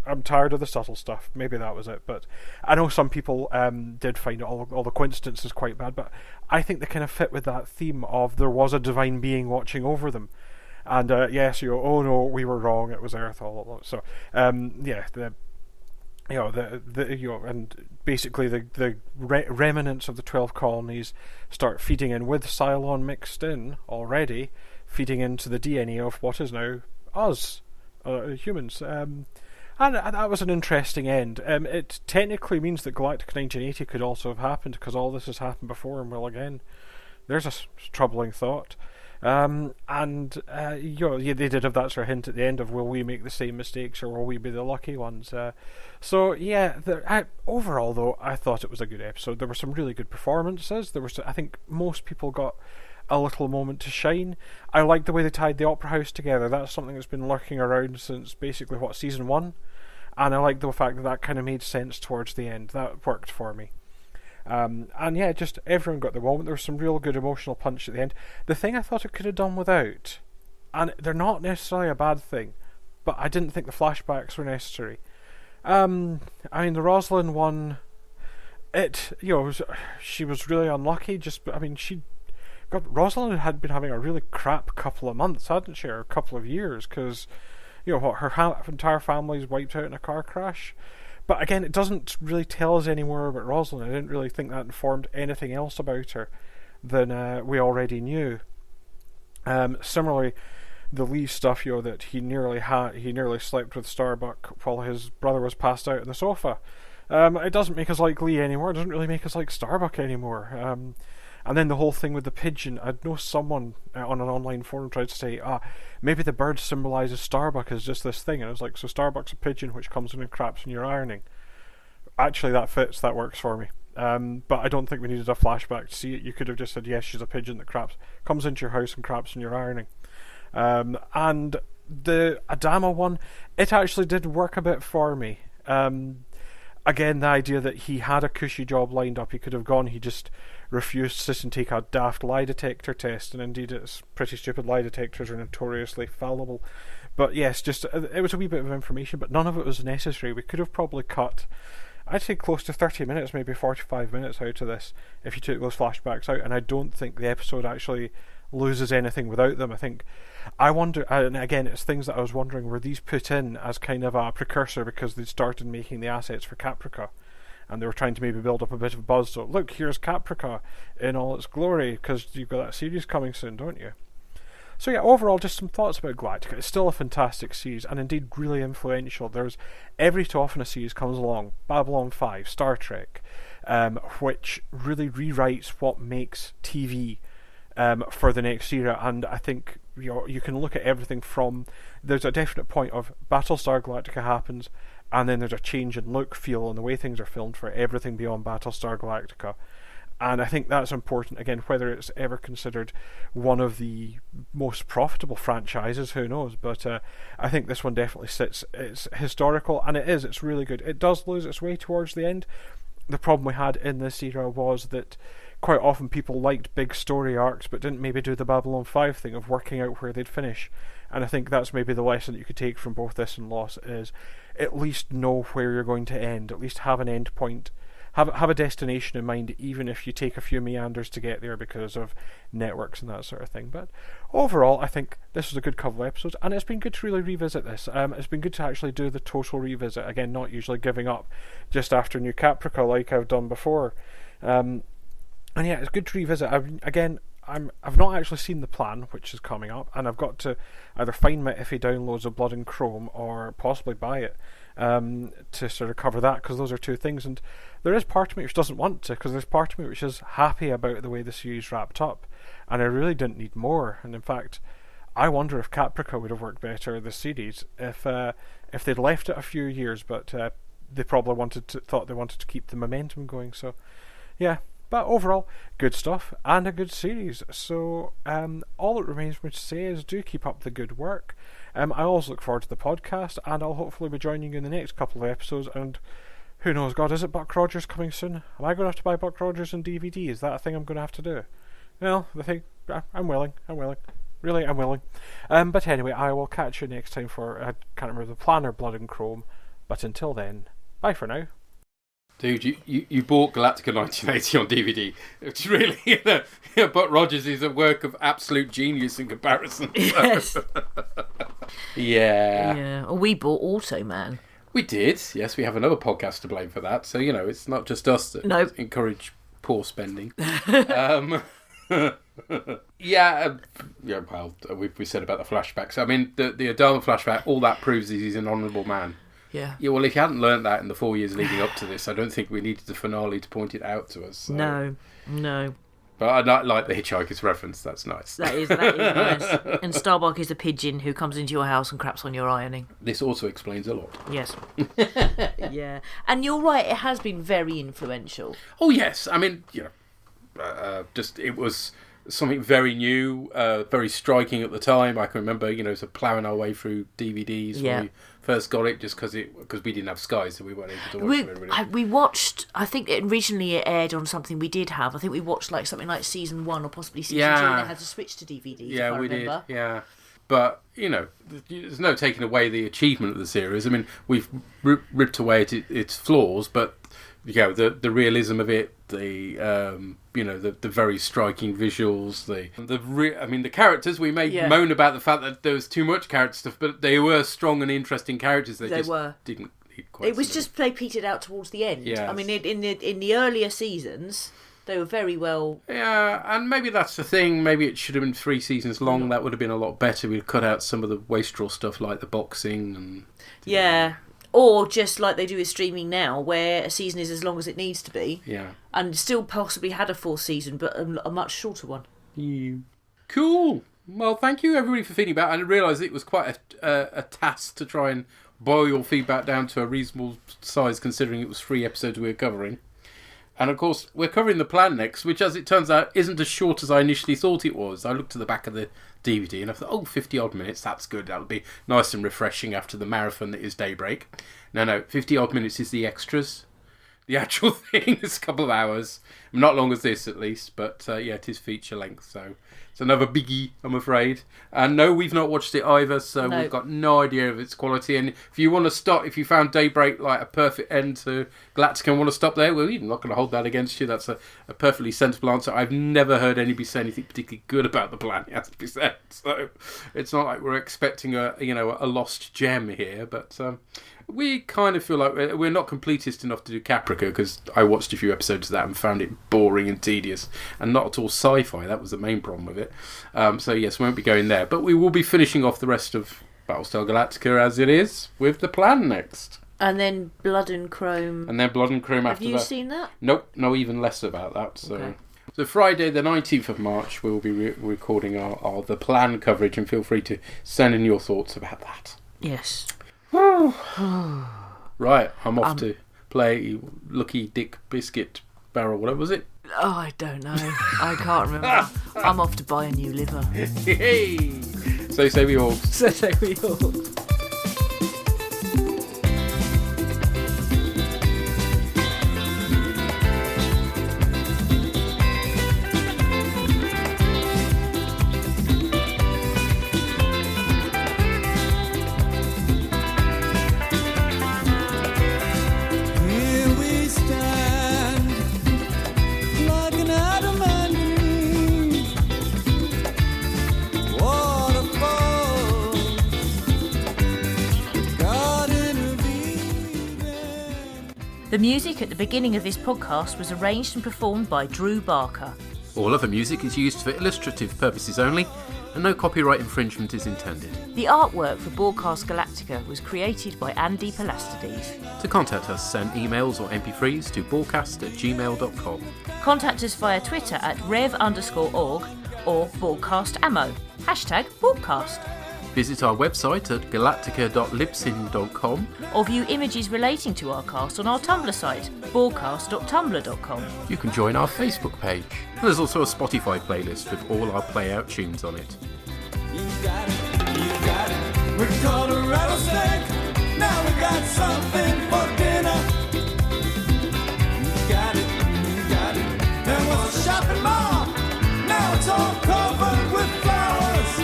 [SPEAKER 13] I'm tired of the subtle stuff. Maybe that was it. But I know some people did find all the coincidences quite bad. But I think they kind of fit with that theme of there was a divine being watching over them. And yes, oh no, we were wrong. It was Earth all along. So and basically the remnants of the 12 colonies start feeding in with Cylon mixed in already, feeding into the DNA of what is now us. Humans, and that was an interesting end. It technically means that Galactic 1980 could also have happened, because all this has happened before, and well, again, there's a troubling thought. They did have that sort of hint at the end of, will we make the same mistakes, or will we be the lucky ones? Overall, though, I thought it was a good episode. There were some really good performances. I think most people got a little moment to shine. I like the way they tied the Opera House together. That's something that's been lurking around since basically season 1, and I like the fact that kind of made sense towards the end. That worked for me. Just everyone got their moment. There was some real good emotional punch at the end. The thing I thought it could have done without, and they're not necessarily a bad thing, but I didn't think the flashbacks were necessary. The Rosalind one, she was really unlucky. Rosalind had been having a really crap couple of months, hadn't she, or a couple of years, because her entire family's wiped out in a car crash. But again, it doesn't really tell us any more about Rosalind. I didn't really think that informed anything else about her than we already knew. Similarly, the Lee stuff, that he nearly slept with Starbuck while his brother was passed out on the sofa. It doesn't make us like Lee anymore. It doesn't really make us like Starbuck anymore. And then the whole thing with the pigeon, I know someone on an online forum tried to say, maybe the bird symbolises Starbuck as just this thing. And I was like, so Starbuck's a pigeon which comes in and craps when you're ironing. Actually, that fits, that works for me. But I don't think we needed a flashback to see it. You could have just said, yes, she's a pigeon that comes into your house and craps when you're ironing. And the Adama one, it actually did work a bit for me. Again, the idea that he had a cushy job lined up, he could have gone, he just refused to sit and take a daft lie detector test, and indeed it's pretty stupid. Lie detectors are notoriously fallible. But yes, it was a wee bit of information, but none of it was necessary. We could have probably cut, I'd say, close to 30 minutes, maybe 45 minutes out of this if you took those flashbacks out, and I don't think the episode actually loses anything without them. I wonder, and again, it's things that I was wondering, were these put in as kind of a precursor because they'd started making the assets for Caprica, and they were trying to maybe build up a bit of buzz, so look, here's Caprica in all its glory, because you've got that series coming soon, don't you? So yeah, overall, just some thoughts about Galactica. It's still a fantastic series, and indeed really influential. There's every too often a series comes along, Babylon 5, Star Trek, which really rewrites what makes TV for the next era. And I think you can look at everything from, there's a definite point of Battlestar Galactica happens, and then there's a change in look, feel, and the way things are filmed for everything beyond Battlestar Galactica. And I think that's important. Again, whether it's ever considered one of the most profitable franchises, who knows? But I think this one definitely sits. It's historical, and it is. It's really good. It does lose its way towards the end. the problem we had in this era was that quite often people liked big story arcs but didn't maybe do the Babylon 5 thing of working out where they'd finish. And I think that's maybe the lesson that you could take from both this and Lost, is at least know where you're going to end, at least have an end point, have a destination in mind, even if you take a few meanders to get there because of networks and that sort of thing. But overall, I think this was a good couple of episodes, and it's been good to really revisit this. It's been good to actually do the total revisit, again, not usually giving up just after New Caprica like I've done before. And yeah, it's good to revisit. I've not actually seen The Plan, which is coming up, and I've got to either find my iffy downloads of Blood and Chrome or possibly buy it to sort of cover that, because those are two things. And there is part of me which doesn't want to, because there's part of me which is happy about the way the series wrapped up, and I really didn't need more. And in fact, I wonder if Caprica would have worked better, the series, if they'd left it a few years, but they probably thought they wanted to keep the momentum going. So yeah. But overall, good stuff and a good series. So all that remains for me to say is do keep up the good work. I always look forward to the podcast, and I'll hopefully be joining you in the next couple of episodes. And who knows, God, is it Buck Rogers coming soon? Am I going to have to buy Buck Rogers on DVD? Is that a thing I'm going to have to do? Well, I'm willing. Really, I'm willing. But anyway, I will catch you next time for, I can't remember, The Plan or Blood and Chrome. But until then, bye for now.
[SPEAKER 2] Dude, you bought Galactica 1980 on DVD. It's really, Buck Rogers is a work of absolute genius in comparison.
[SPEAKER 1] Yes.
[SPEAKER 2] Yeah.
[SPEAKER 1] Yeah. Well, we bought Automan.
[SPEAKER 2] We did. Yes, we have another podcast to blame for that. So, it's not just us that encourage poor spending. Yeah, well, we said about the flashbacks. I mean, the Adama flashback, all that proves is he's an honourable man.
[SPEAKER 1] Yeah.
[SPEAKER 2] Yeah, well, if you hadn't learnt that in the 4 years leading up to this, I don't think we needed the finale to point it out to us. So.
[SPEAKER 1] No.
[SPEAKER 2] But I like the Hitchhiker's reference. That's nice.
[SPEAKER 1] That is nice. And Starbuck is a pigeon who comes into your house and craps on your ironing.
[SPEAKER 2] This also explains a lot.
[SPEAKER 1] Yes. Yeah. And you're right, it has been very influential.
[SPEAKER 2] Oh, yes. I mean, it was something very new, very striking at the time. I can remember, sort of ploughing our way through DVDs when we first got it, just because we didn't have Sky, so we weren't able to watch it.
[SPEAKER 1] We watched, I think originally it aired on something we did have. I think we watched something like season 1 or possibly season 2, and they had to switch to DVDs.
[SPEAKER 2] Yeah, we did. Yeah. But, there's no taking away the achievement of the series. I mean, we've ripped away at its flaws, but the realism of it, the very striking visuals, the characters. We may moan about the fact that there was too much character stuff, but they were strong and interesting characters. They just didn't quite.
[SPEAKER 1] It was just they petered out towards the end.
[SPEAKER 2] Yes.
[SPEAKER 1] I mean, in the earlier seasons, they were very well.
[SPEAKER 2] Yeah, and maybe that's the thing. Maybe it should have been 3 seasons long. That would have been a lot better. We'd cut out some of the wastrel stuff like the boxing and.
[SPEAKER 1] Yeah. Or just like they do with streaming now, where a season is as long as it needs to be.
[SPEAKER 2] Yeah.
[SPEAKER 1] And still possibly had a 4th season, but a much shorter one.
[SPEAKER 2] Cool. Well, thank you everybody for feeding back. I realised it was quite a task to try and boil your feedback down to a reasonable size, considering it was 3 episodes we were covering. And of course, we're covering The Plan next, which, as it turns out, isn't as short as I initially thought it was. I looked at the back of the DVD and I thought, 50-odd minutes, that's good. That'll be nice and refreshing after the marathon that is Daybreak. No, 50-odd minutes is the extras. The actual thing is a couple of hours. Not long as this, at least, but it is feature length, so it's another biggie, I'm afraid. And no, we've not watched it either, so we've got no idea of its quality. And if you want to stop, if you found Daybreak like a perfect end to Galactica and want to stop there, well, we're not going to hold that against you. That's a perfectly sensible answer. I've never heard anybody say anything particularly good about The Plan, it has to be said. So it's not like we're expecting a lost gem here, but we kind of feel like we're not completist enough to do Caprica, because I watched a few episodes of that and found it boring and tedious and not at all sci-fi. That was the main problem with it. So yes, we won't be going there, but we will be finishing off the rest of Battlestar Galactica as it is with The Plan next.
[SPEAKER 1] And then Blood and Chrome.
[SPEAKER 2] After that.
[SPEAKER 1] Have you seen that?
[SPEAKER 2] Nope, no, even less about that. So, okay. So Friday the 19th of March, we will be recording our The Plan coverage, and feel free to send in your thoughts about that.
[SPEAKER 1] Yes.
[SPEAKER 2] Right, I'm off to play Lucky Dick Biscuit Barrel. What was it?
[SPEAKER 1] Oh, I don't know. I can't remember. I'm off to buy a new liver.
[SPEAKER 2] Hey! So say we all.
[SPEAKER 1] So say we all. The music at the beginning of this podcast was arranged and performed by Drew Barker.
[SPEAKER 2] All other music is used for illustrative purposes only, and no copyright infringement is intended.
[SPEAKER 1] The artwork for Borgcast Galactica was created by Andy Palastides.
[SPEAKER 2] To contact us, send emails or MP3s to borgcast@gmail.com.
[SPEAKER 1] Contact us via Twitter at rev_org or Borgcastammo. #Borgcast.
[SPEAKER 2] Visit our website at galactica.libsyn.com
[SPEAKER 1] or view images relating to our cast on our Tumblr site, borgcast.tumblr.com.
[SPEAKER 2] You can join our Facebook page. And there's also a Spotify playlist with all our play-out tunes on it.
[SPEAKER 7] You got it. We caught a rattlesnake. Now we got something for dinner. You got it. There was a shopping mall. Now it's all covered with flowers.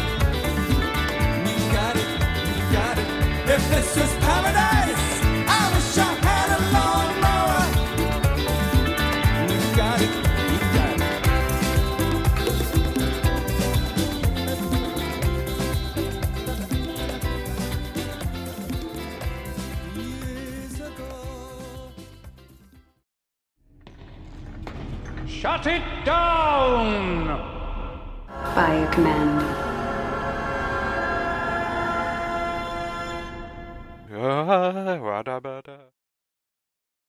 [SPEAKER 7] You got it. If this was paradise, I wish I had a lawnmower. You got it.
[SPEAKER 8] Shut it down!
[SPEAKER 14] By your command.